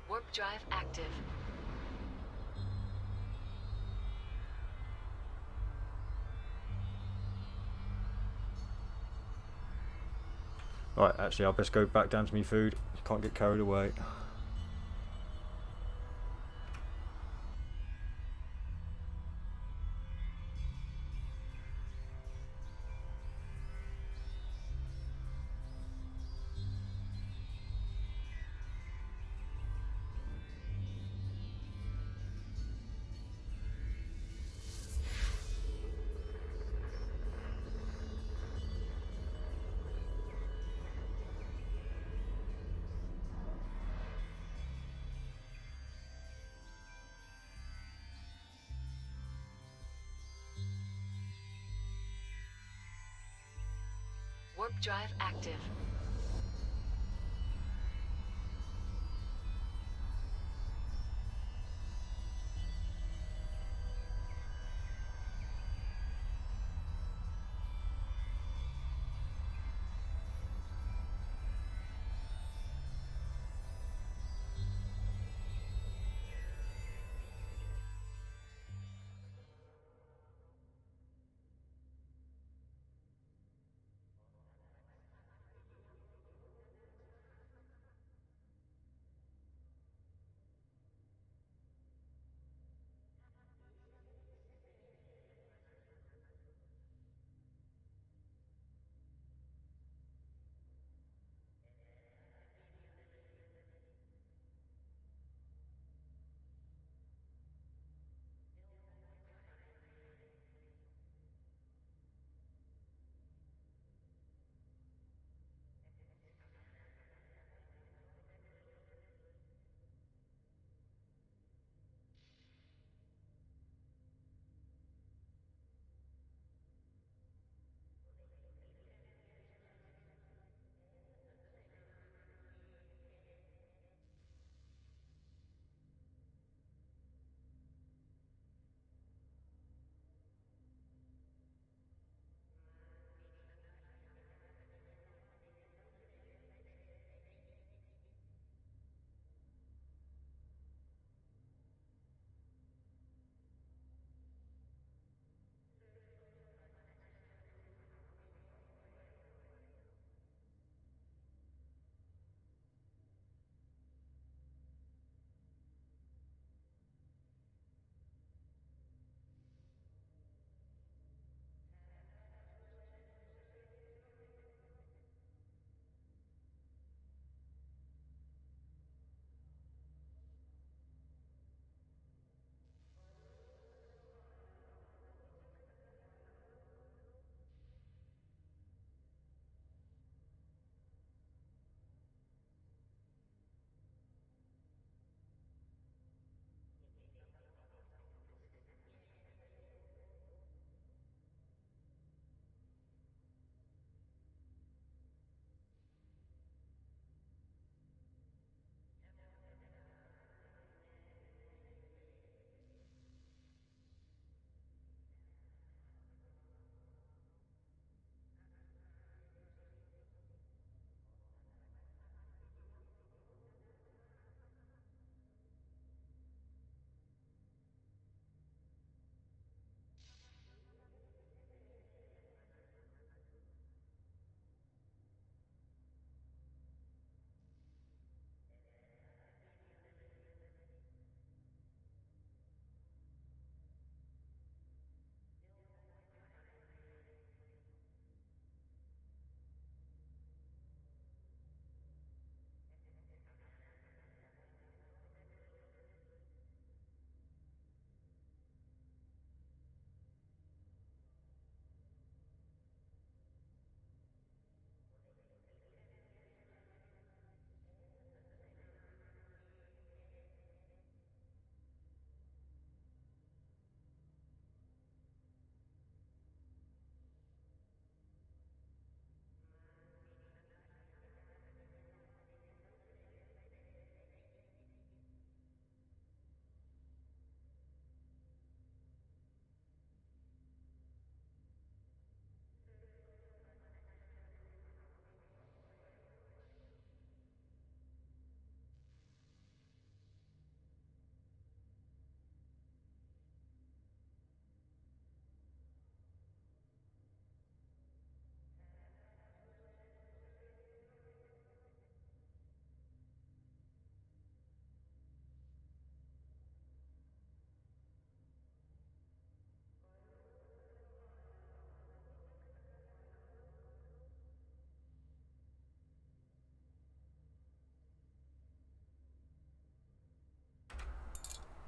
Warp drive active. Right, actually, I'll best go back down to me food. Can't get carried away. Warp drive active.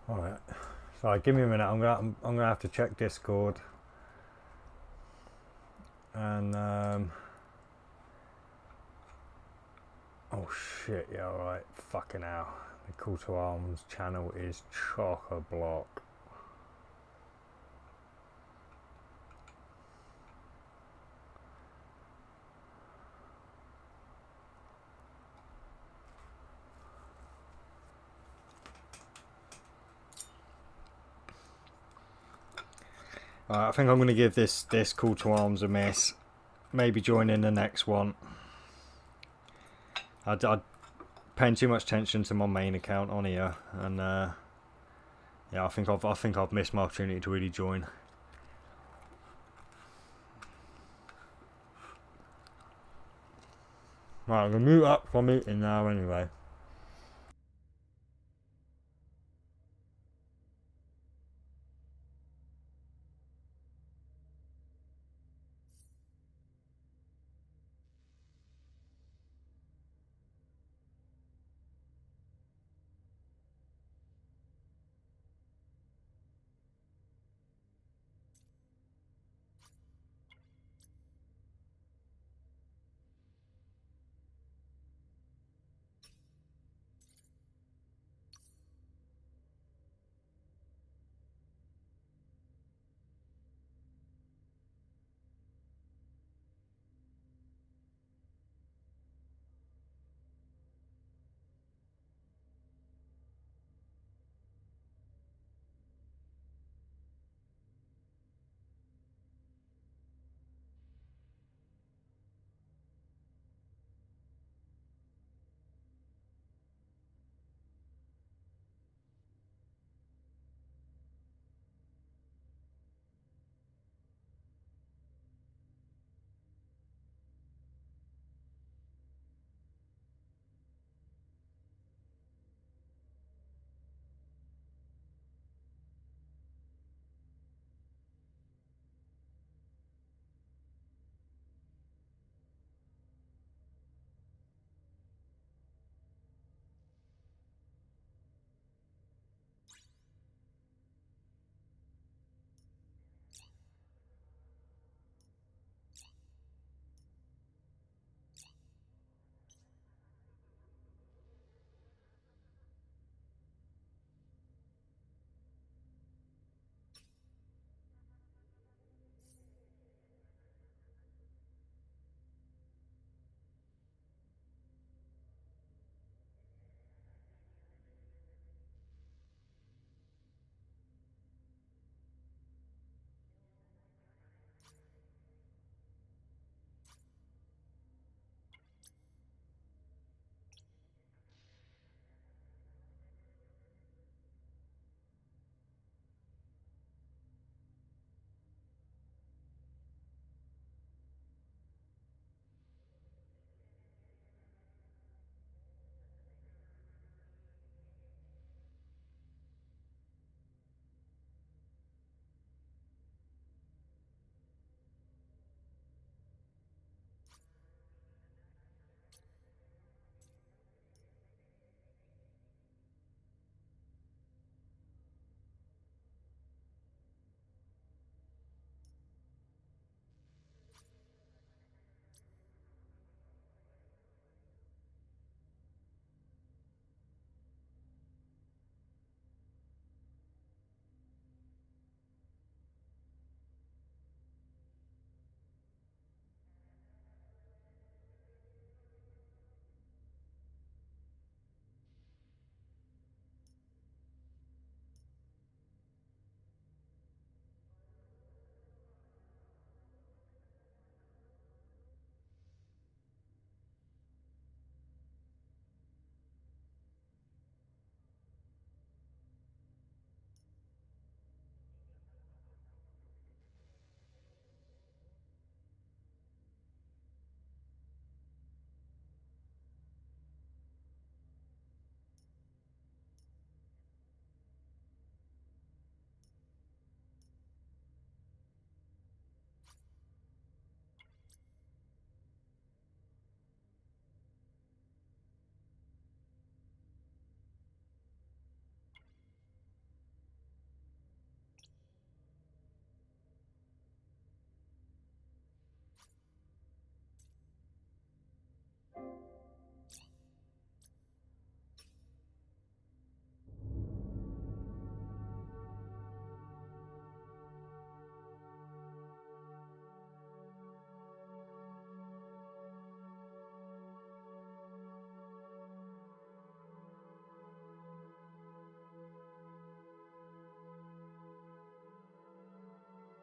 Alright. Sorry, give me a minute. I'm gonna have to check Discord. And oh shit, yeah, alright. Fucking hell. The Call to Arms channel is chock-a-block. I think I'm going to give this Call to Arms a miss. Maybe join in the next one. I'd paying too much attention to my main account on here, and yeah, I think I've missed my opportunity to really join. Right, I'm gonna mute up for meeting now anyway.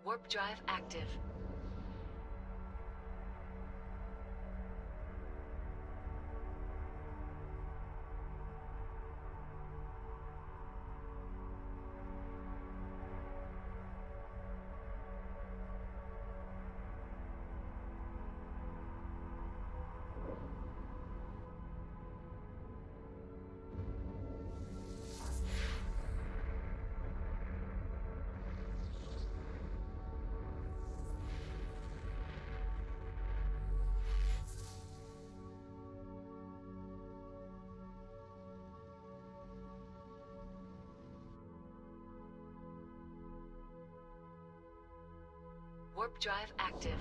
Warp drive active. Warp drive active.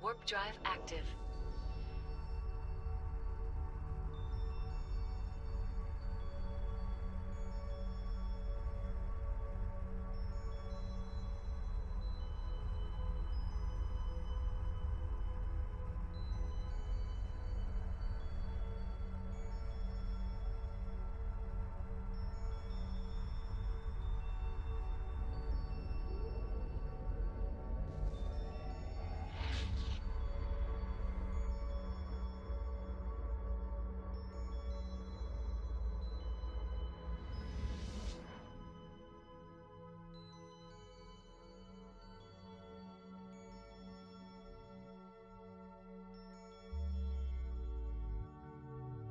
Warp drive active.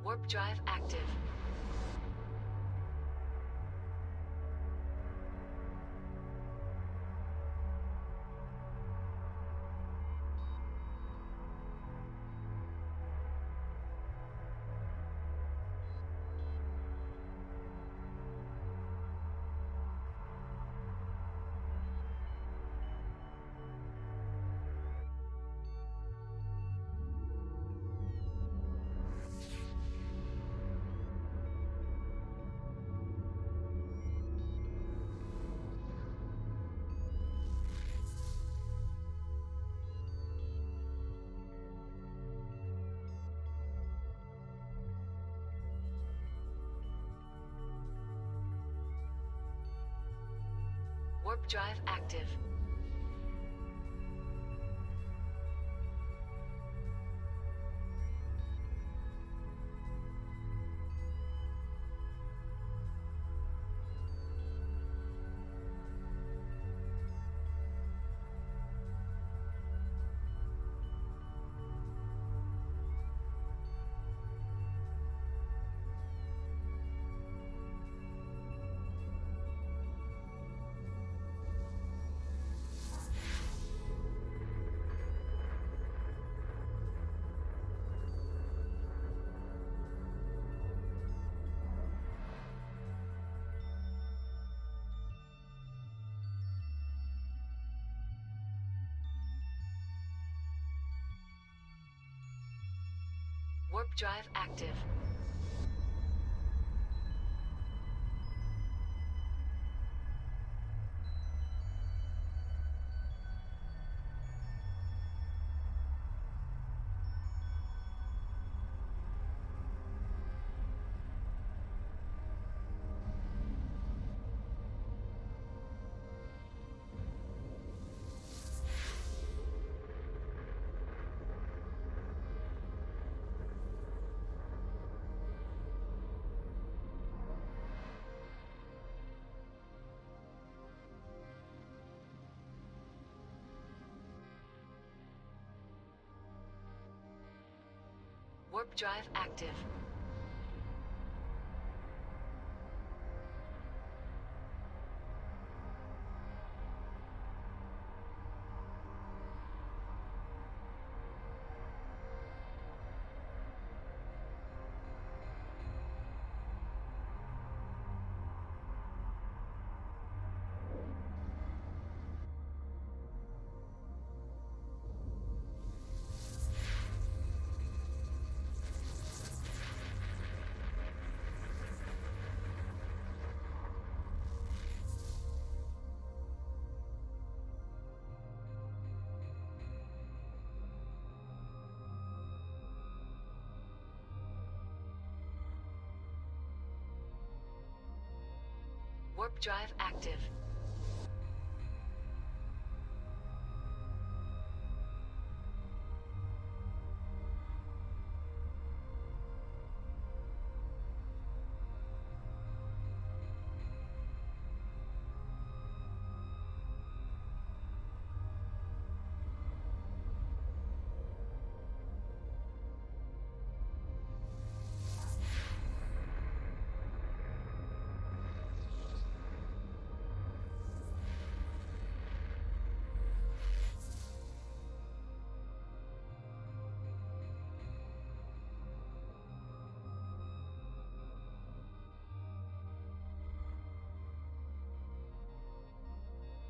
Warp drive active. Warp drive active. Warp drive active. Warp drive active. Warp drive active.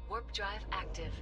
Warp drive active.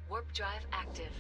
Warp drive active.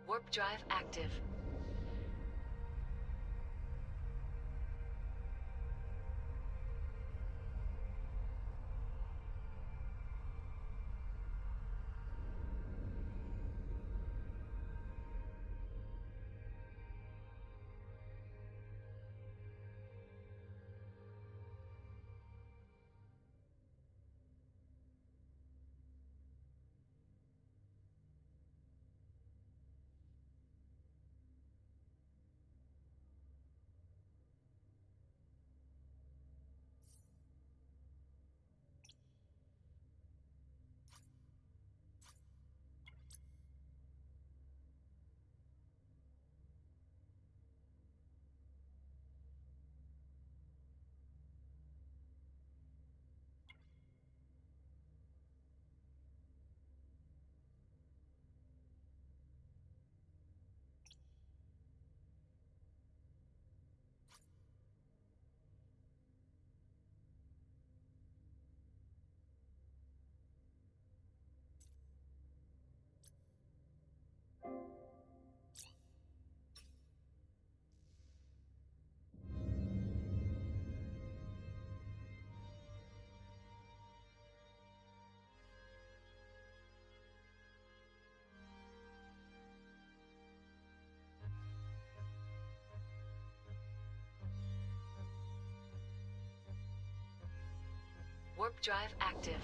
Warp drive active. Warp drive active.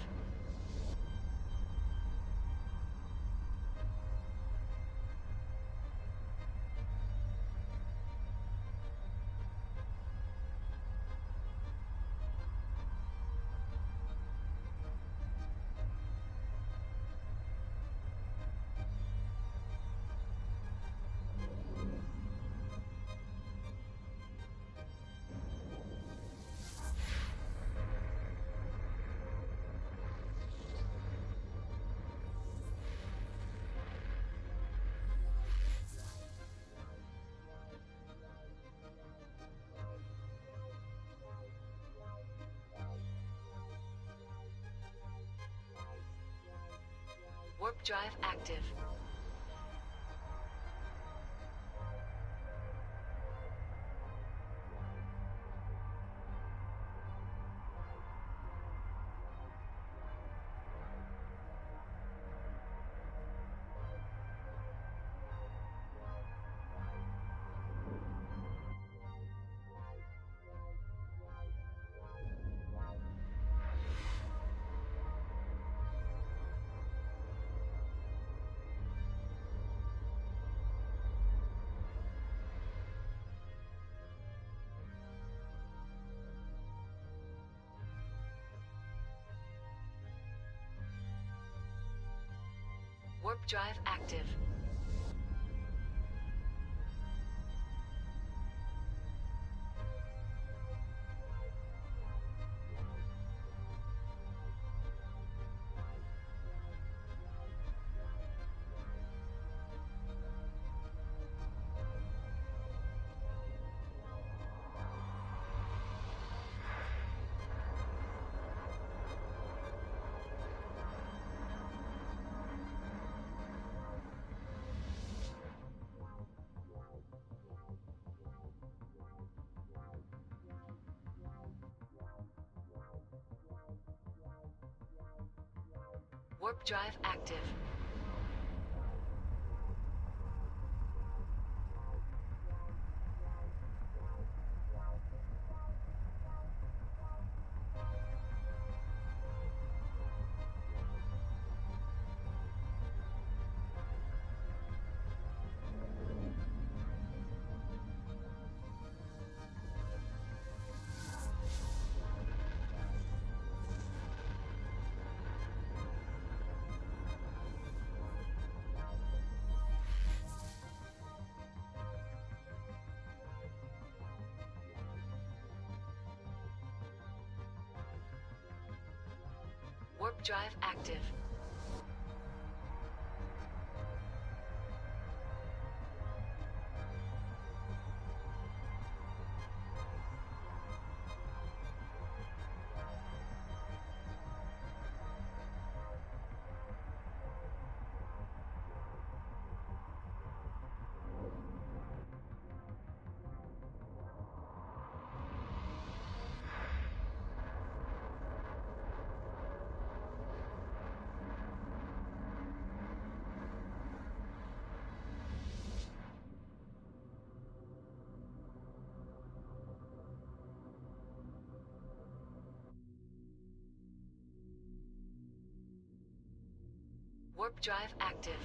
Warp drive active. Warp drive active. Warp drive active. Warp drive active. Warp drive active.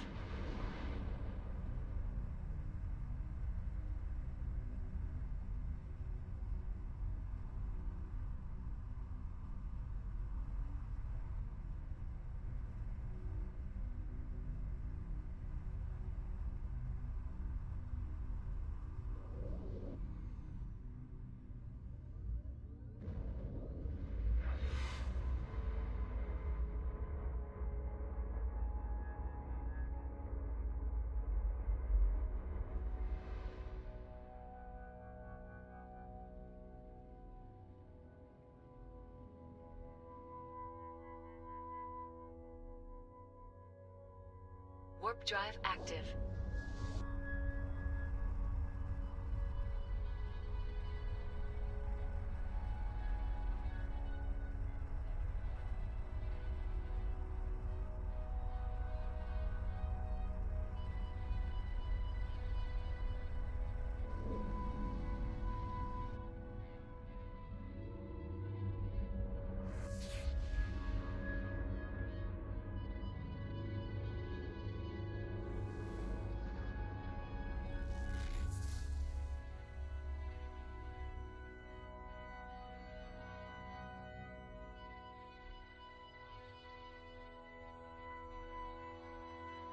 Warp drive active.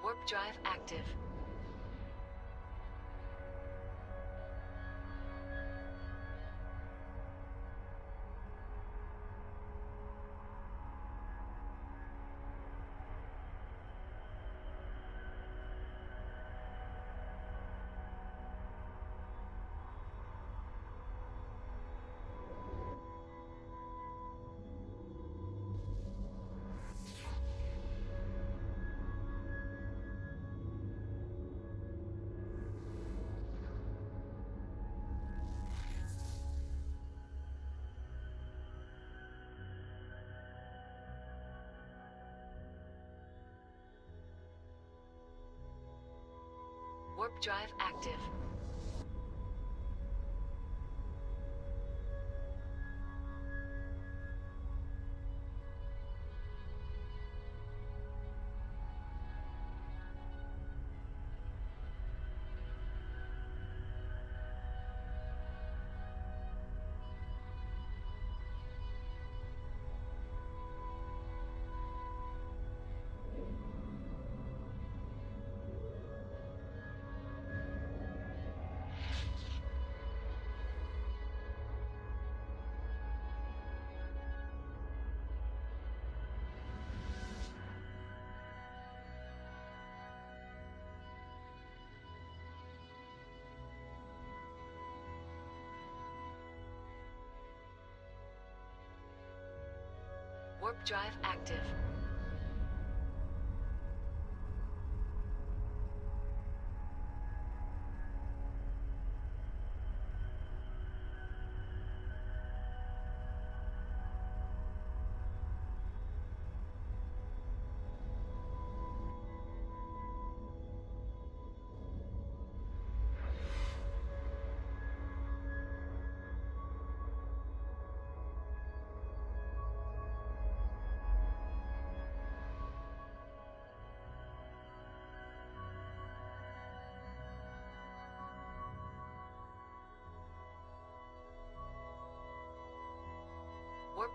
Warp drive active. Warp drive active. Warp drive active.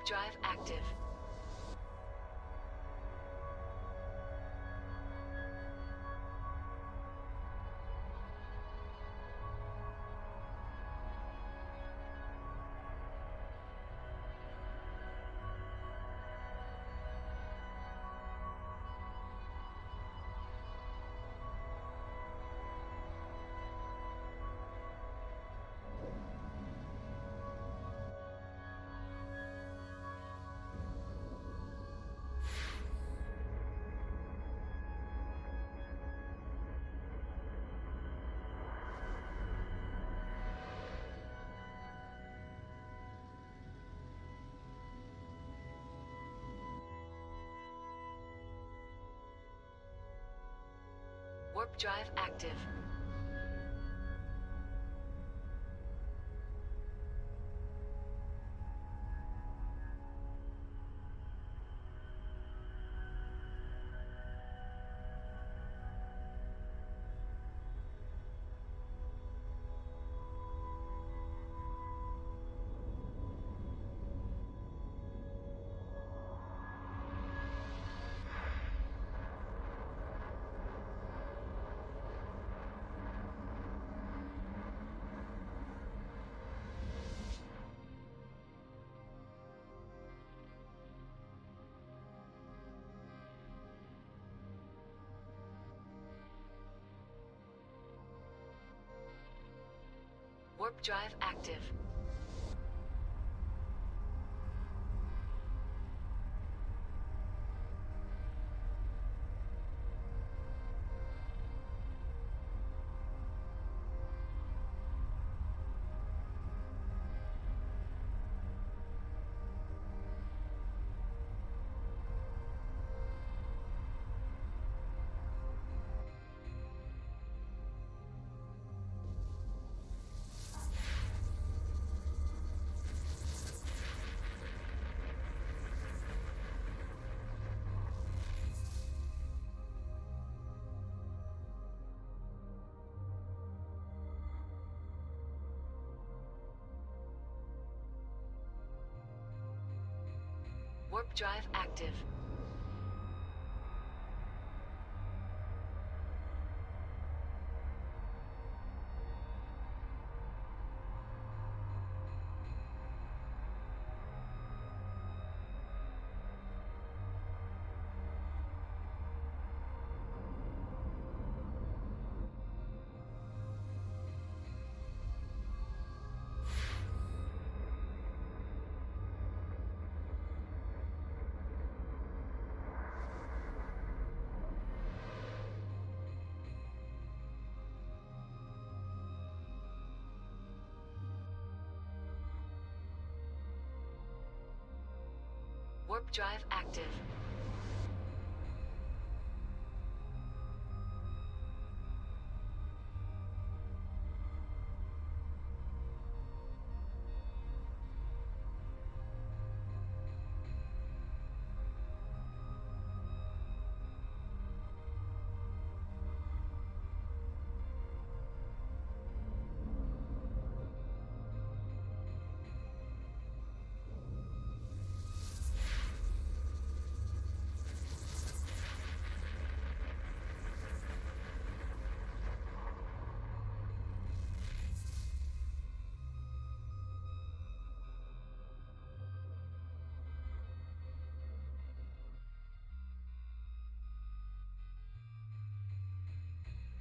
Warp drive active. Warp drive active. Warp drive active. Warp drive active. Warp drive active.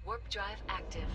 Warp drive active.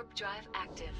Warp drive active.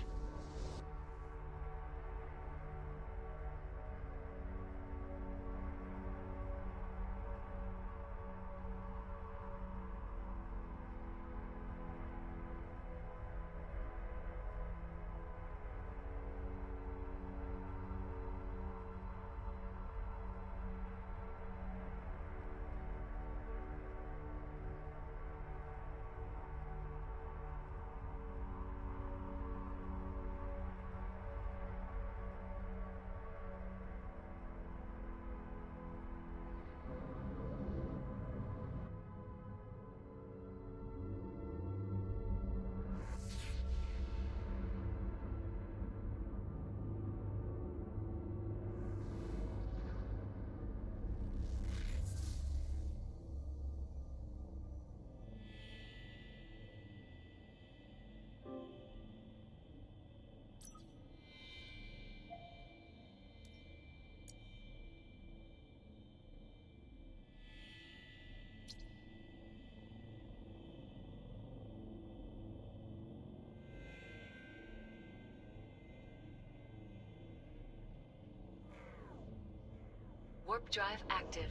Warp drive active.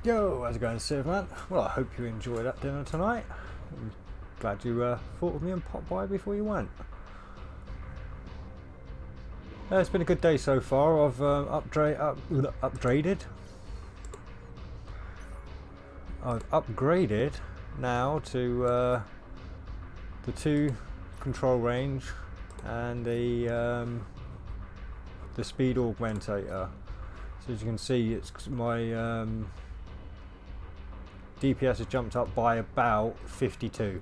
Yo, how's it going, Civ man? Well, I hope you enjoyed that dinner tonight. I'm glad you thought of me and popped by before you went. It's been a good day so far. I've upgraded. I've upgraded now to the 2 control range and the speed augmentator. So as you can see, it's my DPS has jumped up by about 52,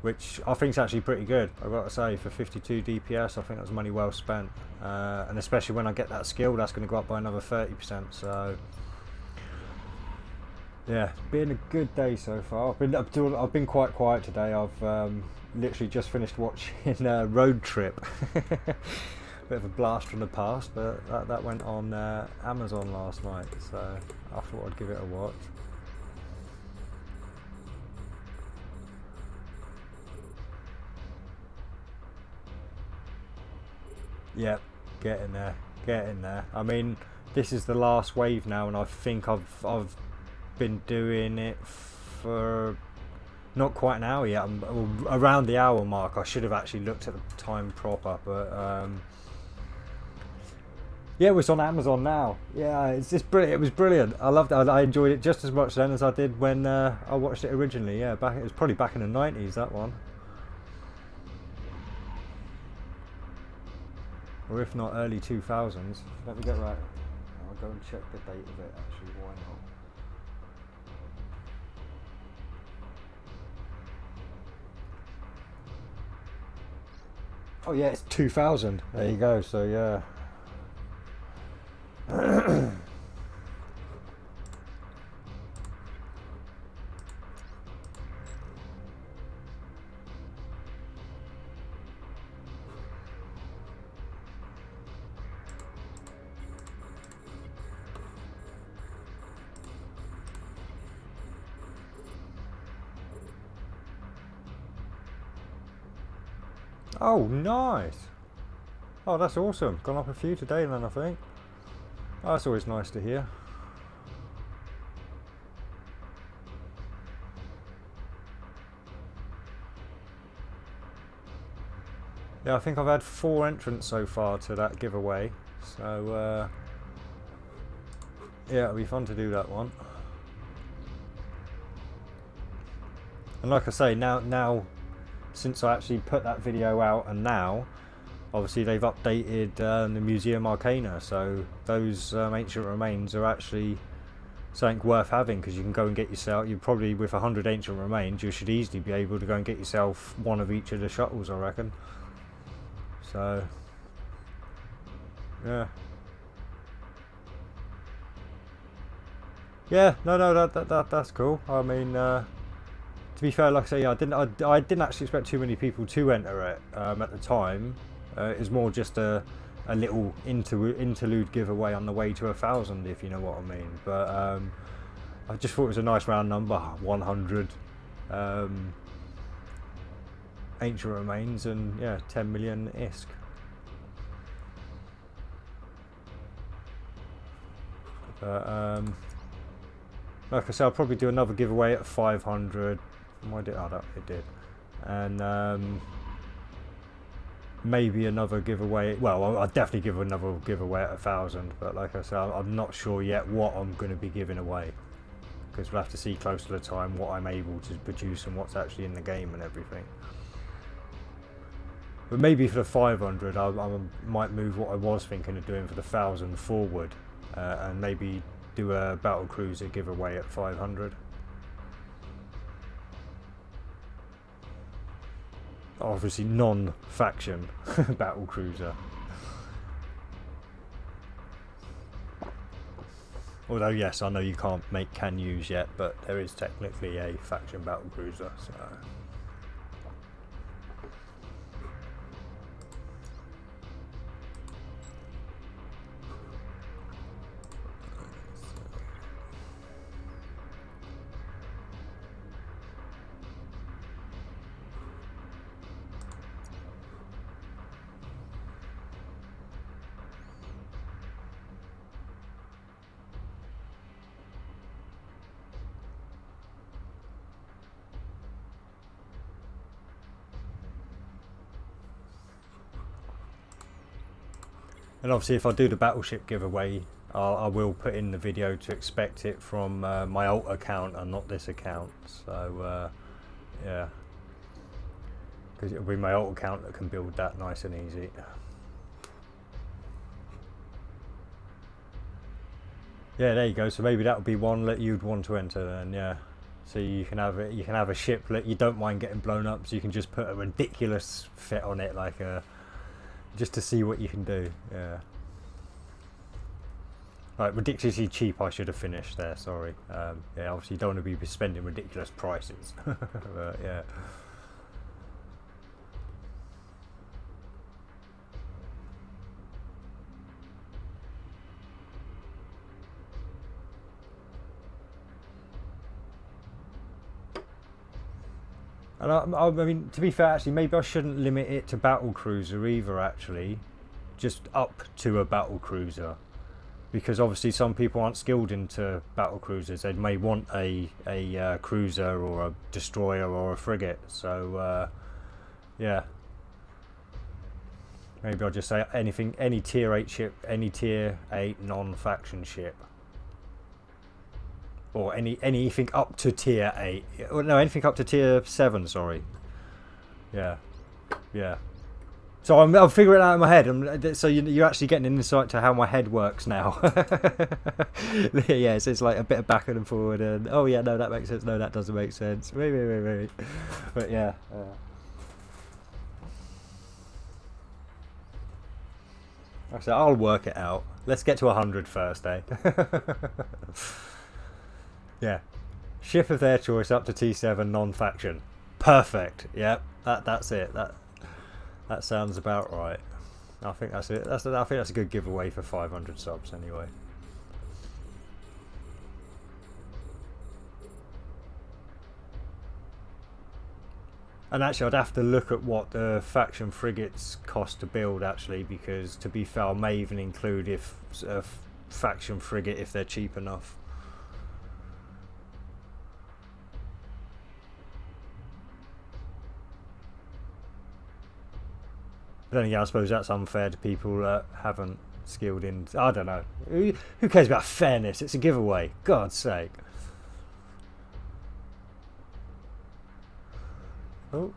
which I think is actually pretty good. I've got to say, for 52 DPS, I think that's money well spent. And especially when I get that skill, that's going to go up by another 30%. So yeah, been a good day so far. I've been quite quiet today. I've literally just finished watching Road Trip. Bit of a blast from the past, but that went on Amazon last night, so I thought I'd give it a watch. Yep, getting there. I mean, this is the last wave now, and I think I've been doing it for not quite an hour yet. I'm around the hour mark. I should have actually looked at the time proper, but yeah, it was on Amazon now. Yeah, it's just brilliant. It was brilliant. I loved it. I enjoyed it just as much then as I did when I watched it originally. Yeah, it was probably back in the 90s, that one. Or if not, early 2000s. Let me get right. I'll go and check the date of it, actually. Why not? Oh yeah, it's 2000. There you go. So yeah. Oh, nice. Oh, that's awesome. Gone up a few today then, I think. Oh, that's always nice to hear. Yeah, I think I've had 4 entrants so far to that giveaway. So, yeah, it'll be fun to do that one. And like I say, now since I actually put that video out, and now obviously they've updated the Museum Arcana, so those ancient remains are actually something worth having, because you can go and get yourself, you probably, with 100 ancient remains, you should easily be able to go and get yourself one of each of the shuttles, I reckon. So yeah, no, that's cool. I mean, to be fair, like I say, I didn't actually expect too many people to enter it at the time. It was more just a little interlude giveaway on the way to 1,000, if you know what I mean. But I just thought it was a nice round number, 100 ancient remains, and yeah, 10 million ISK. But like I said, I'll probably do another giveaway at 500. Why did it did, and maybe another giveaway. Well, I'll definitely give another giveaway at 1,000. But like I said, I'm not sure yet what I'm going to be giving away, because we'll have to see close to the time what I'm able to produce and what's actually in the game and everything. But maybe for the 500, I might move what I was thinking of doing for the 1,000 forward, and maybe do a battle cruiser giveaway at 500. Obviously non-faction battle cruiser. Although yes, I know you can't make can-use yet, but there is technically a faction battle cruiser, so And obviously, if I do the battleship giveaway, I will put in the video to expect it from my alt account and not this account. So yeah, because it'll be my alt account that can build that nice and easy. Yeah, there you go. So maybe that would be one that you'd want to enter then. Yeah. So you can have it. You can have a ship that you don't mind getting blown up. So you can just put a ridiculous fit on it, like just to see what you can do. Yeah. Like ridiculously cheap. I should have finished there. Sorry. Yeah. Obviously, you don't want to be spending ridiculous prices. But yeah. And I mean, to be fair, actually, maybe I shouldn't limit it to battle cruiser either. Actually, just up to a battle cruiser, because obviously some people aren't skilled into battle cruisers. They may want a cruiser or a destroyer or a frigate. So yeah, maybe I'll just say anything, any tier 8 ship, any tier 8 non-faction ship. Or anything up to tier 8. Or no, anything up to tier 7, sorry. Yeah. Yeah. So I'm figuring it out in my head. So you're actually getting an insight to how my head works now. Yeah, so it's like a bit of backward and forward. And, oh, yeah, no, that makes sense. No, that doesn't make sense. Wait. But yeah. So I'll work it out. Let's get to 100 first, eh? Yeah, ship of their choice up to T7 non-faction. Perfect. Yep, that's it. That sounds about right. I think that's it. I think that's a good giveaway for 500 subs anyway. And actually, I'd have to look at what the faction frigates cost to build actually, because to be fair, I may even include if a faction frigate if they're cheap enough. But then again, I suppose that's unfair to people that haven't skilled in. I don't know. Who cares about fairness? It's a giveaway. God's sake. Oh,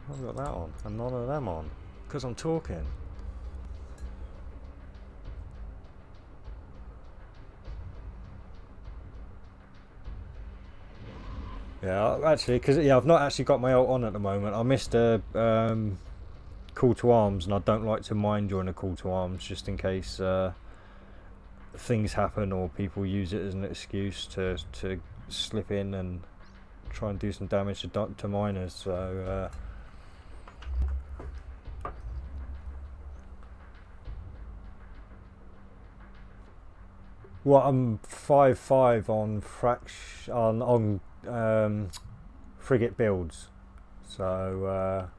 I've got that on and none of them on because I'm talking. Yeah, actually, because I've not actually got my ult on at the moment. I missed a call to arms, and I don't like to mine during a call to arms just in case things happen or people use it as an excuse to slip in and try and do some damage to miners. So well, I'm 5-5 on frigate builds, so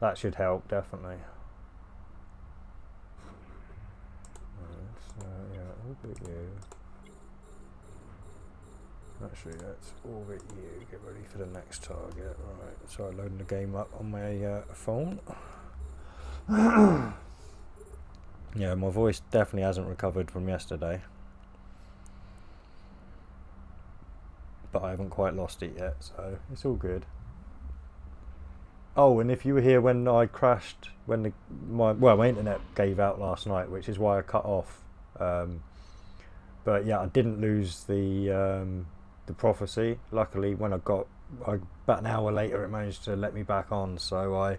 that should help definitely. Yeah, orbit you. Actually, let's orbit you. Get ready for the next target. Right, so I'm loading the game up on my phone. Yeah, my voice definitely hasn't recovered from yesterday, but I haven't quite lost it yet, so it's all good. Oh, and if you were here when I crashed, when my internet gave out last night, which is why I cut off. But yeah, I didn't lose the prophecy. Luckily, when about an hour later, it managed to let me back on. So I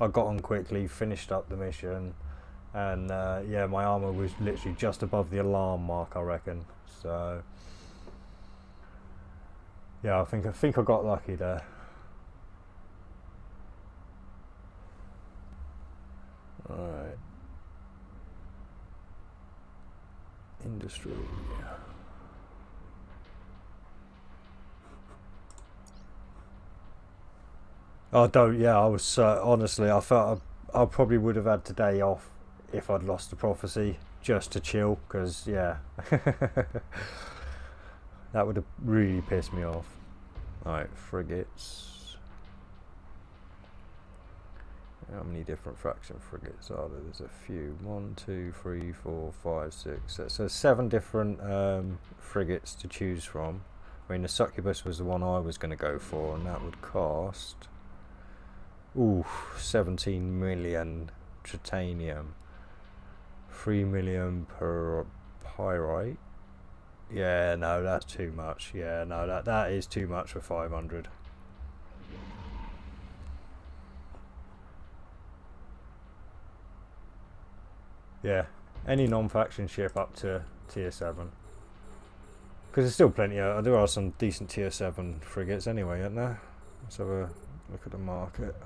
got on quickly, finished up the mission, and yeah, my armor was literally just above the alarm mark, I reckon. So yeah, I think I got lucky there. Alright. Industry. Oh, don't. Yeah, I was honestly, I felt I probably would have had today off if I'd lost the prophecy, just to chill, because yeah, that would have really pissed me off. Alright, frigates. How many different faction frigates are there? There's a few. 1, 2, 3, 4, 5, 6. So 7 different frigates to choose from. I mean, the Succubus was the one I was going to go for, and that would cost 17 million titanium, 3 million per pyrite. Yeah, no, that's too much. Yeah, no, that is too much for 500. Yeah, any non-faction ship up to tier 7. Because there's still plenty of, there are some decent tier 7 frigates anyway, aren't there? Let's have a look at the market.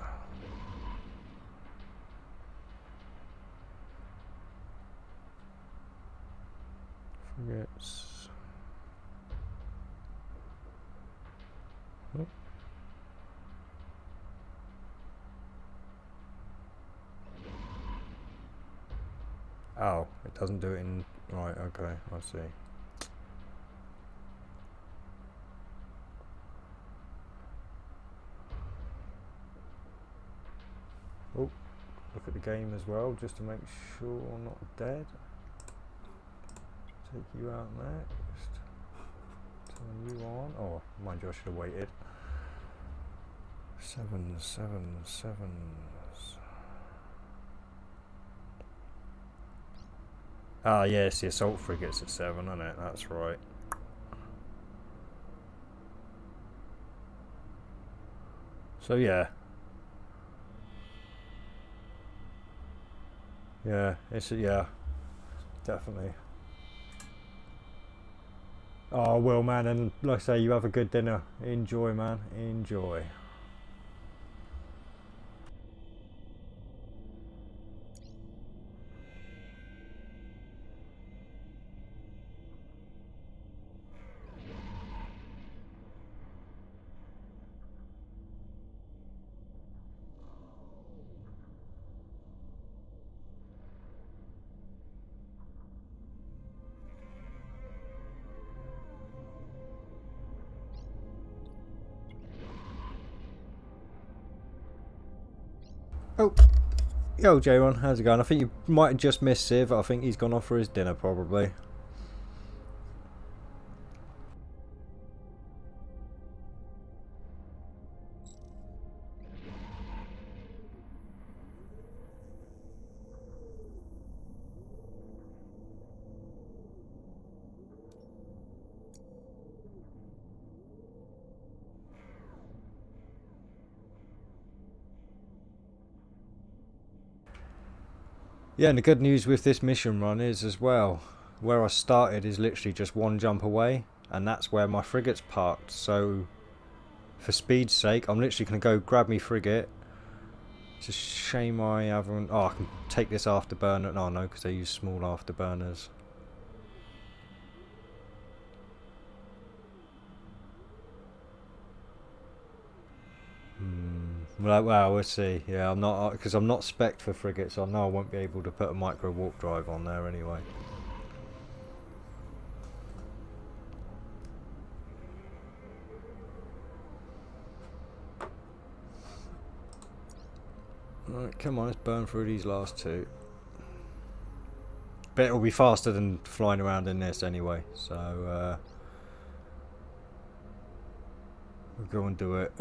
Frigates. Oh, it doesn't do it in... Right, okay, I see. Oh, look at the game as well, just to make sure I'm not dead. Take you out next. Turn you on. Oh, mind you, I should have waited. 7, 7, 7. Ah, yes, the assault frigate's at 7, isn't it? That's right. So yeah. Yeah, yeah, definitely. Oh, well, man, and like I say, you have a good dinner. Enjoy, man. Enjoy. Oh, yo, J1, how's it going? I think you might have just missed Civ. I think he's gone off for his dinner, probably. Yeah, and the good news with this mission run is as well, where I started is literally just one jump away, and that's where my frigate's parked. So, for speed's sake, I'm literally going to go grab me frigate. It's a shame I haven't... Oh, I can take this afterburner. No, no, because they use small afterburners. Well, we'll see. Yeah, I'm not... Because I'm not spec'd for frigates, so I know I won't be able to put a micro warp drive on there anyway. Right, come on, let's burn through these last 2. But it'll be faster than flying around in this anyway, so we'll go and do it.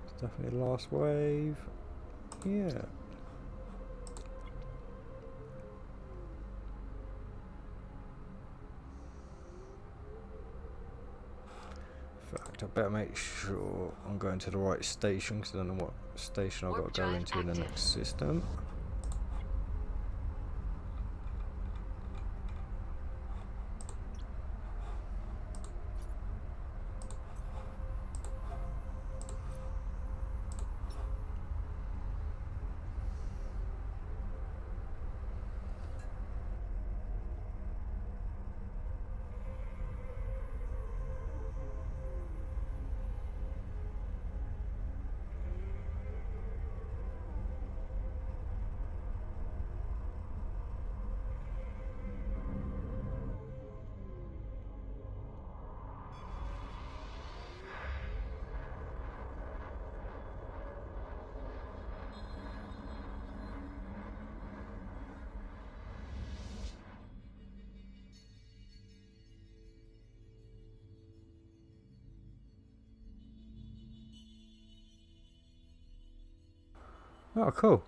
It's definitely the last wave. Yeah. I better make sure I'm going to the right station because I don't know what station I've got to go into in the next system. Oh, cool.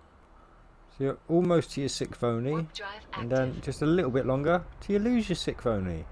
So you're almost to your sick phony, Warp drive and active. then just a little bit longer till you lose your sick phony.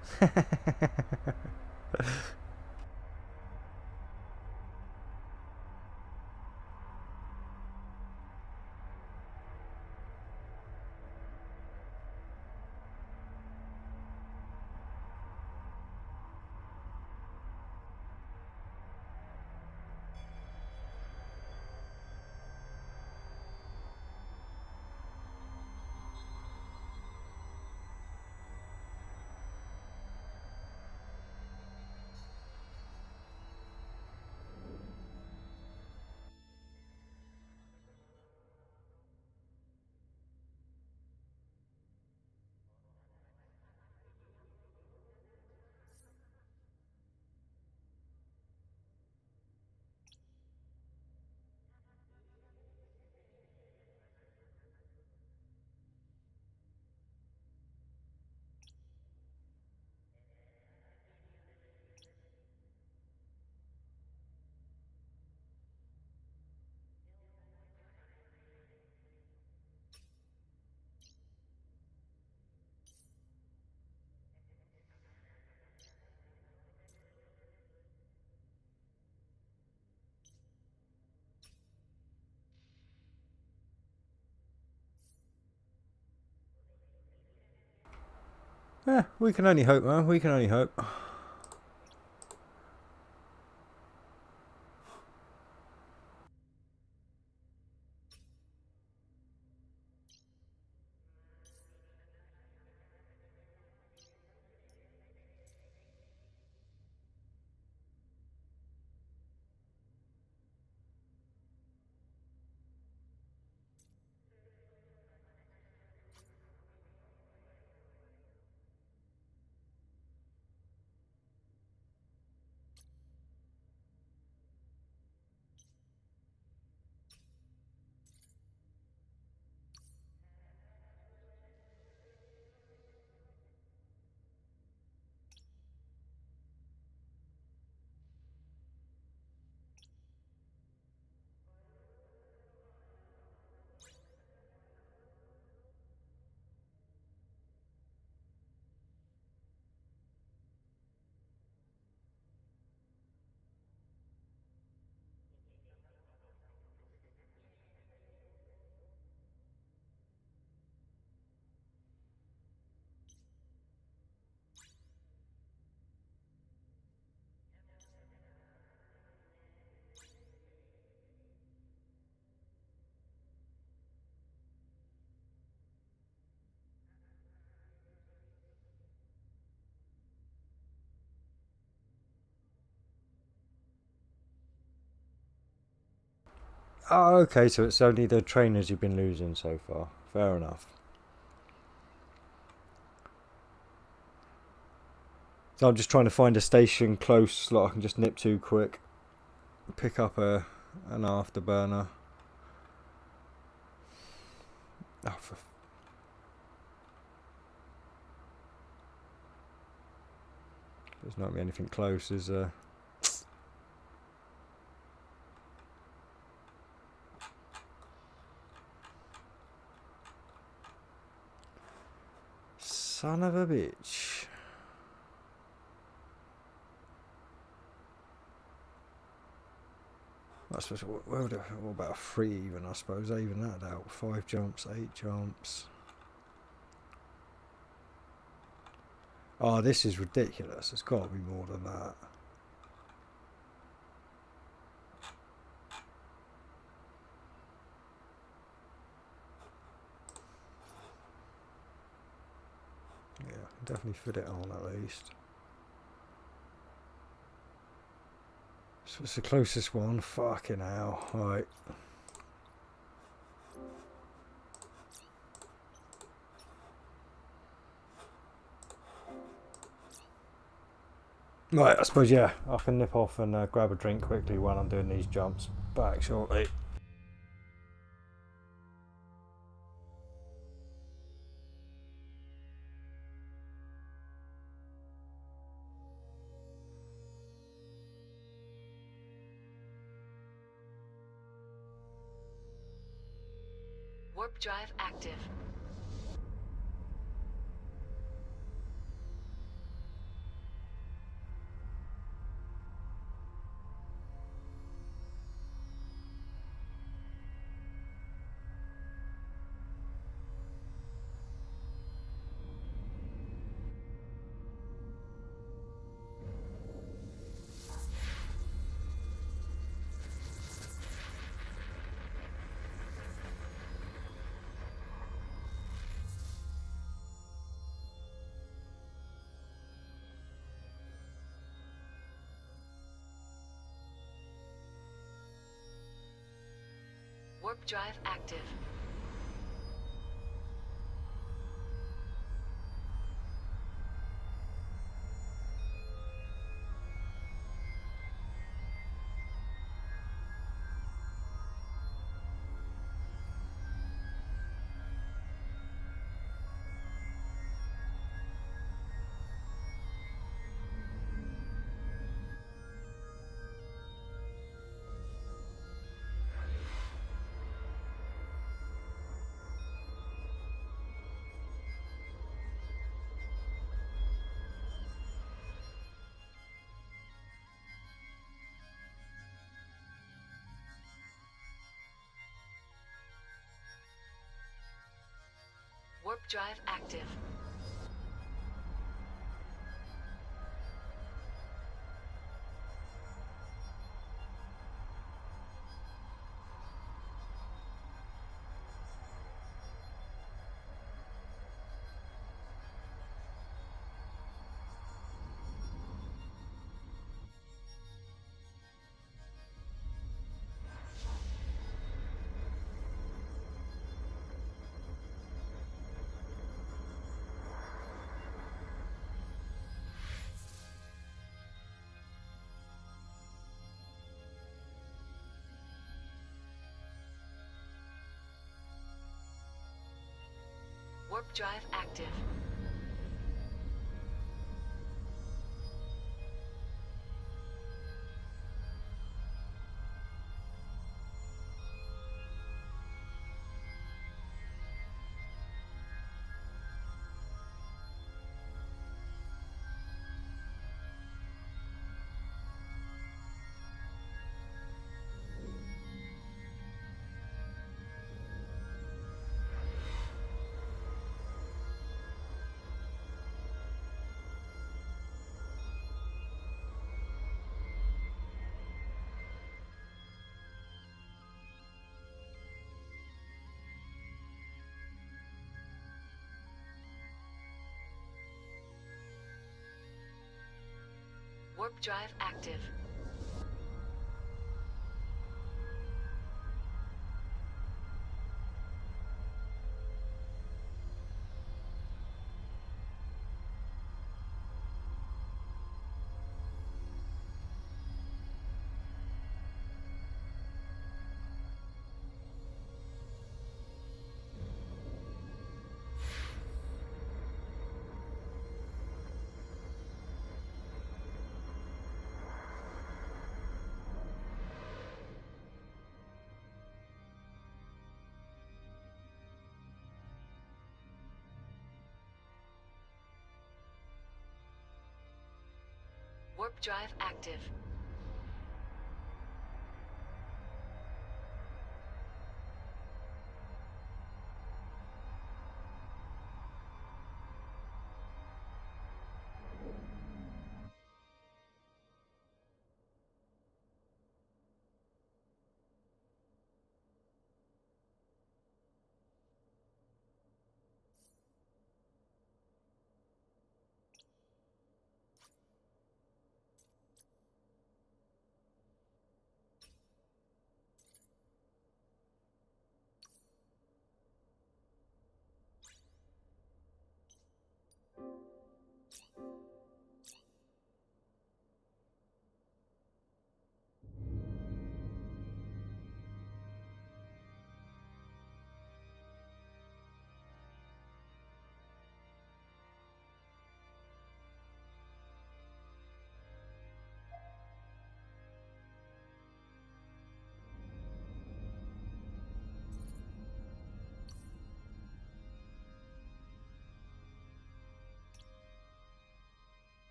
Yeah, we can only hope, man. We can only hope. Oh, okay, so it's only the trainers you've been losing so far. Fair enough. So I'm just trying to find a station close that I can just nip to quick. Pick up an afterburner. Oh, there's not anything close, is there? Son of a bitch. I suppose, what about a 3 even, I suppose? Even that out. 5 jumps, 8 jumps. Oh, this is ridiculous. It's got to be more than that. Yeah, definitely fit it on at least. So it's the closest one. Fucking hell. Right. Right, I suppose, yeah, I can nip off and grab a drink quickly while I'm doing these jumps. Back shortly. Warp drive active. Warp drive active. Warp drive active. Warp drive active. Warp drive active. Warp drive active.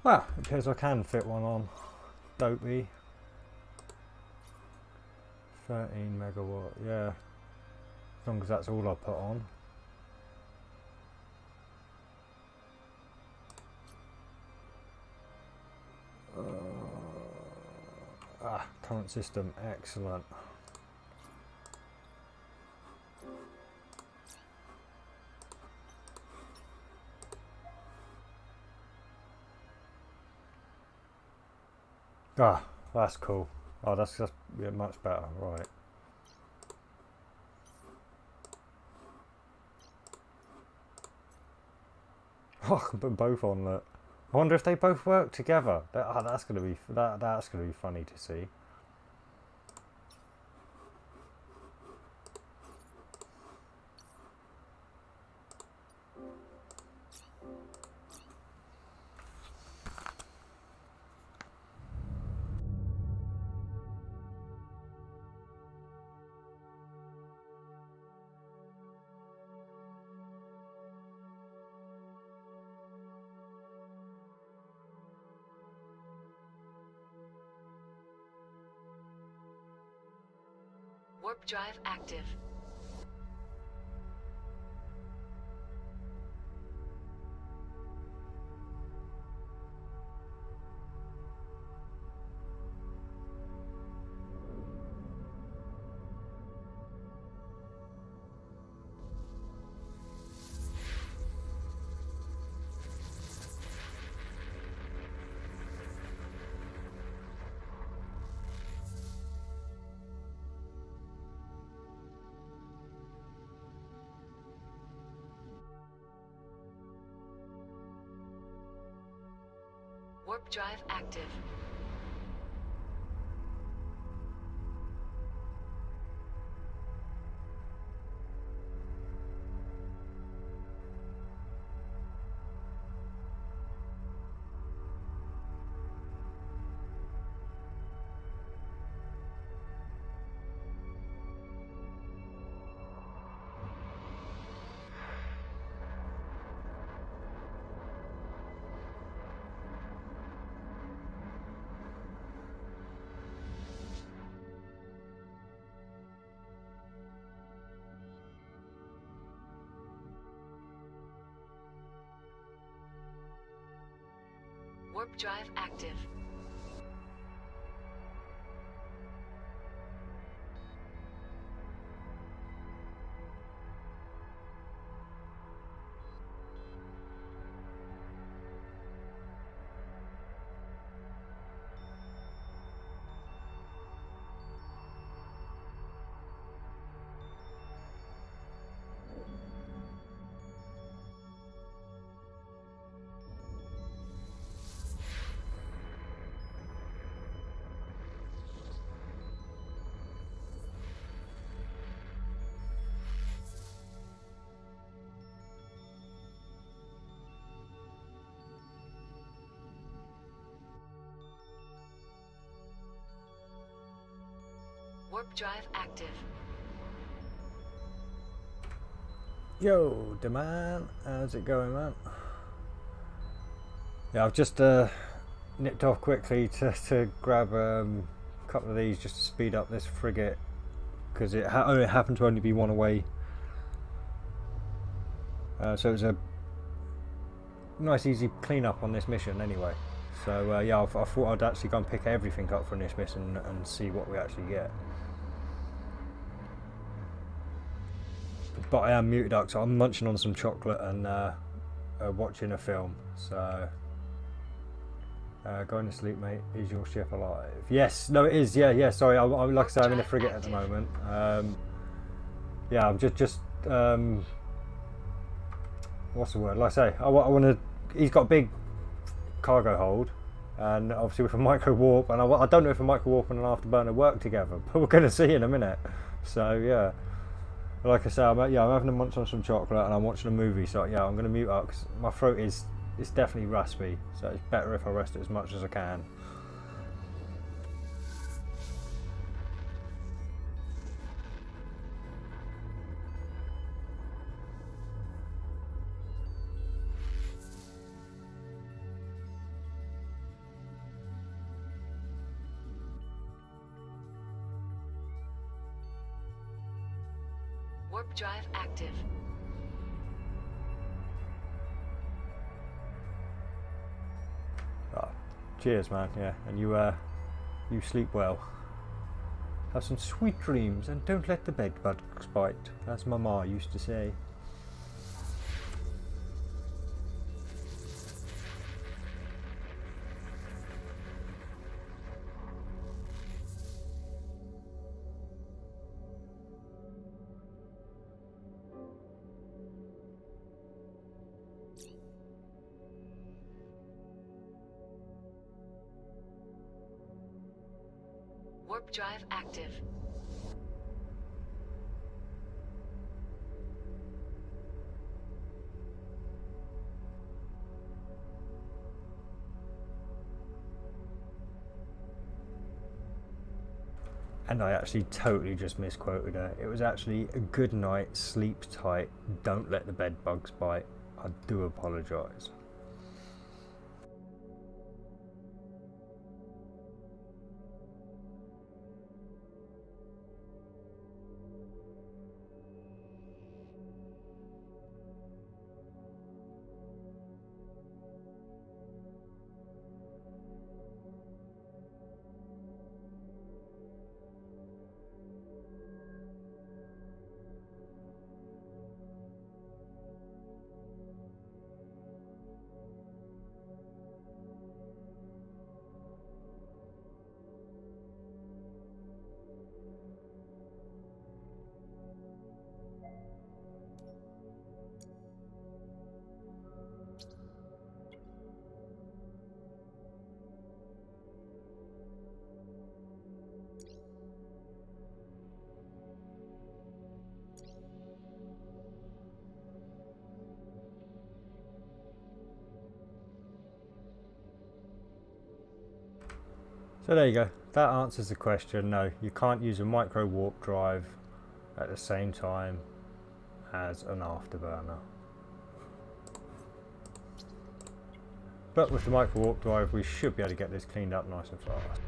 Well, it appears I can fit one on. Dopey. 13 megawatt, yeah. As long as that's all I put on. Current system, excellent. That's cool. Oh, that's just yeah, much better, right. Oh, I can put both on that. I wonder if they both work together. That's gonna be that's gonna be funny to see. Warp drive active. Warp drive active. Warp drive active. Warp drive active. Yo, the man, how's it going, man? Yeah, I've just nipped off quickly to grab a couple of these just to speed up this frigate because it happened to only be one away. So it was a nice easy clean up on this mission anyway. So yeah, I thought I'd actually go and pick everything up from this mission and see what we actually get. But I am muted up, so I'm munching on some chocolate and watching a film. So going to sleep, mate. Is your ship alive? Yes. No, it is. Yeah. Sorry, I'm like I say, I'm in a frigate at the moment. Yeah, I'm just what's the word? Like I say, I want to. He's got a big cargo hold, and obviously with a micro warp, and I don't know if a micro warp and an afterburner work together, but we're going to see in a minute. So yeah. Like I say, I'm having a munch on some chocolate and I'm watching a movie, so yeah, I'm going to mute up because my throat is definitely raspy, so it's better if I rest it as much as I can. Warp drive active. Oh, cheers, man. Yeah, and you sleep well. Have some sweet dreams and don't let the bed bugs bite, as my ma used to say. Warp drive active. And I actually totally just misquoted her. It was actually a good night, sleep tight, don't let the bed bugs bite. I do apologise. So there you go. That answers the question. No, you can't use a micro warp drive at the same time as an afterburner. But with the micro warp drive, we should be able to get this cleaned up nice and fast.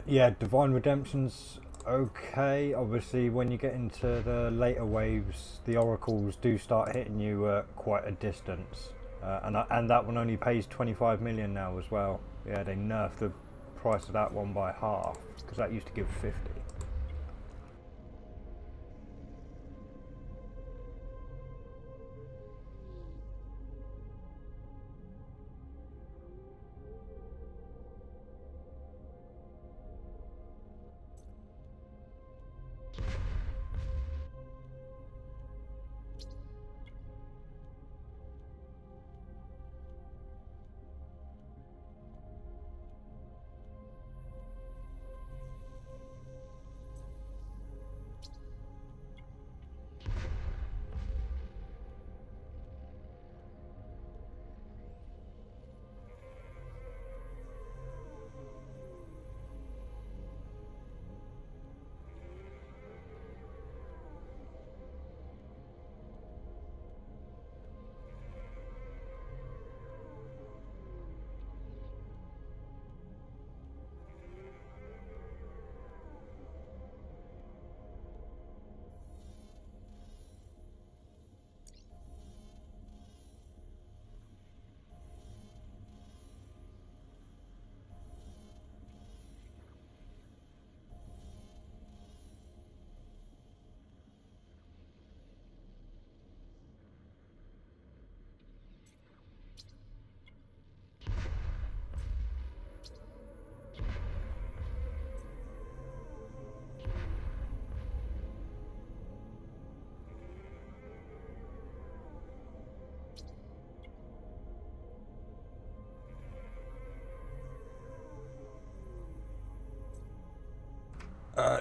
Yeah, Divine Redemption's okay. Obviously, when you get into the later waves, the oracles do start hitting you at quite a distance, and that one only pays 25 million now as well. Yeah, they nerfed the price of that one by half because that used to give 50.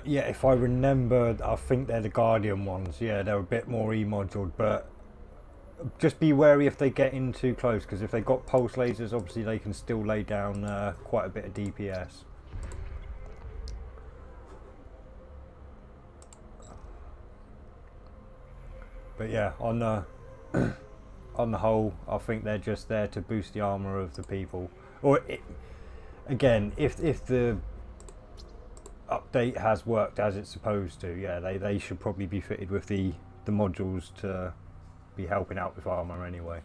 Yeah, if I remember, I think they're the Guardian ones. Yeah, they're a bit more E-moduled, but just be wary if they get in too close, because if they've got pulse lasers, obviously they can still lay down quite a bit of DPS. But yeah, on the whole, I think they're just there to boost the armor of the people. Or again, if the update has worked as it's supposed to, yeah, they should probably be fitted with the modules to be helping out with armor anyway.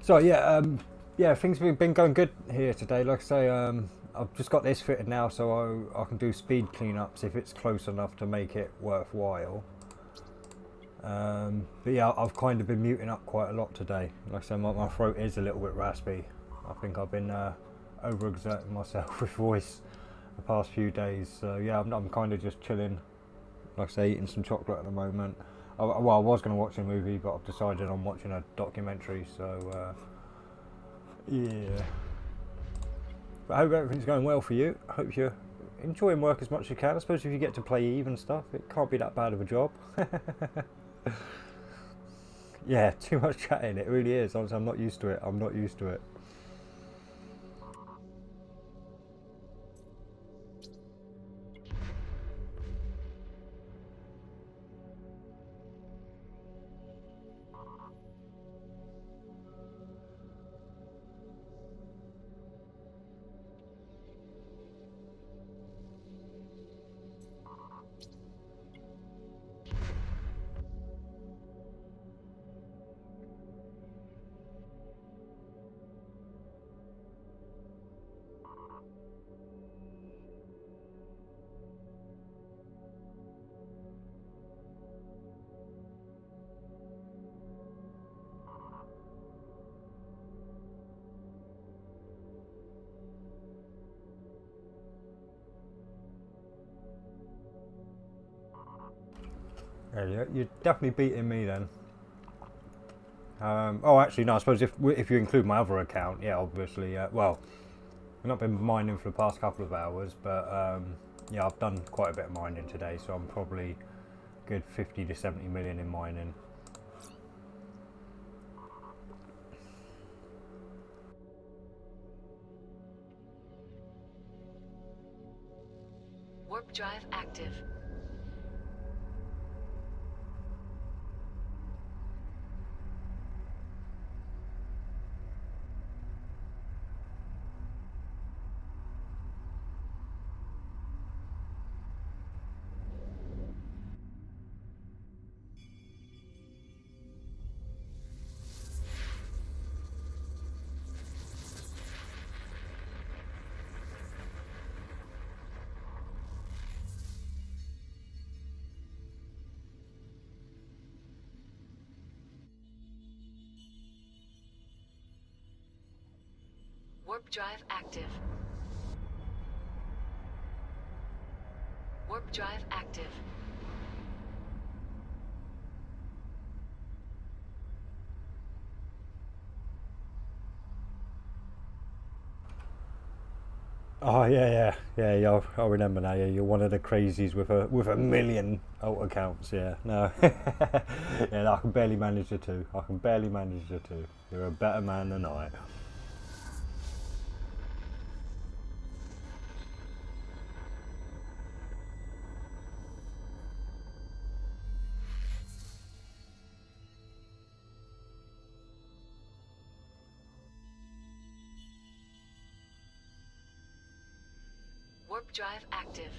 So yeah, things have been going good here today. Like I say, I've just got this fitted now, so I can do speed cleanups if it's close enough to make it worthwhile. But yeah, I've kind of been muting up quite a lot today. Like I say, my throat is a little bit raspy. I think I've been overexerting myself with voice the past few days. So yeah, I'm kind of just chilling. Like I say, eating some chocolate at the moment. I was going to watch a movie, but I've decided on watching a documentary. So yeah. But I hope everything's going well for you. I hope you're enjoying work as much as you can. I suppose if you get to play Eve and stuff, it can't be that bad of a job. Yeah, too much chatting, it really is. Honestly, I'm not used to it. I'm not used to it. Yeah, you're definitely beating me then. Oh, actually, no. I suppose if you include my other account, yeah, obviously. Well, I've not been mining for the past couple of hours, but yeah, I've done quite a bit of mining today, so I'm probably good 50 to 70 million in mining. Warp drive active. Warp drive active. Warp drive active. Oh yeah. I'll remember now. Yeah, you're one of the crazies with a million alt accounts. Yeah, no, yeah, no, I can barely manage the two. I can barely manage the two. You're a better man than I. Warp drive active.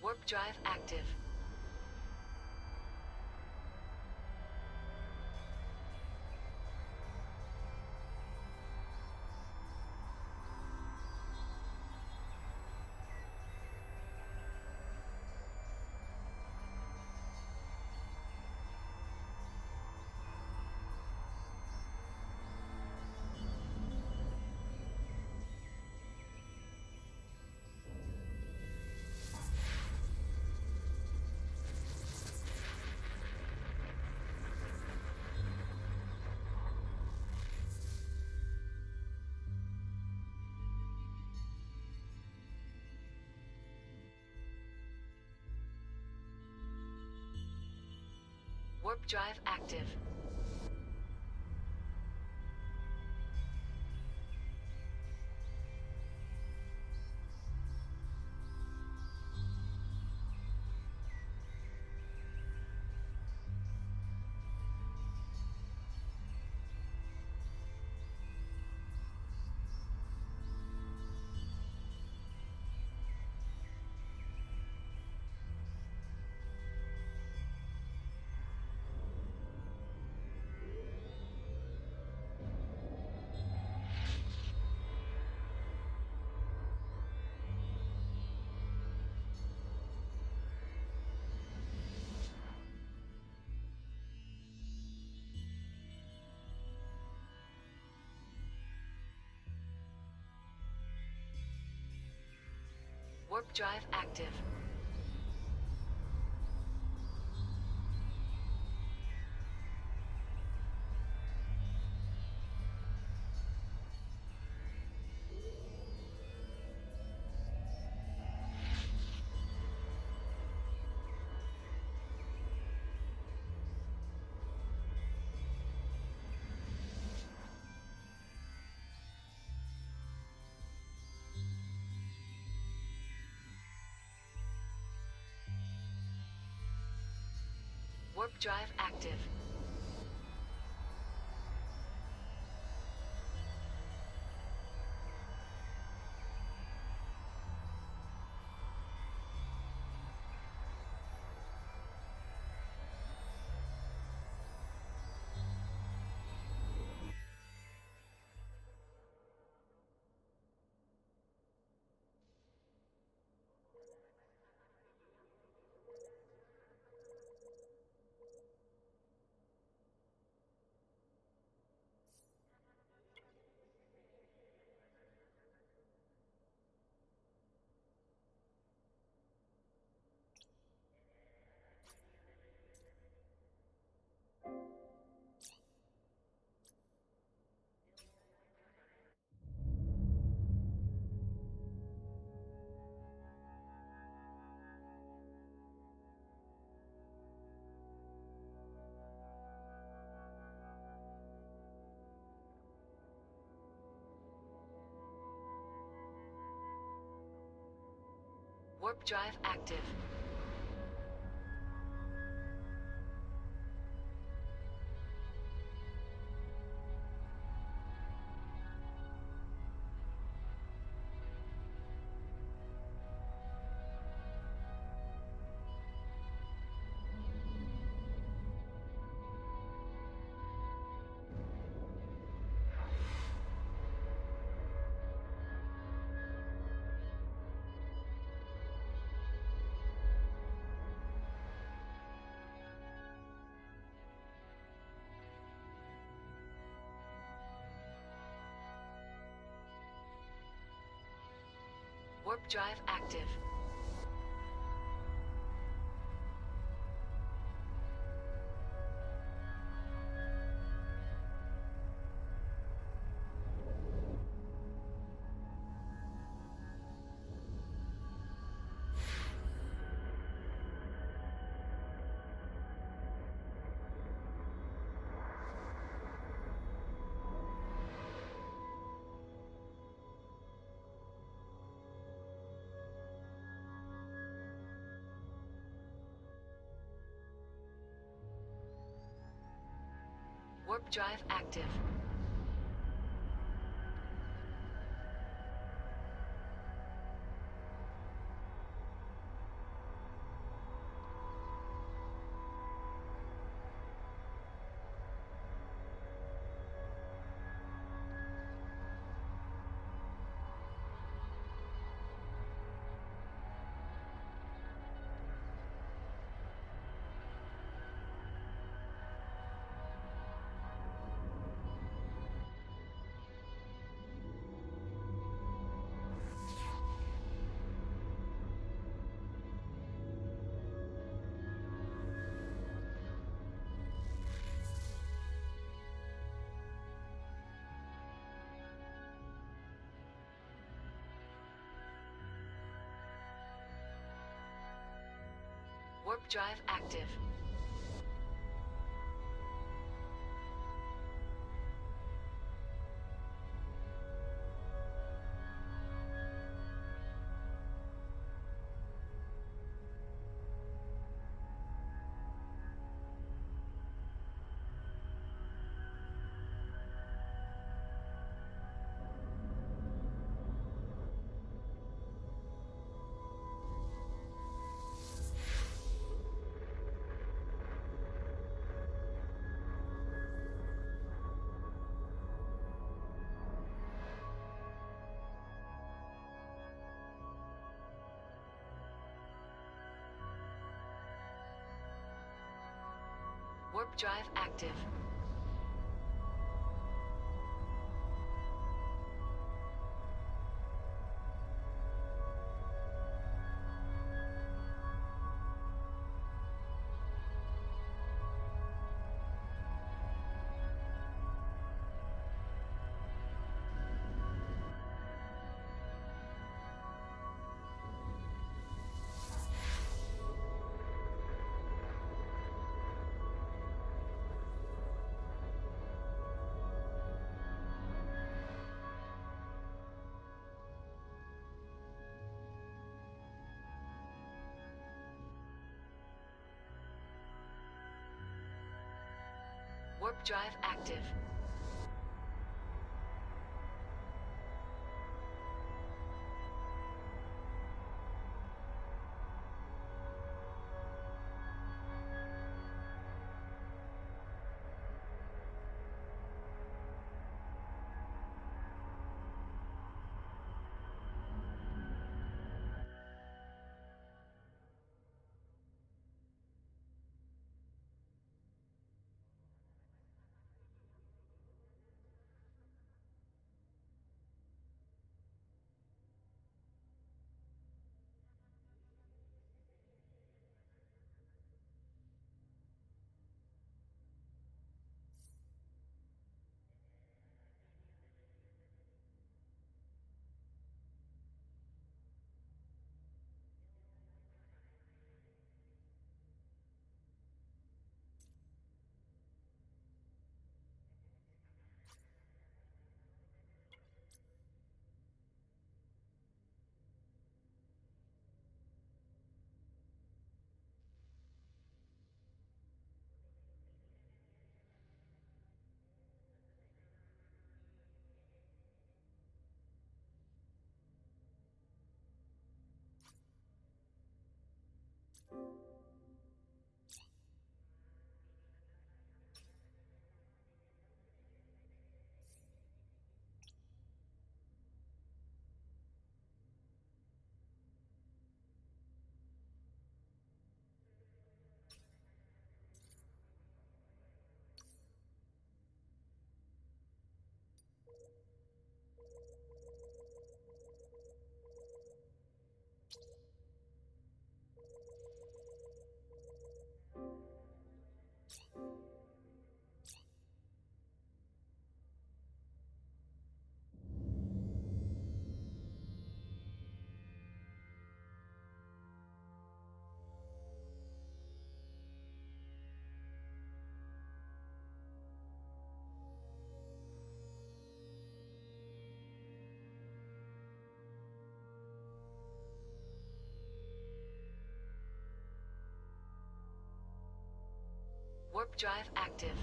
Warp drive active. Warp drive active. Warp drive active. Warp drive active. Warp drive active. Warp drive active. Warp drive active. Warp drive active. Warp drive active. Warp drive active. Warp drive active.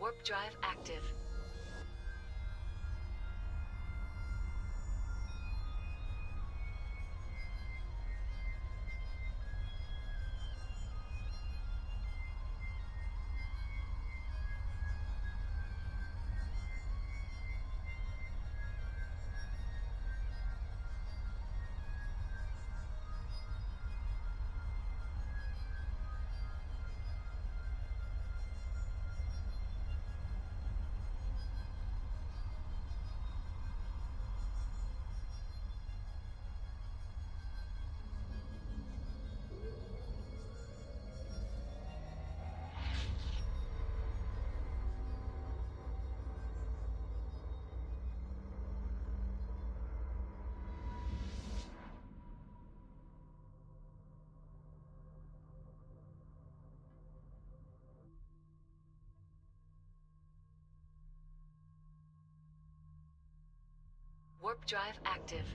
Warp drive active. Warp drive active.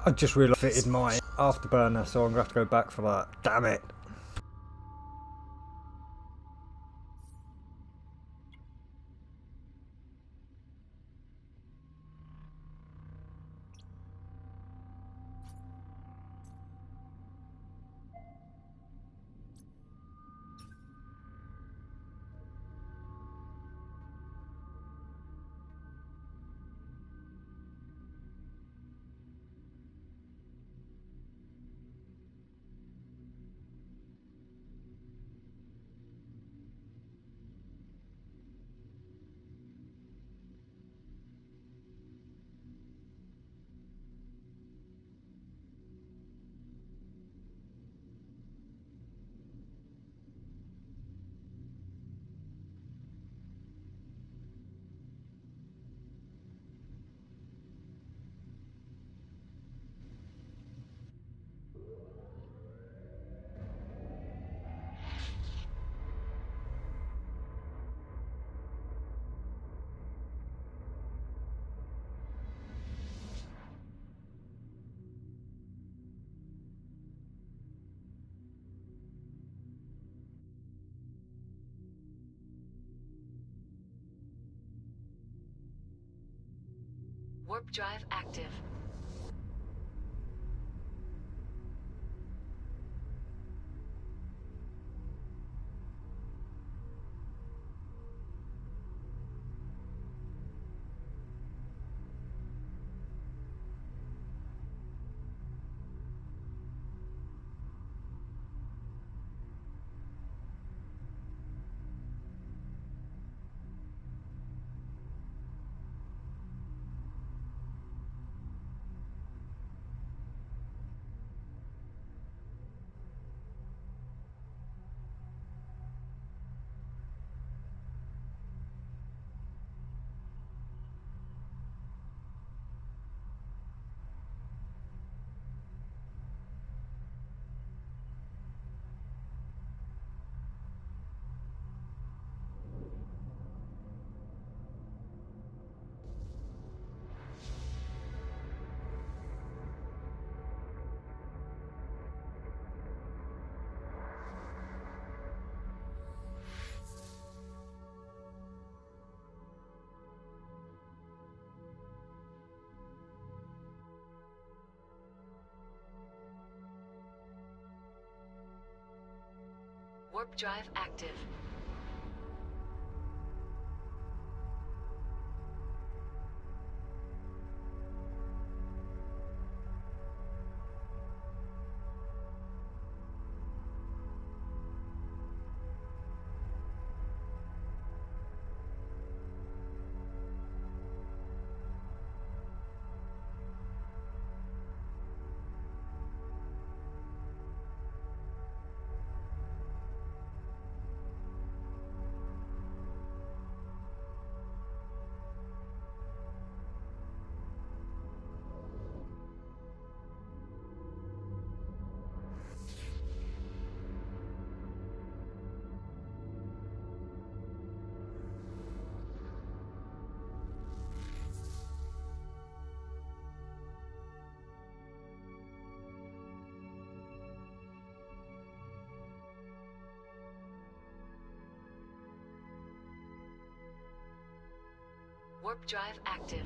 I just realised I fitted my afterburner, so I'm going to have to go back for that. Damn it. Warp drive active. Warp drive active. Warp drive active.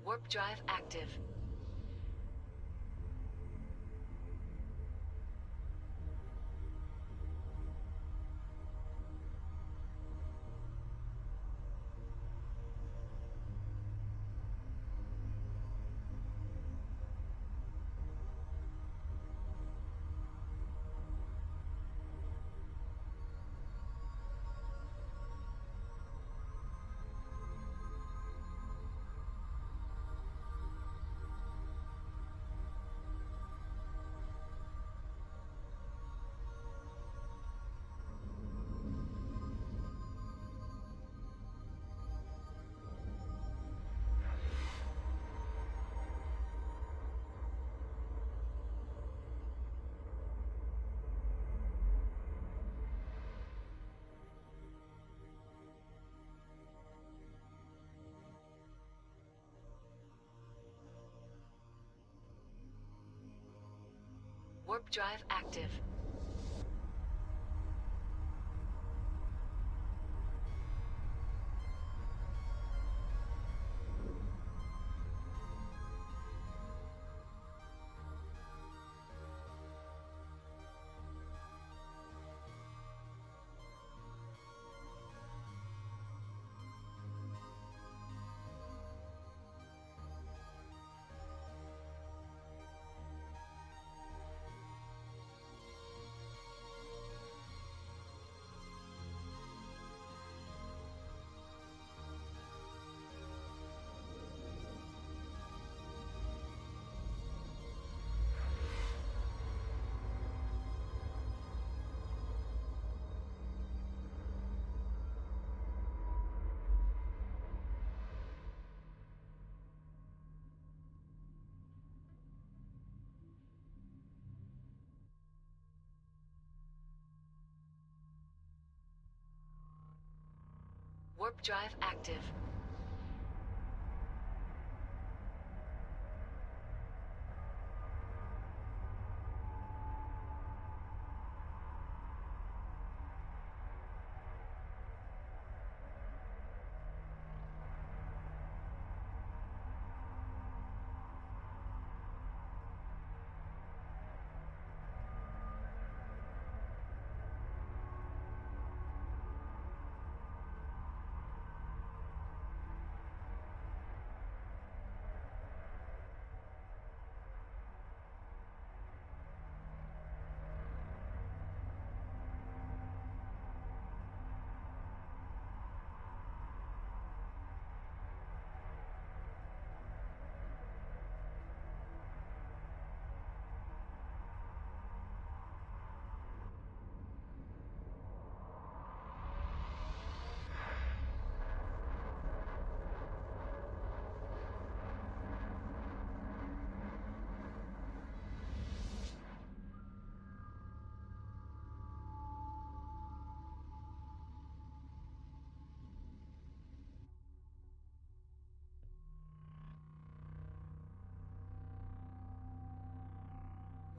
Warp drive active. Warp drive active. Warp drive active.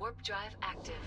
Warp drive active.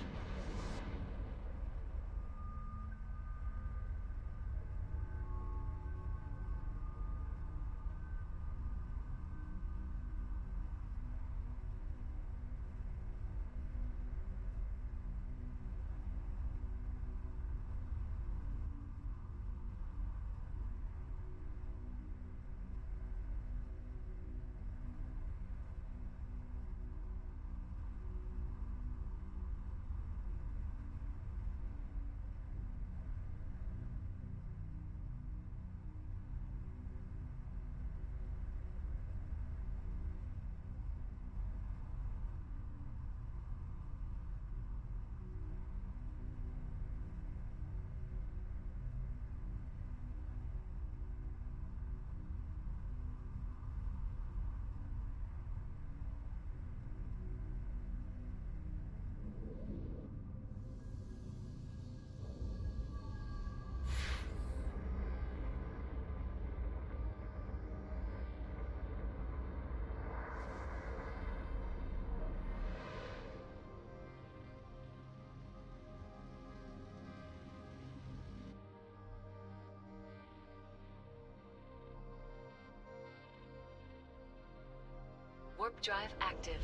Warp drive active.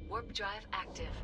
Warp drive active.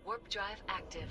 Warp drive active.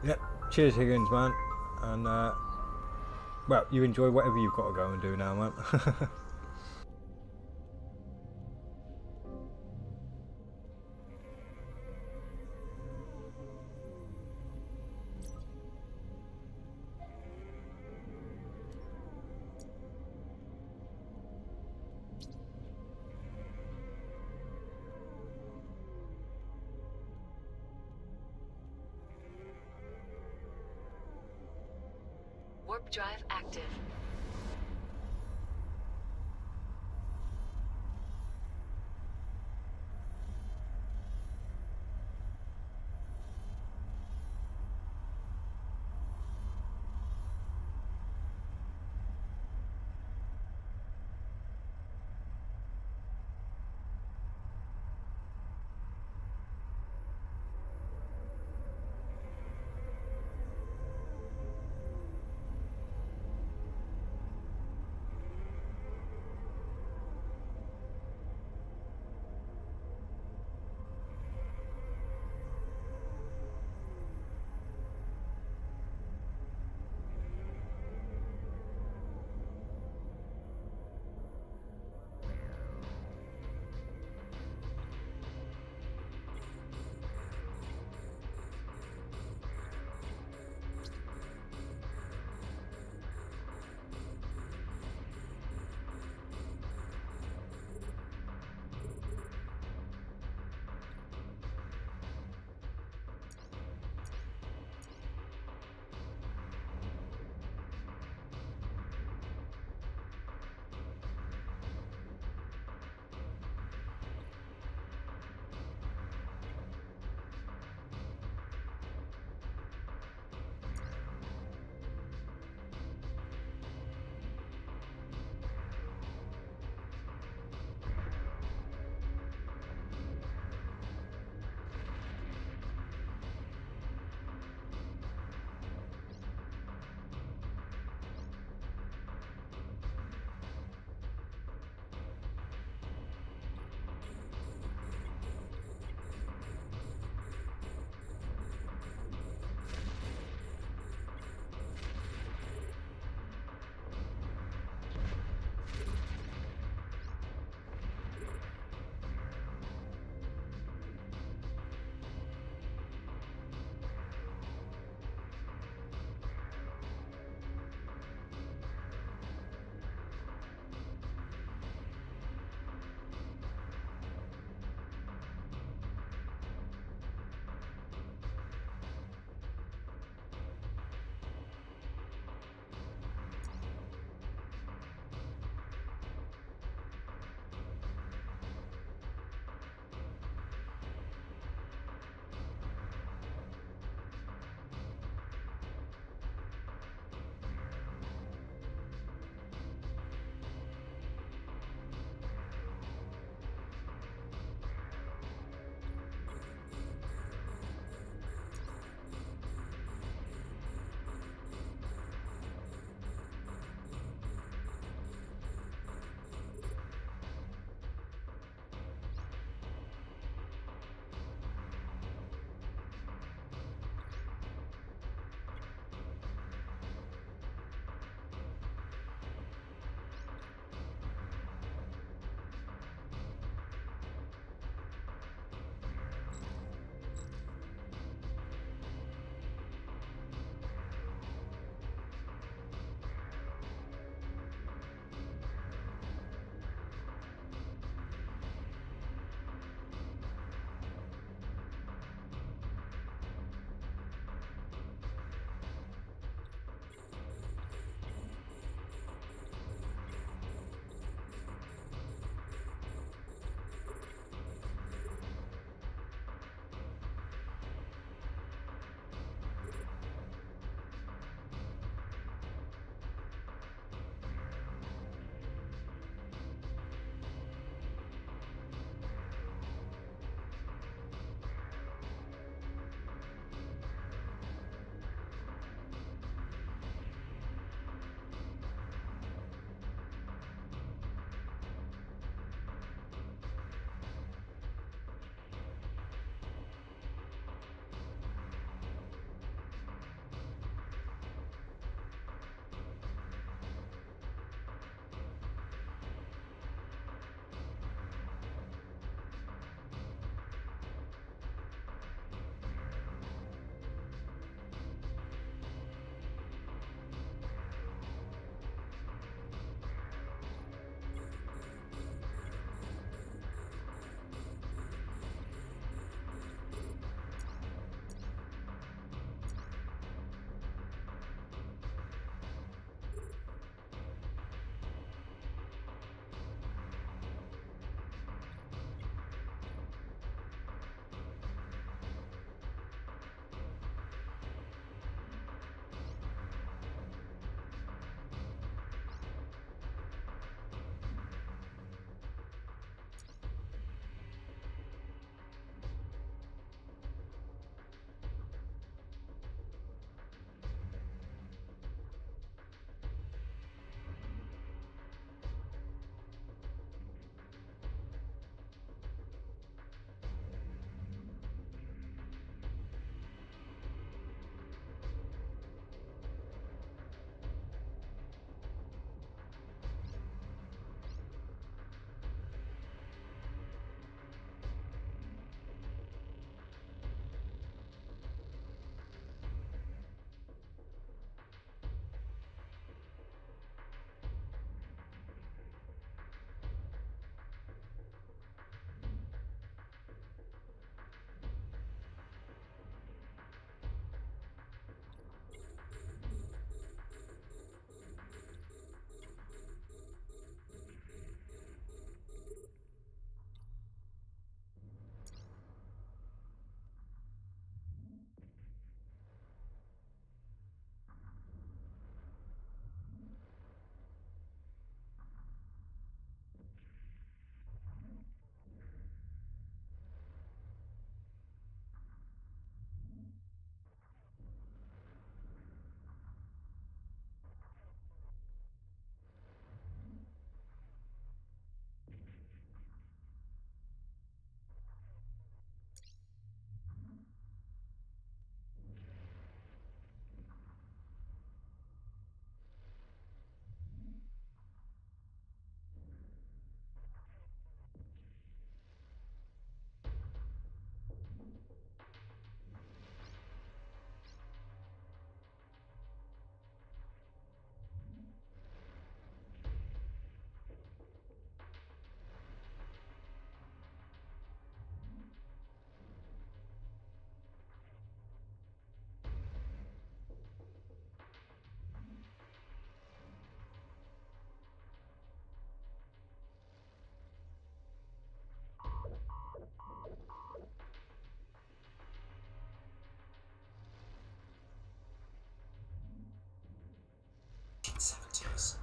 Yep. Cheers, Higgins, man. And well, you enjoy whatever you've got to go and do now, man. Warp drive active.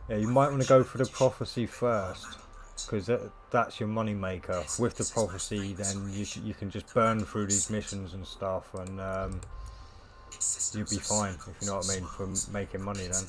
Yeah, you might want to go for the prophecy first, because that's your money maker. With the prophecy, then you can just burn through these missions and stuff, and you'll be fine, if you know what I mean, for making money then.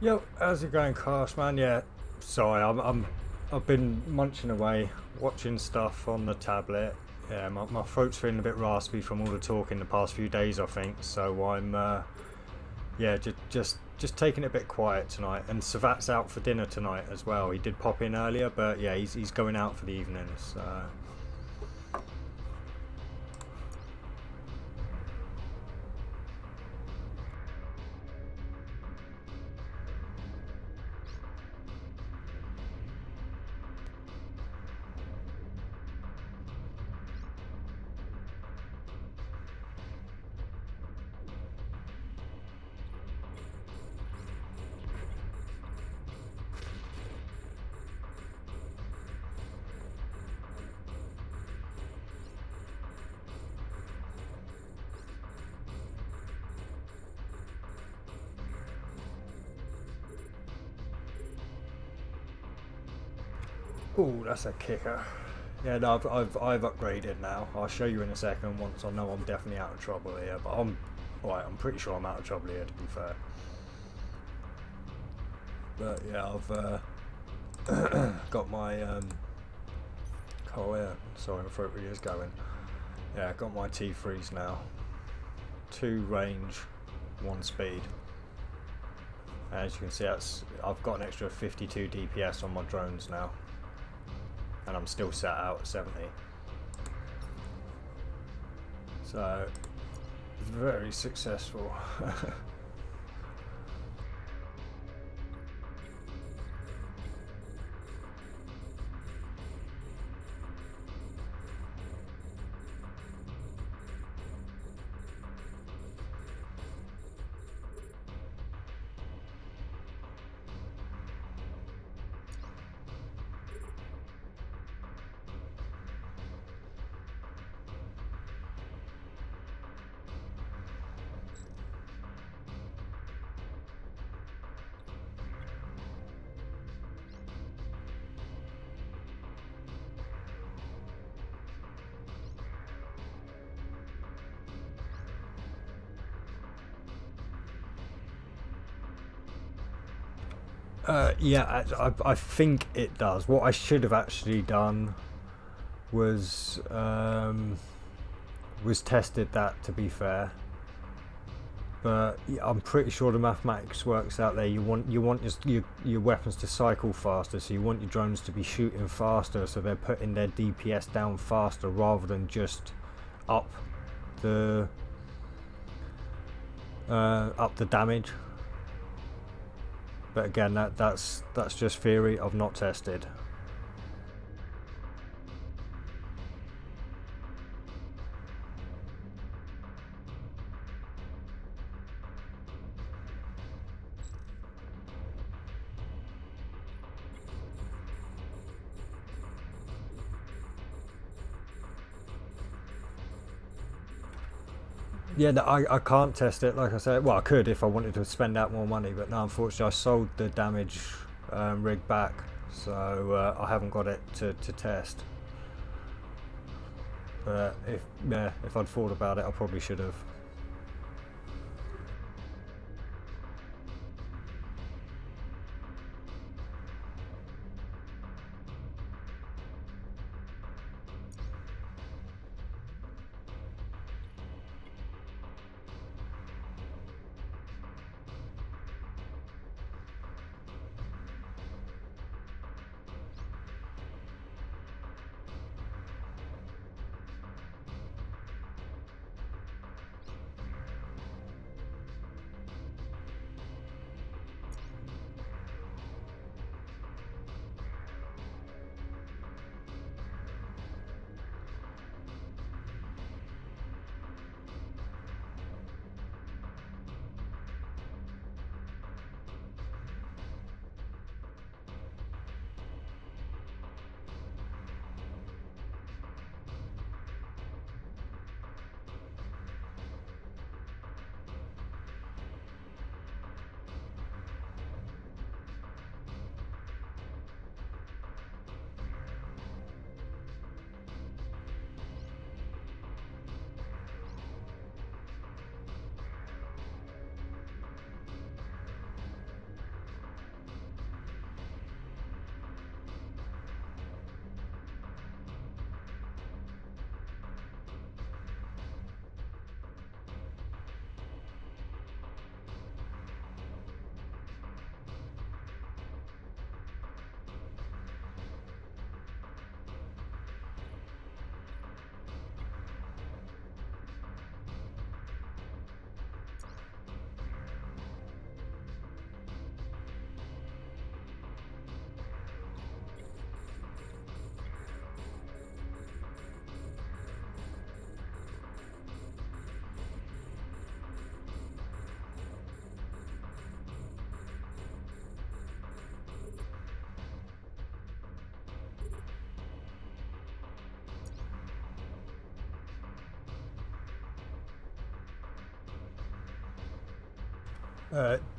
Yo, how's it going, Crash, man? Yeah, sorry, I've been munching away, watching stuff on the tablet. Yeah, my throat's feeling a bit raspy from all the talking the past few days, I think. So I'm, yeah, just taking it a bit quiet tonight. And Savat's out for dinner tonight as well. He did pop in earlier, but yeah, he's going out for the evening. So. Ooh, that's a kicker. Yeah, no, I've upgraded now. I'll show you in a second once I know I'm definitely out of trouble here. But I'm pretty sure I'm out of trouble here, to be fair. But yeah, I've got my oh yeah, sorry, my throat really is going. Yeah, I've got my T3s now. 2 range, 1 speed. As you can see, I've got an extra 52 DPS on my drones now. And I'm still sat out at 70. So, very successful. Yeah, I think it does. What I should have actually done was tested that, to be fair. But yeah, I'm pretty sure the mathematics works out there. You want your weapons to cycle faster, so you want your drones to be shooting faster, so they're putting their DPS down faster rather than just up the damage. But again, that's just theory. I've not tested. Yeah, no, I can't test it. Like I said, well, I could if I wanted to spend out more money, but no, unfortunately, I sold the damage rig back, so I haven't got it to test. But if I'd thought about it, I probably should have.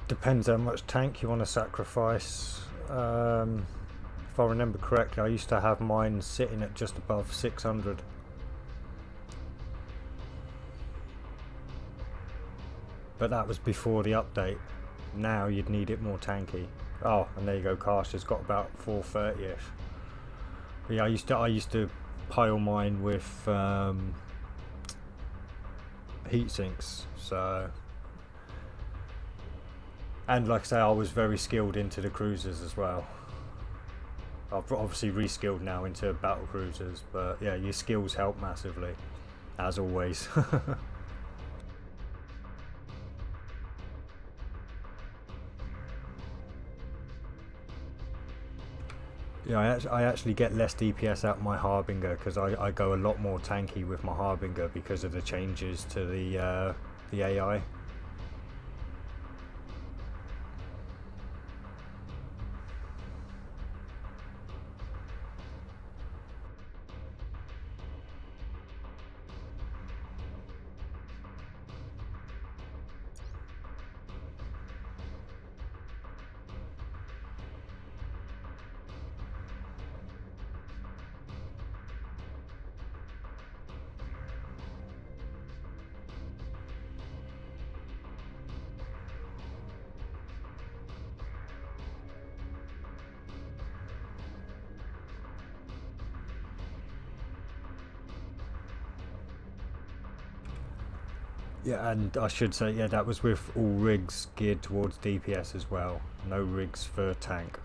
Depends how much tank you want to sacrifice. If I remember correctly, I used to have mine sitting at just above 600. But that was before the update. Now you'd need it more tanky. Oh, and there you go, Karsh has got about 430ish. Yeah, I used to pile mine with heat sinks, so, and like I say, I was very skilled into the cruisers as well. I've obviously reskilled now into battle cruisers, but yeah, your skills help massively, as always. Yeah, I actually get less DPS out of my Harbinger because I go a lot more tanky with my Harbinger because of the changes to the AI. Yeah, and I should say, yeah, that was with all rigs geared towards DPS as well. No rigs for tank.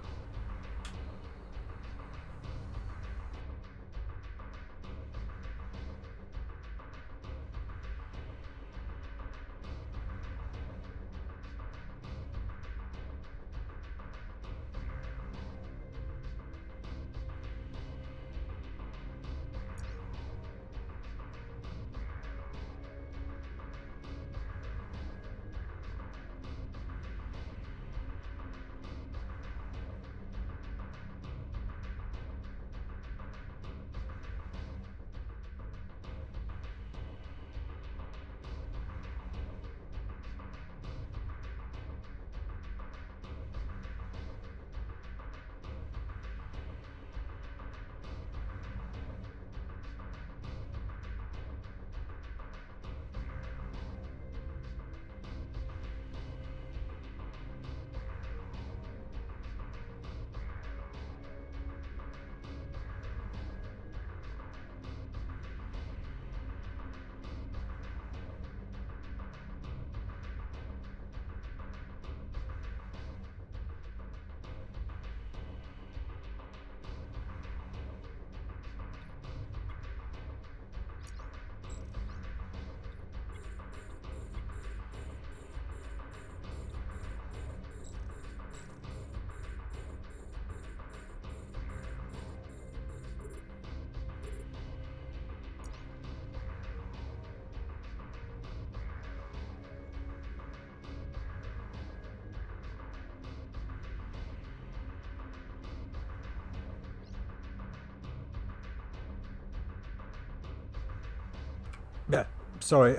Yeah, sorry.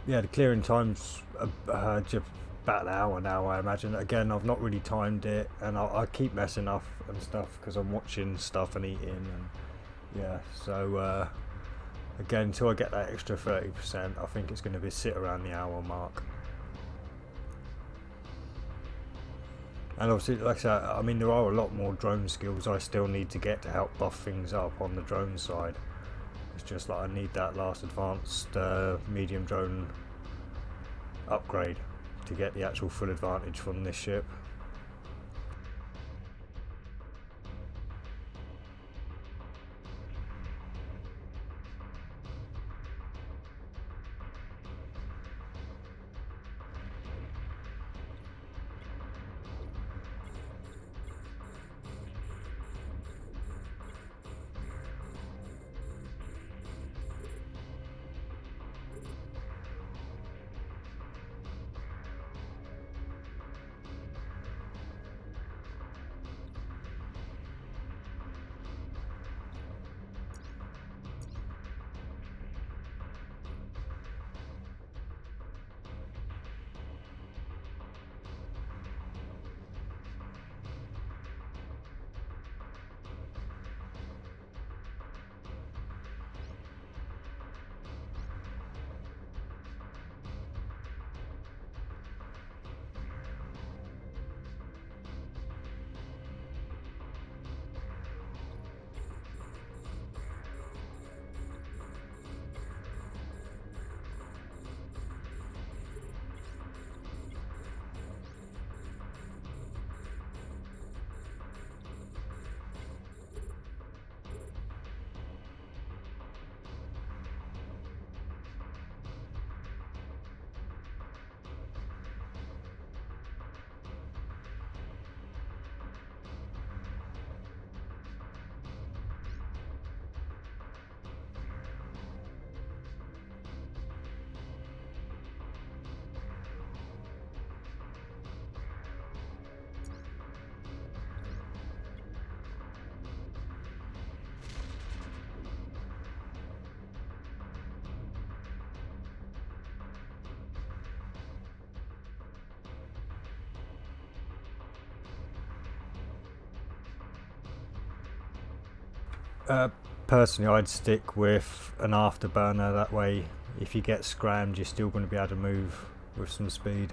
Yeah, the clearing time's just about an hour now, I imagine. Again, I've not really timed it, and I keep messing up and stuff because I'm watching stuff and eating, and yeah. So again, until I get that extra 30%, I think it's going to be sit around the hour mark. And obviously, like I said, I mean, there are a lot more drone skills I still need to get to help buff things up on the drone side. It's just like I need that last advanced medium drone upgrade to get the actual full advantage from this ship. Personally, I'd stick with an afterburner. That way, if you get scrammed, you're still going to be able to move with some speed.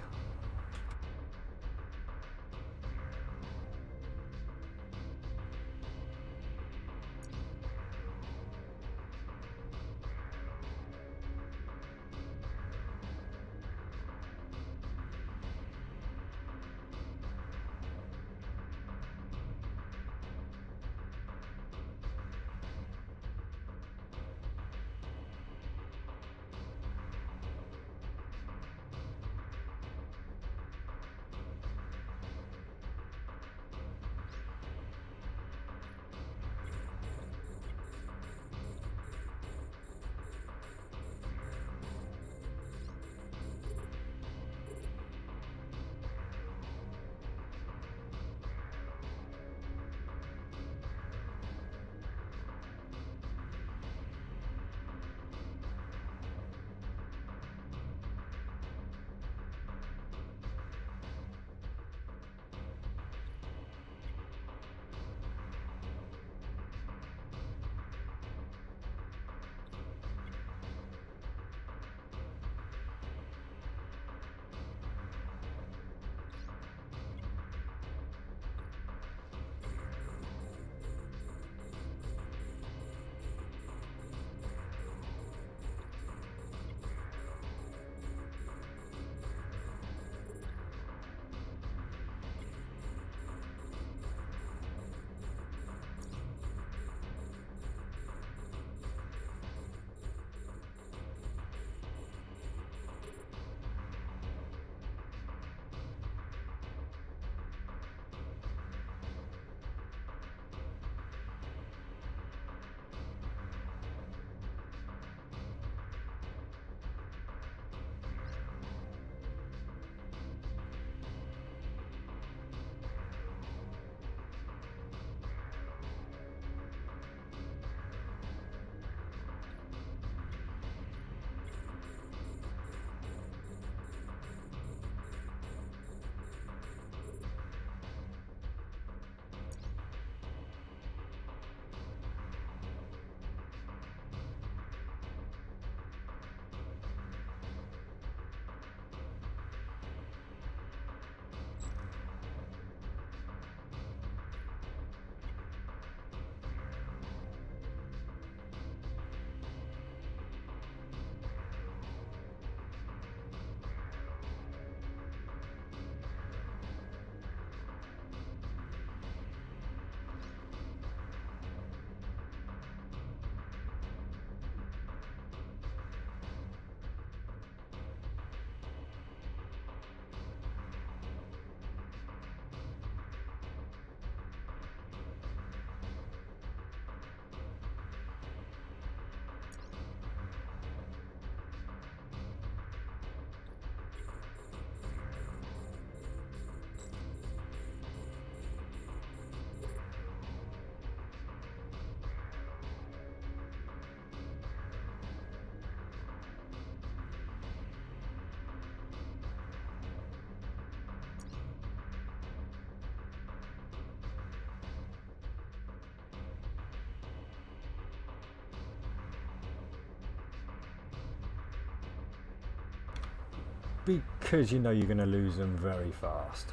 Because you know you're going to lose them very fast.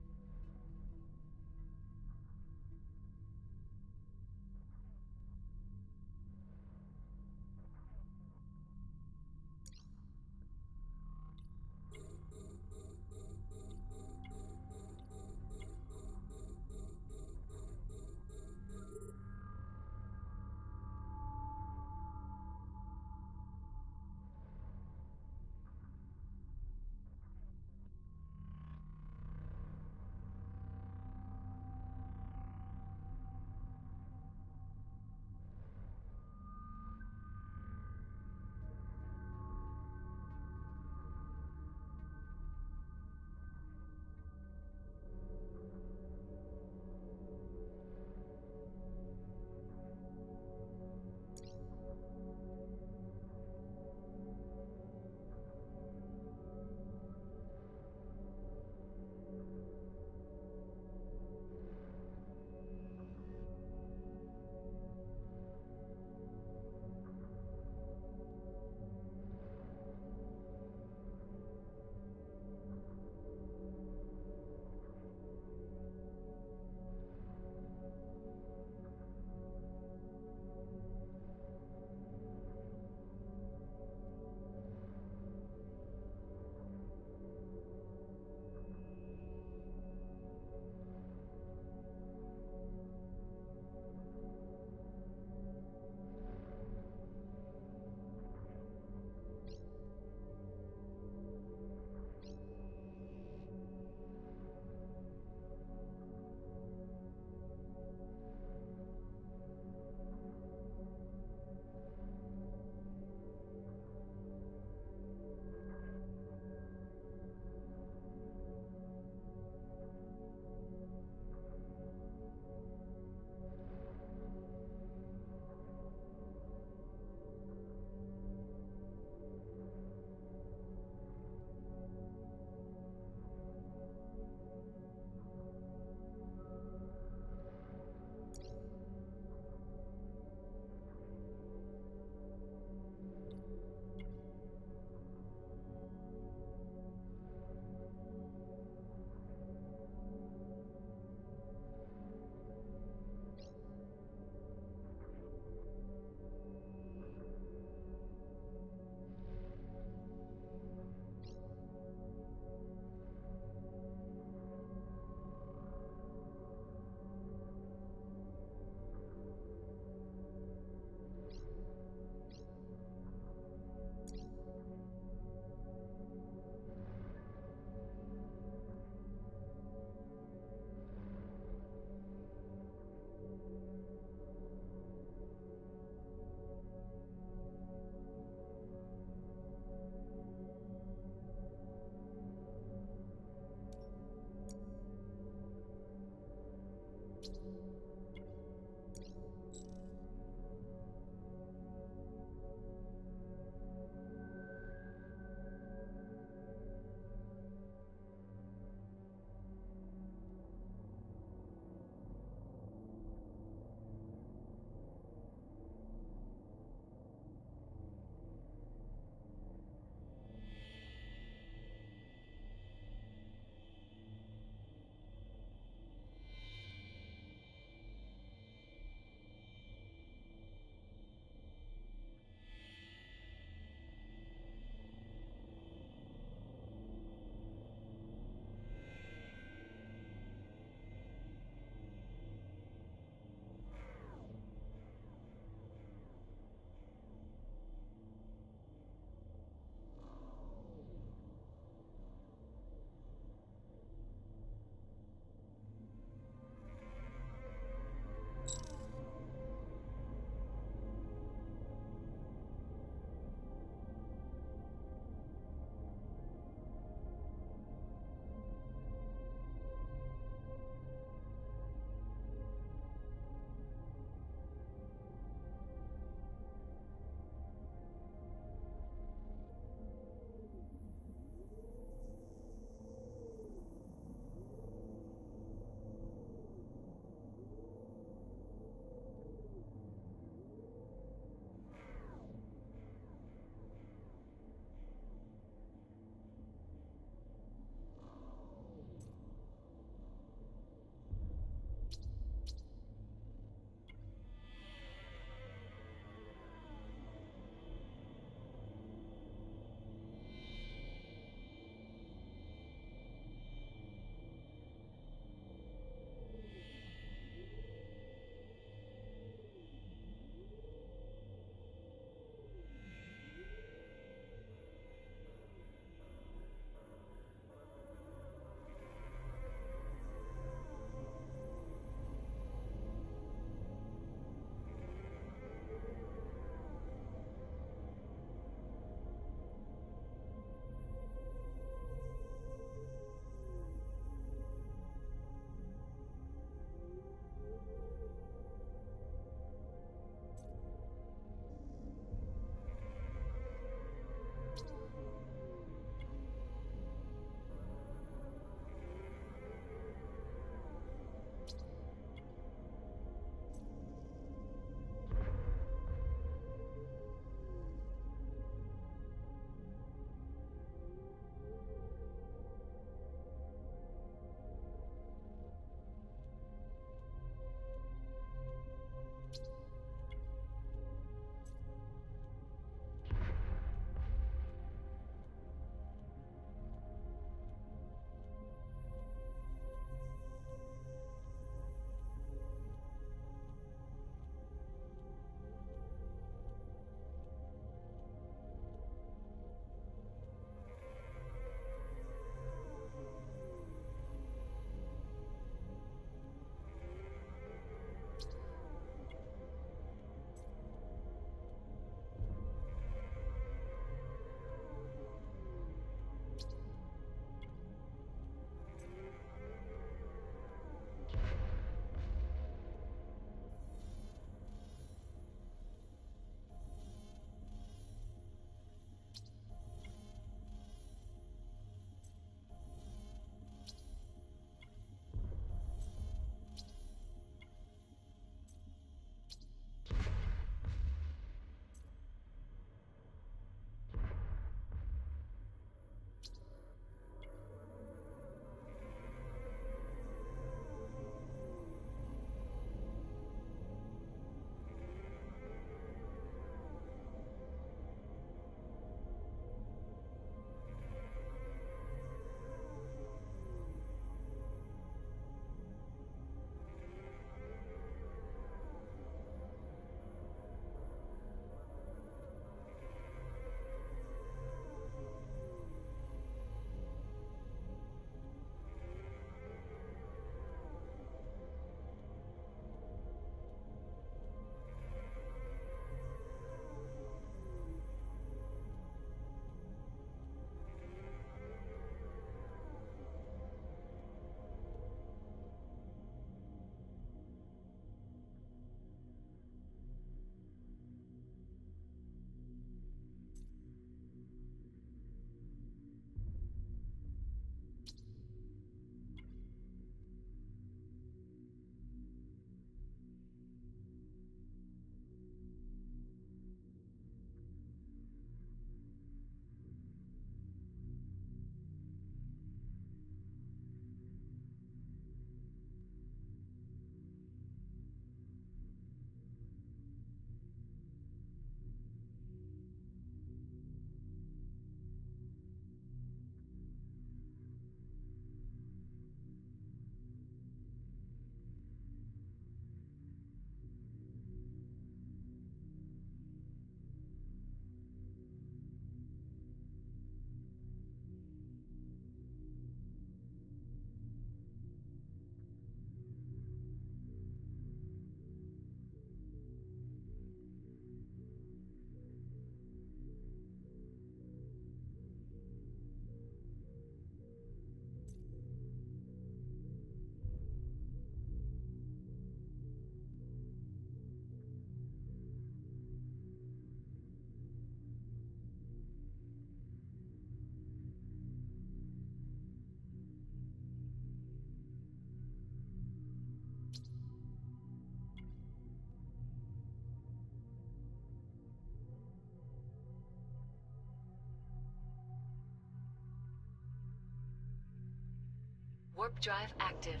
Warp drive active.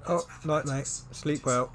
Oh, night, mate. Sleep well.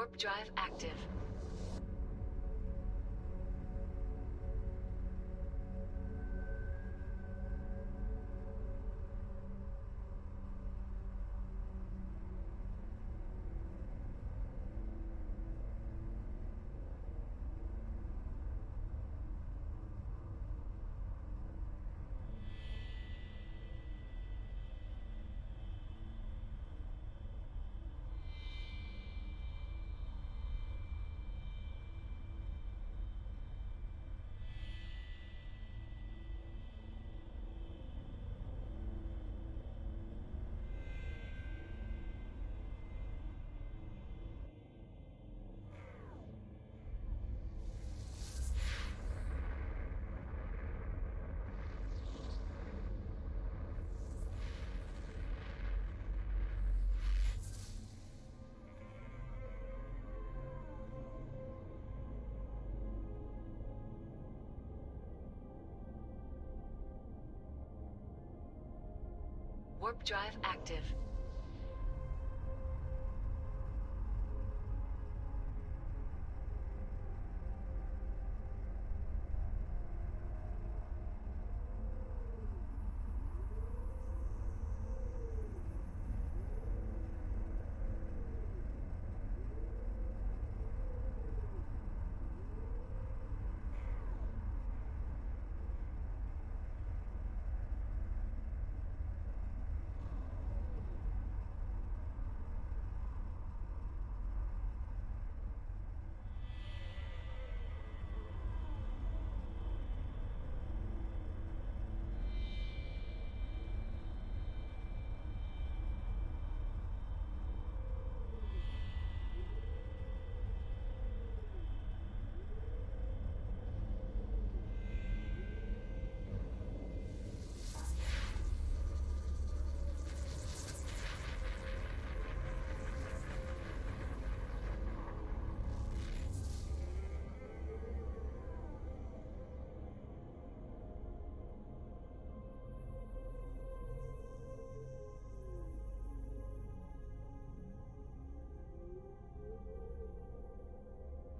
Warp drive active. Warp drive active.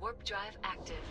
Warp drive active.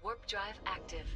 Warp drive active.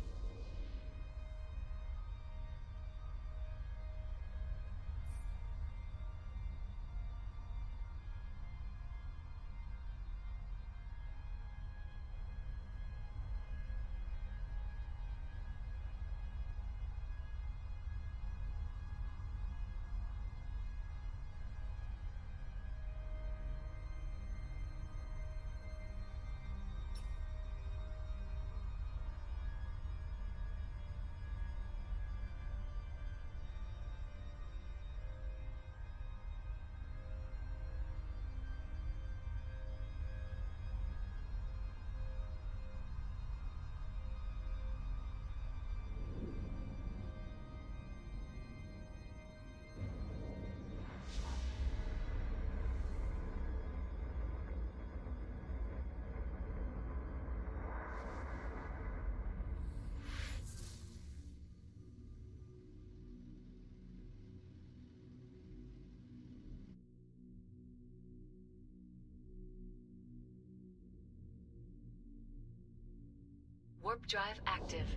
Warp drive active.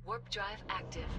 Warp drive active.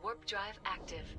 Warp drive active.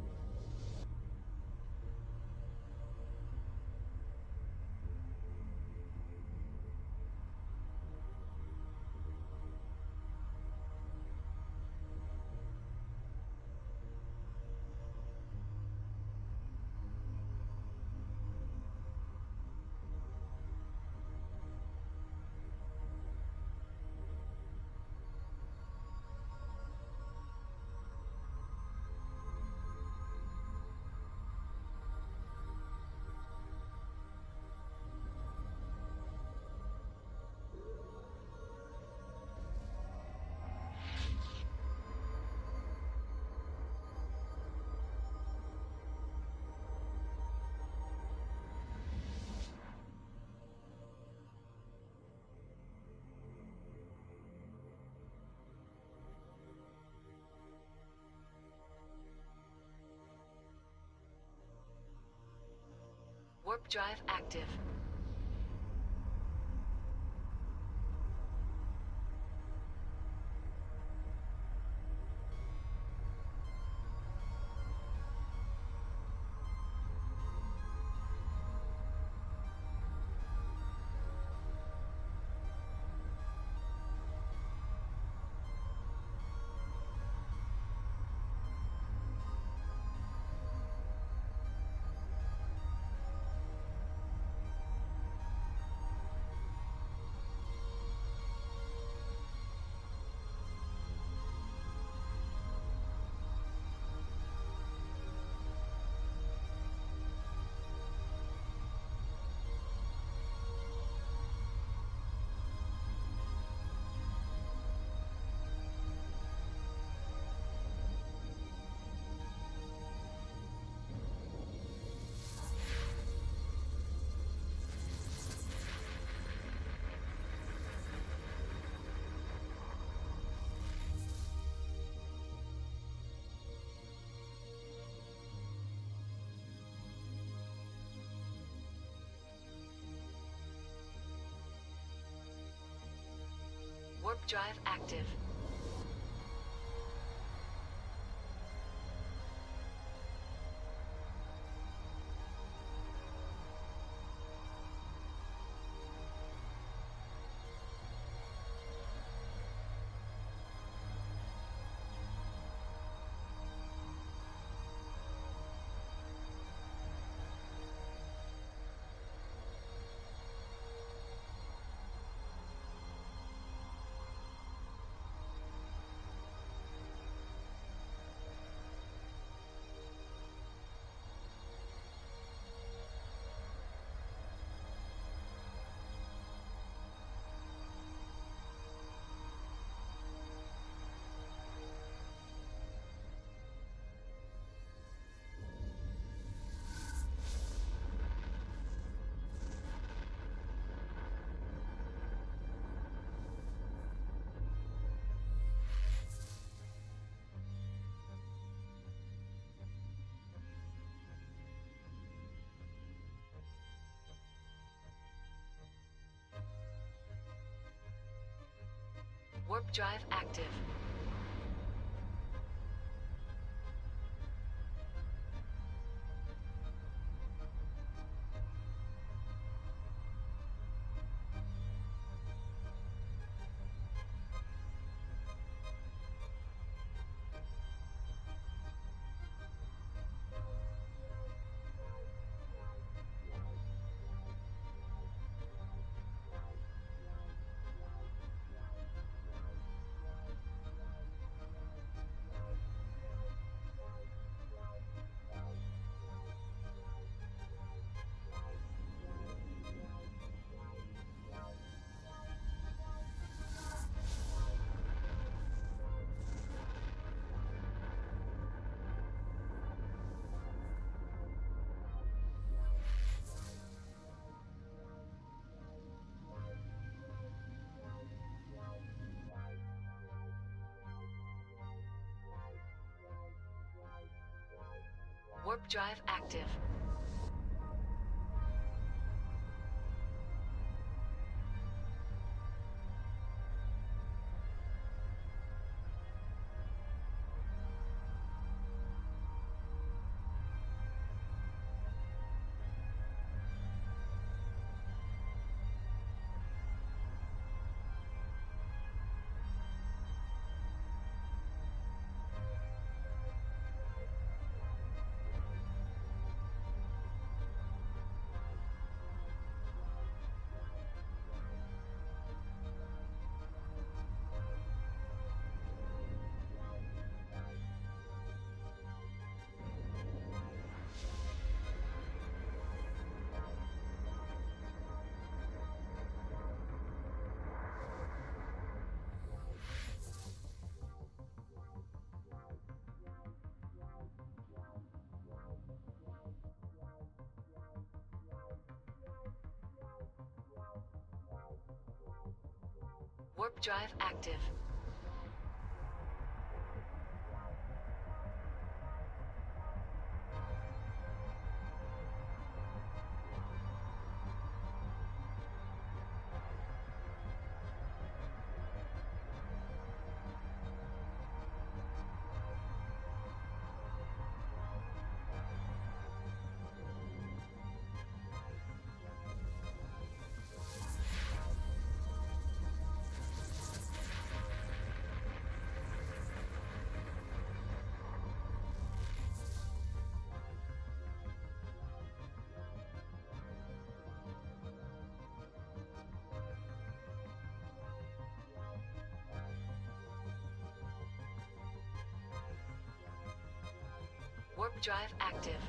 Warp drive active. Warp drive active. Warp drive active. Warp drive active. Warp drive active. Warp drive active.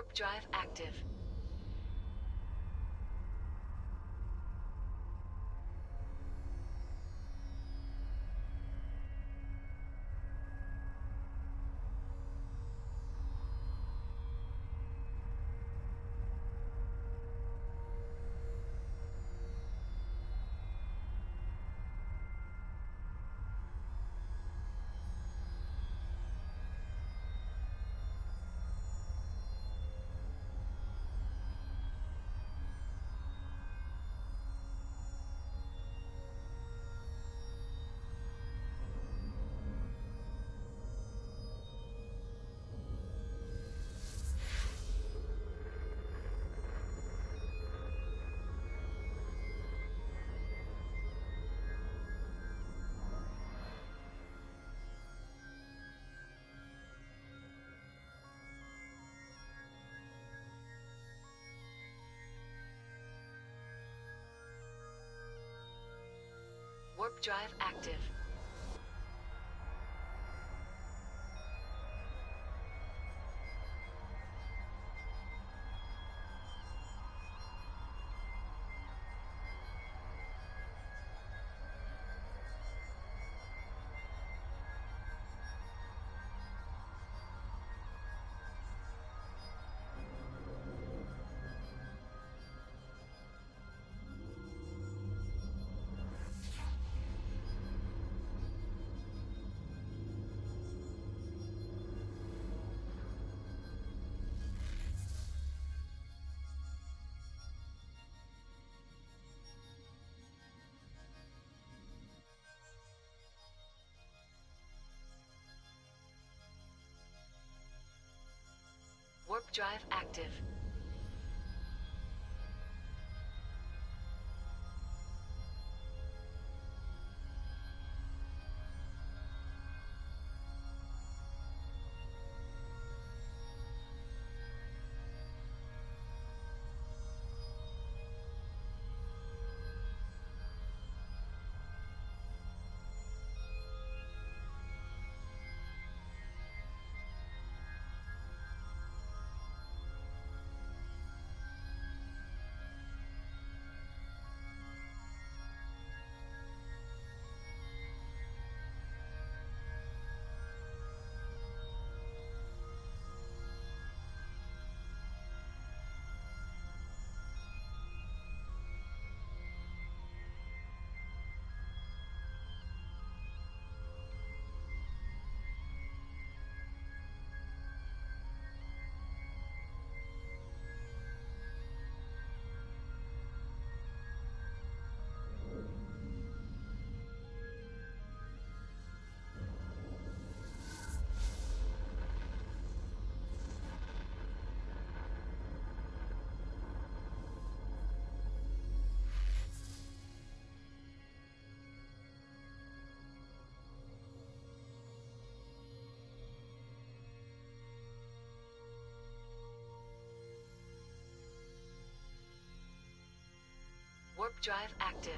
Warp drive active. Warp drive active. Warp drive active. Warp drive active.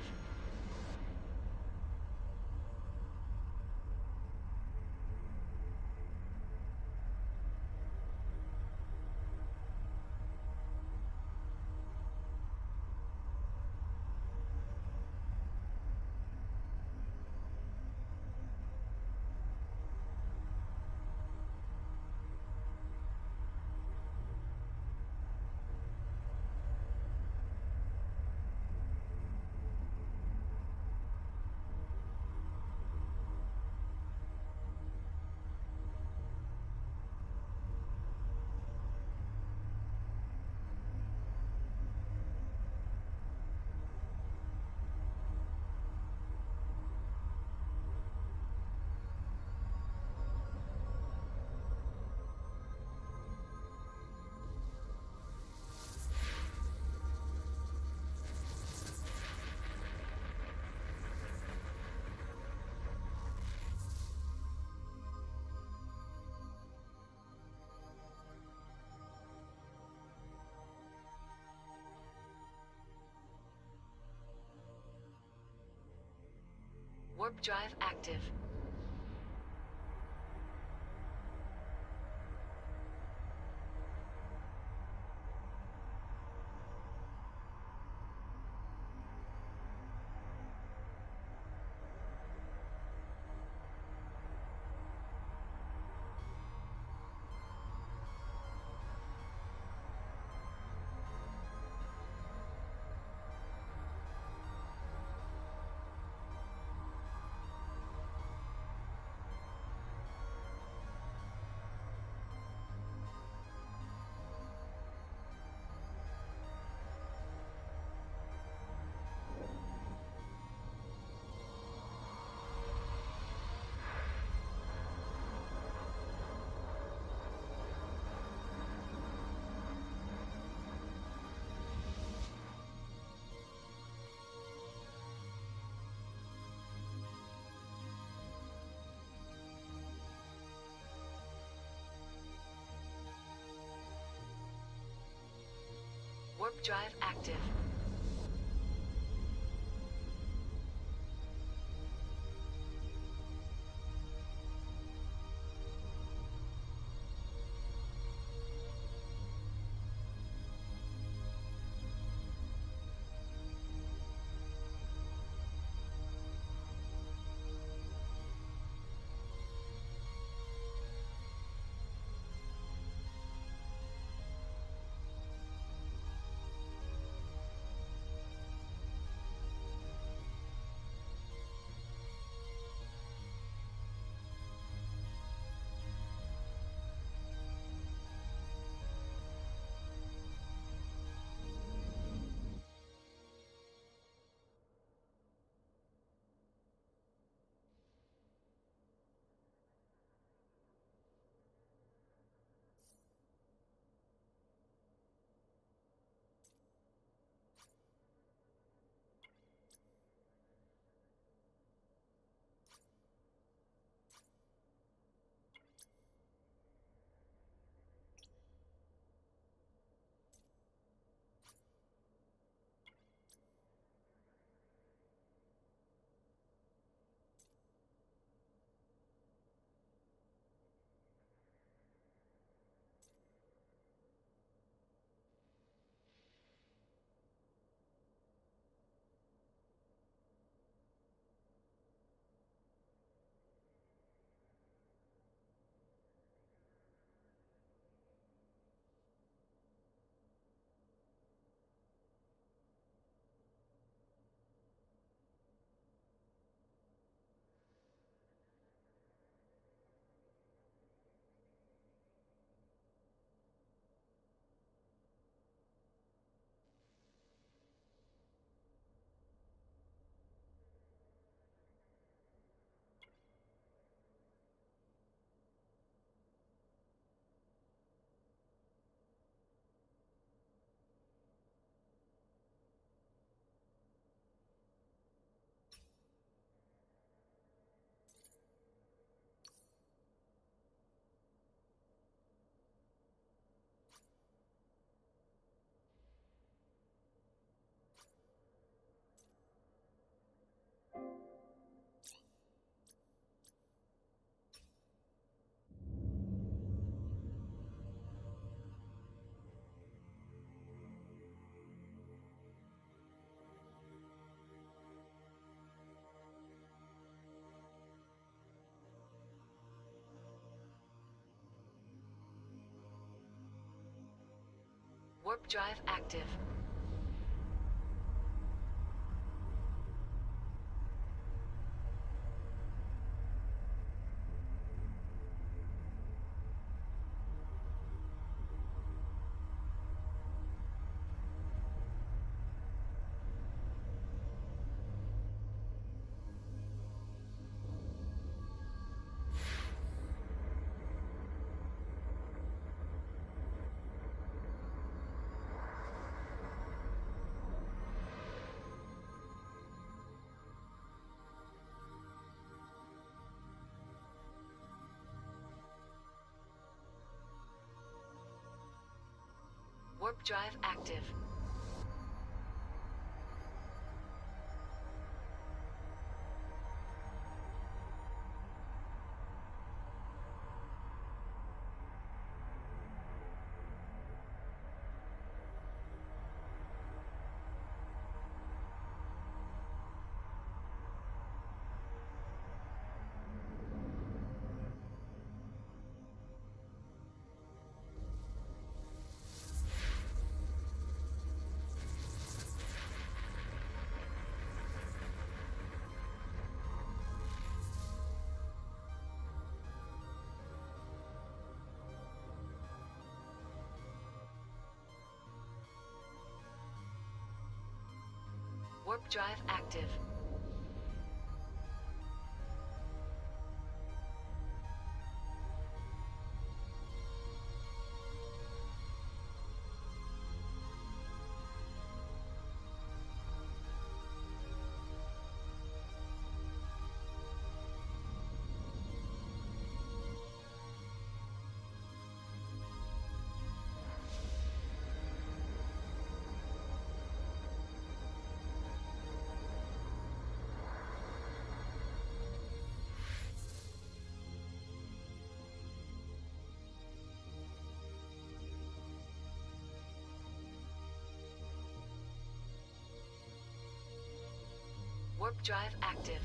Warp drive active. Warp drive active. Warp drive active. Warp drive active. Warp drive active. Warp drive active.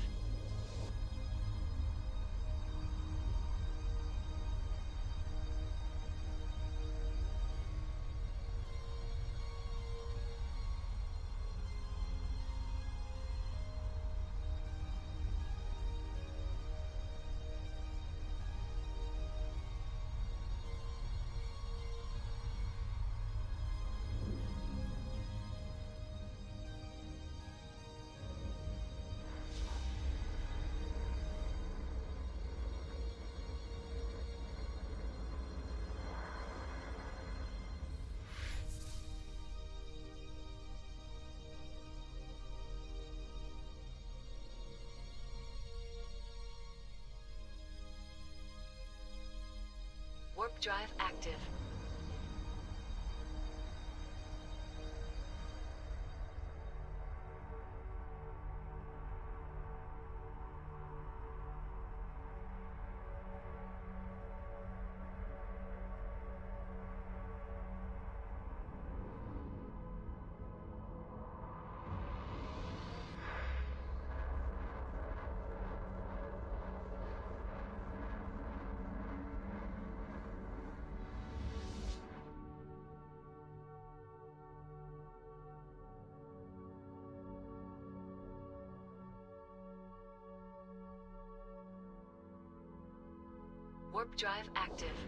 Warp drive active. Warp drive active.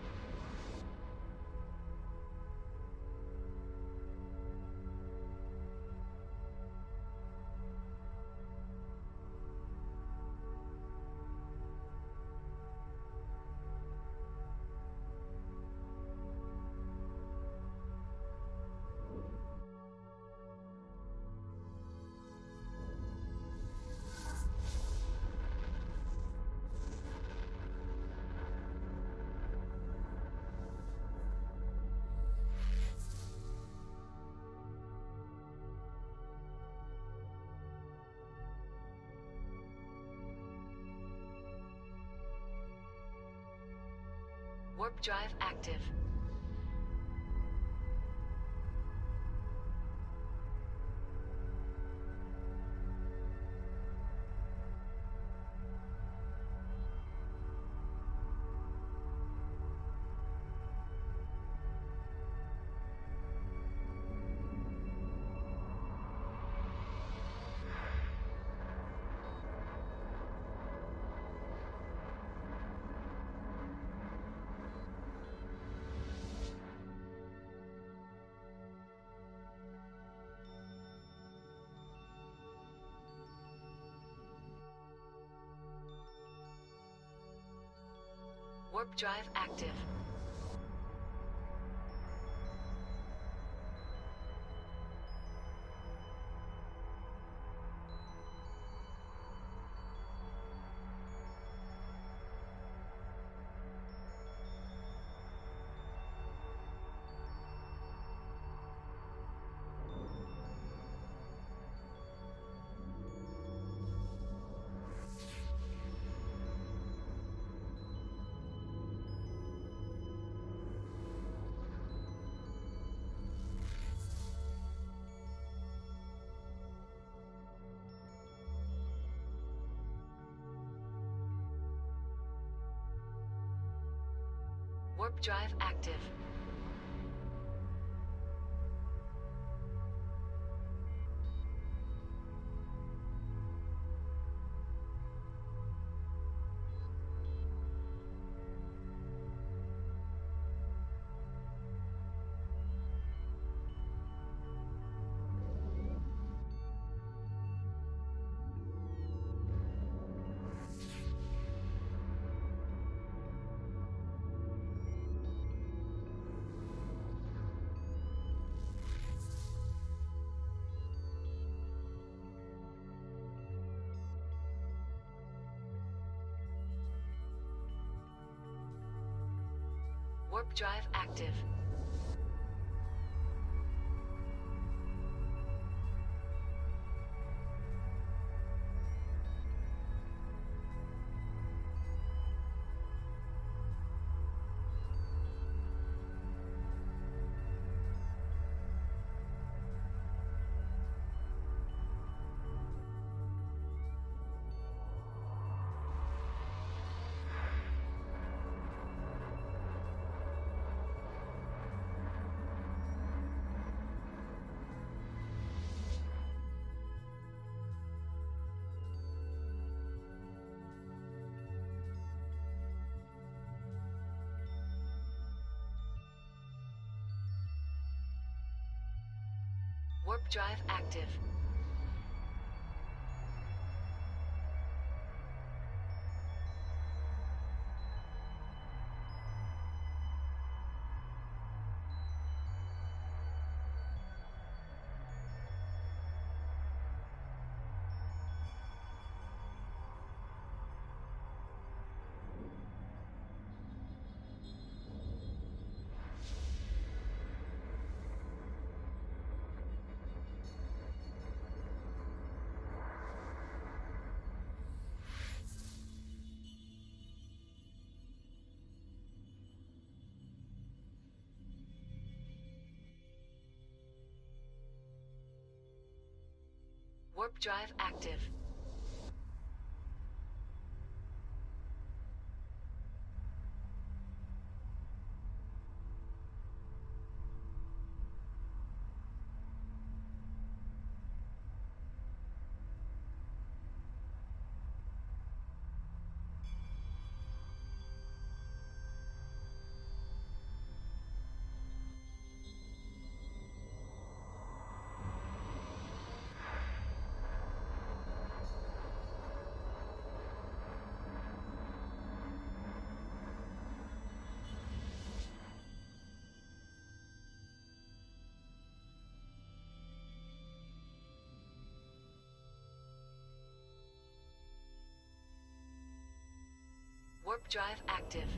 Warp drive active. Warp drive active. Warp drive active. Warp drive active. Warp drive active. Warp drive active. Warp drive active.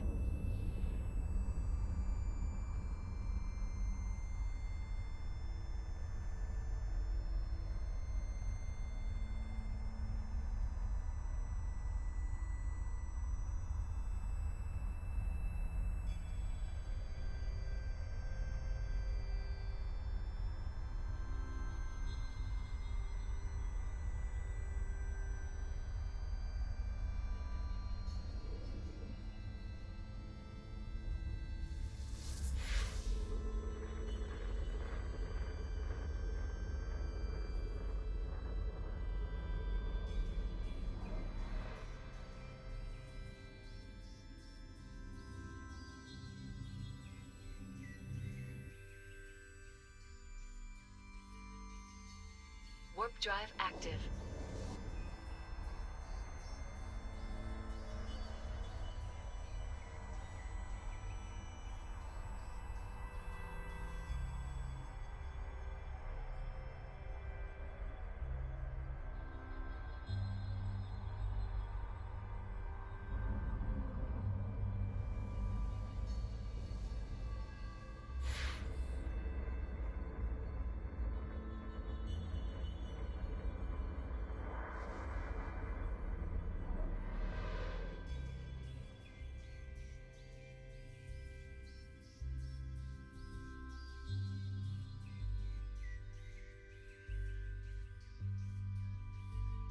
Warp drive active.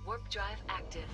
Warp drive active.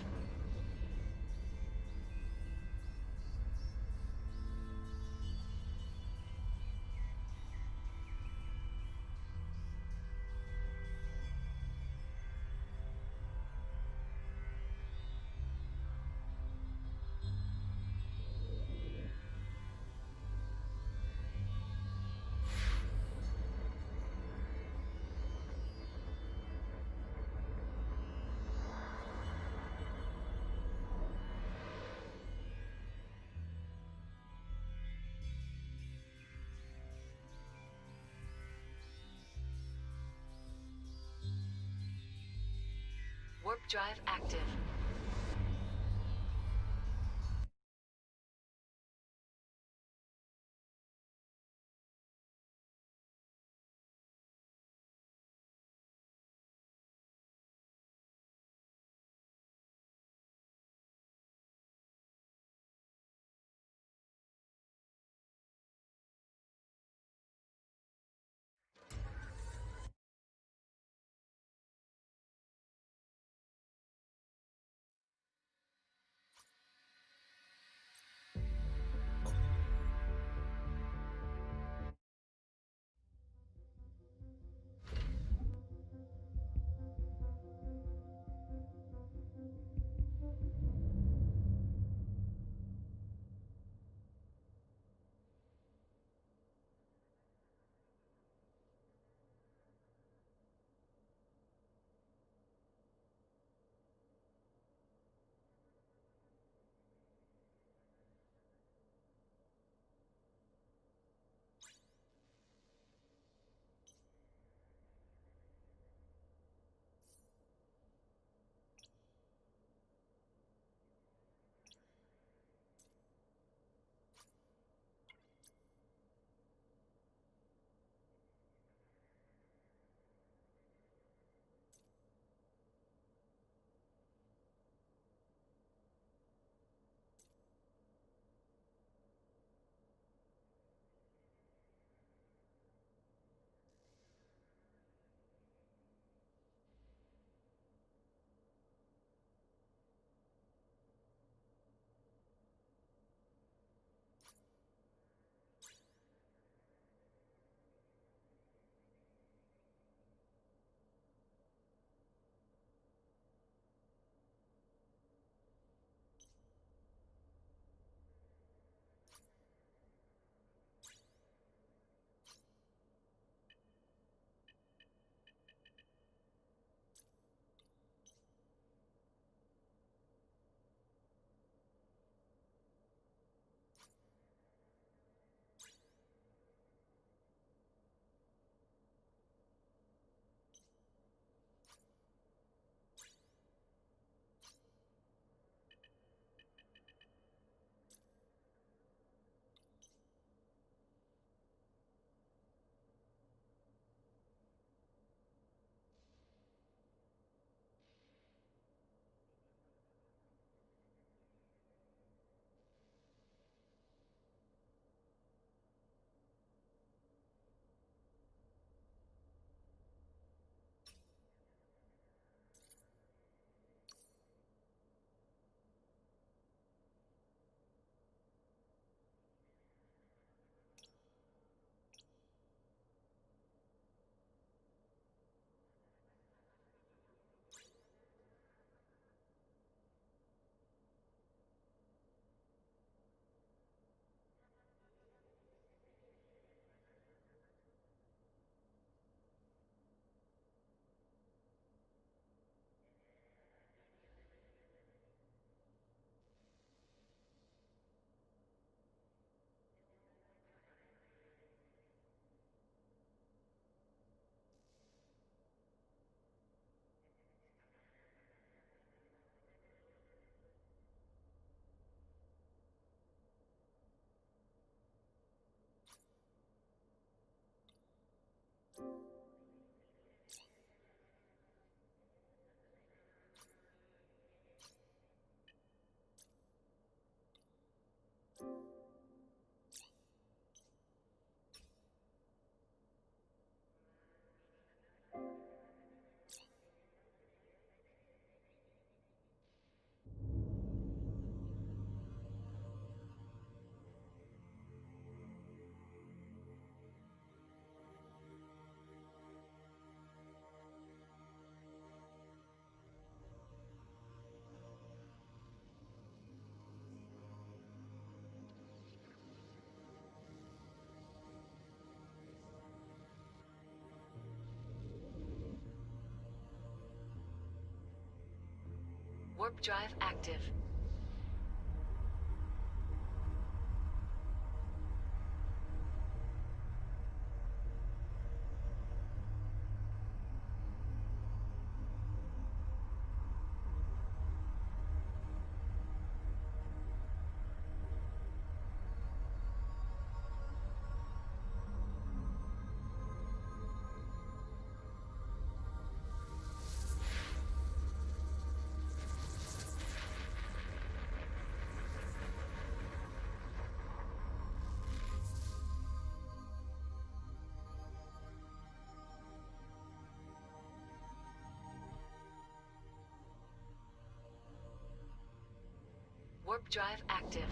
Warp drive active. Warp drive active. Warp drive active.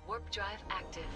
Warp drive active.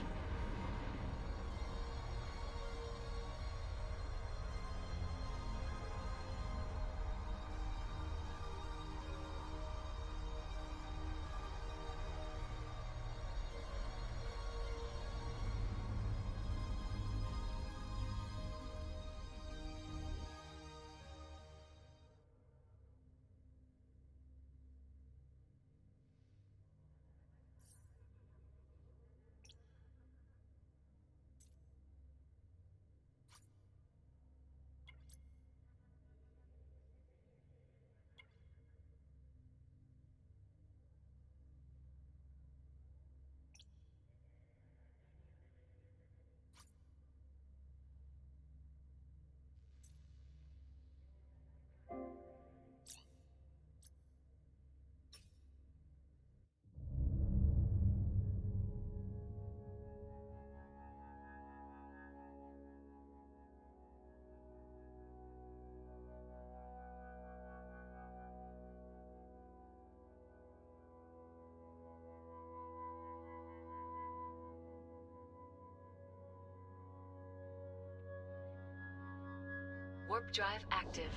Warp drive active.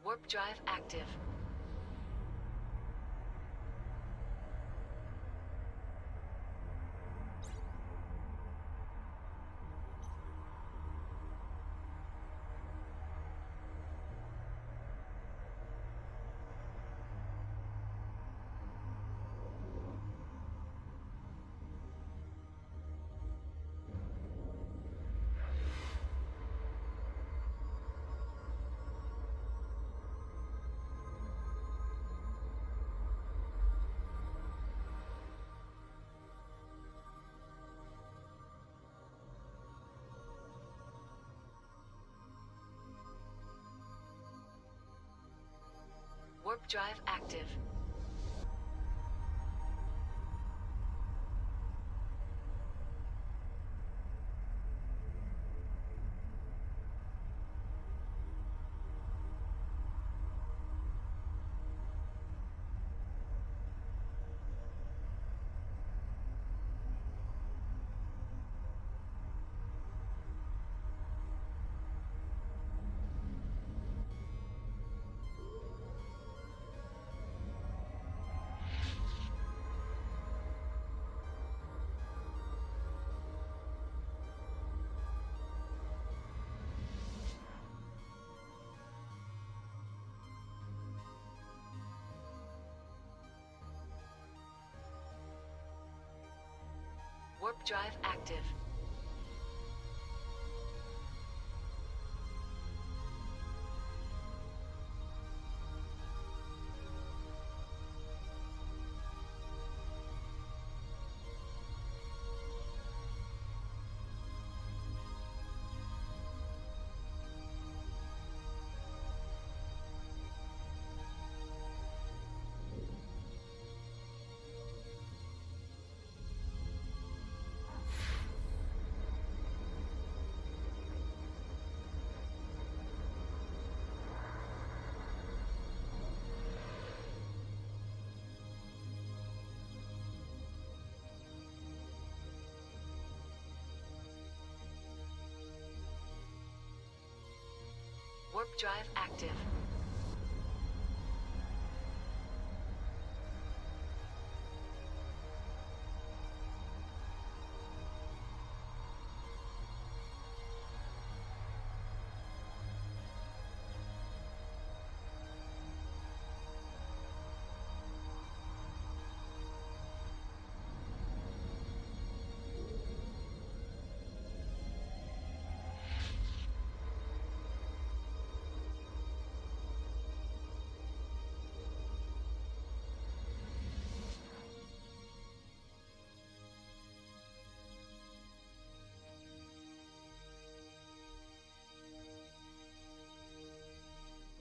Warp drive active. Warp drive active. Warp drive active. Warp drive active.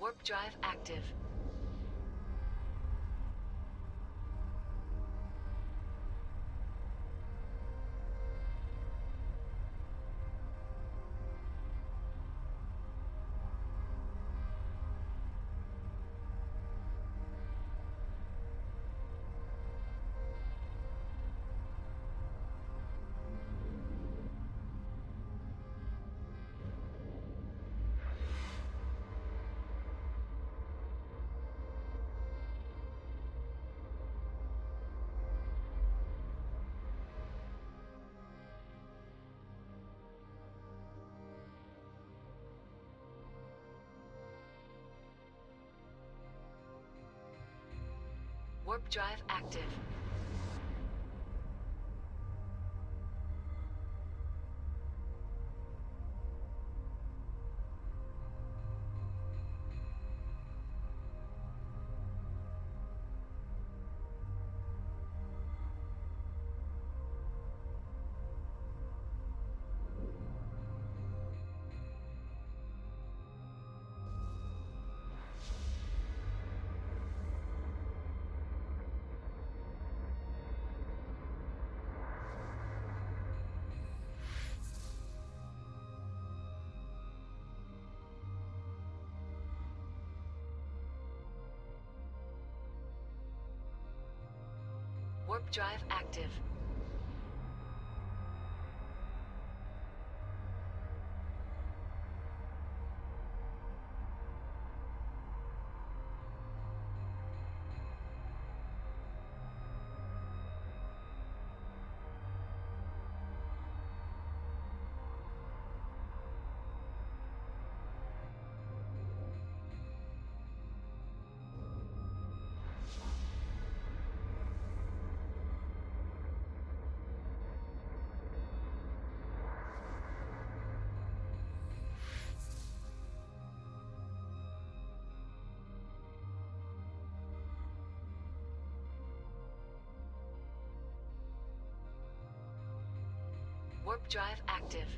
Warp drive active. Warp drive active. Warp drive active. Warp drive active.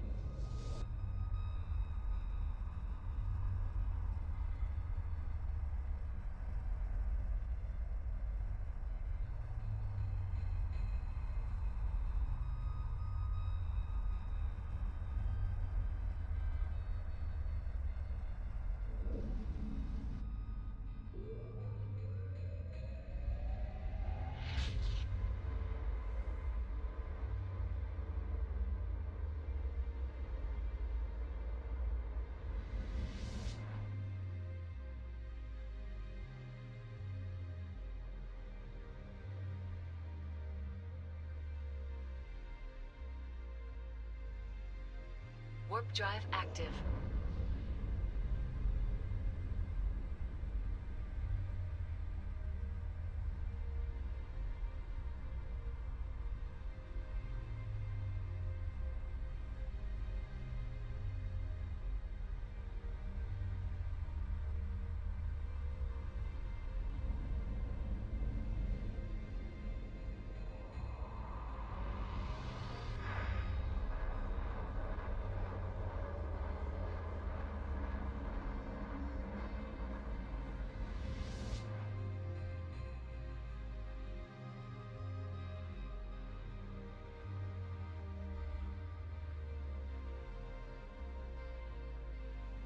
Warp drive active.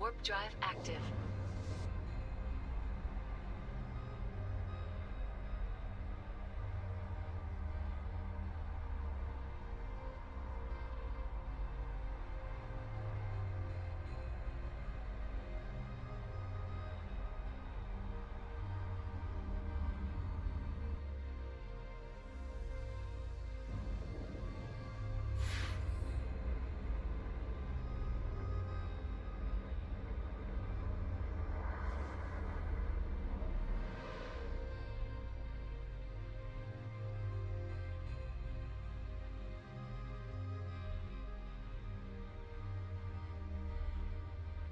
Warp drive active.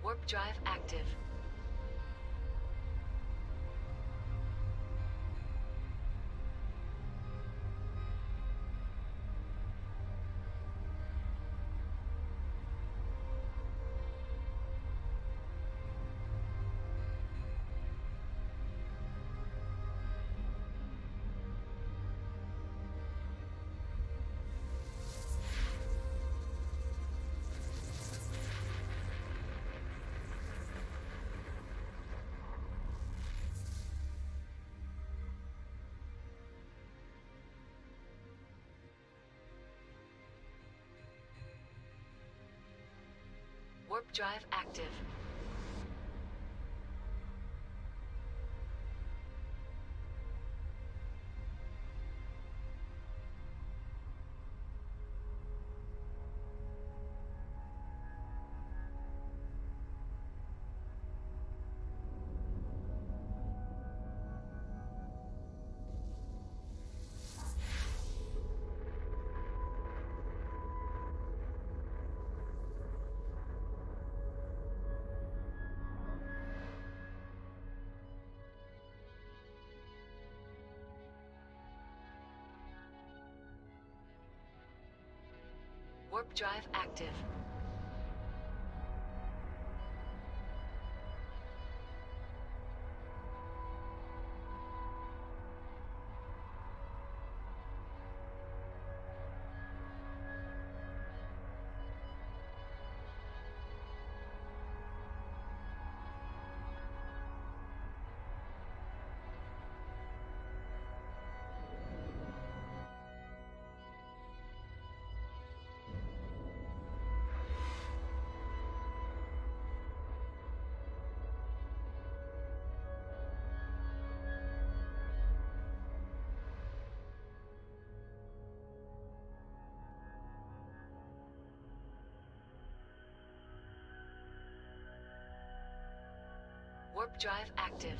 Warp drive active. Warp drive active. Warp drive active. Warp drive active.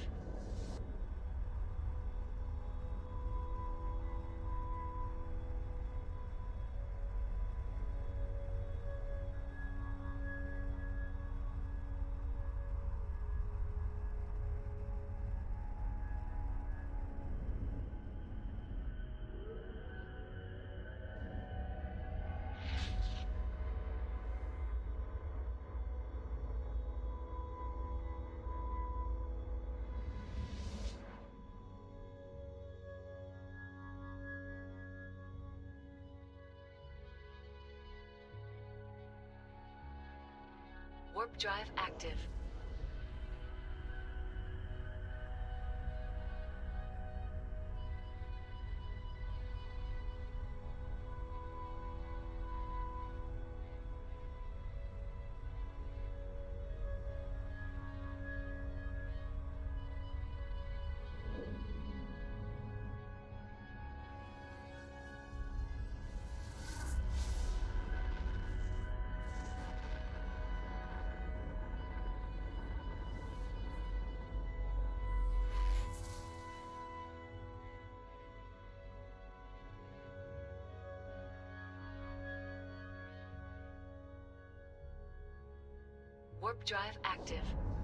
Warp drive active. Warp drive active.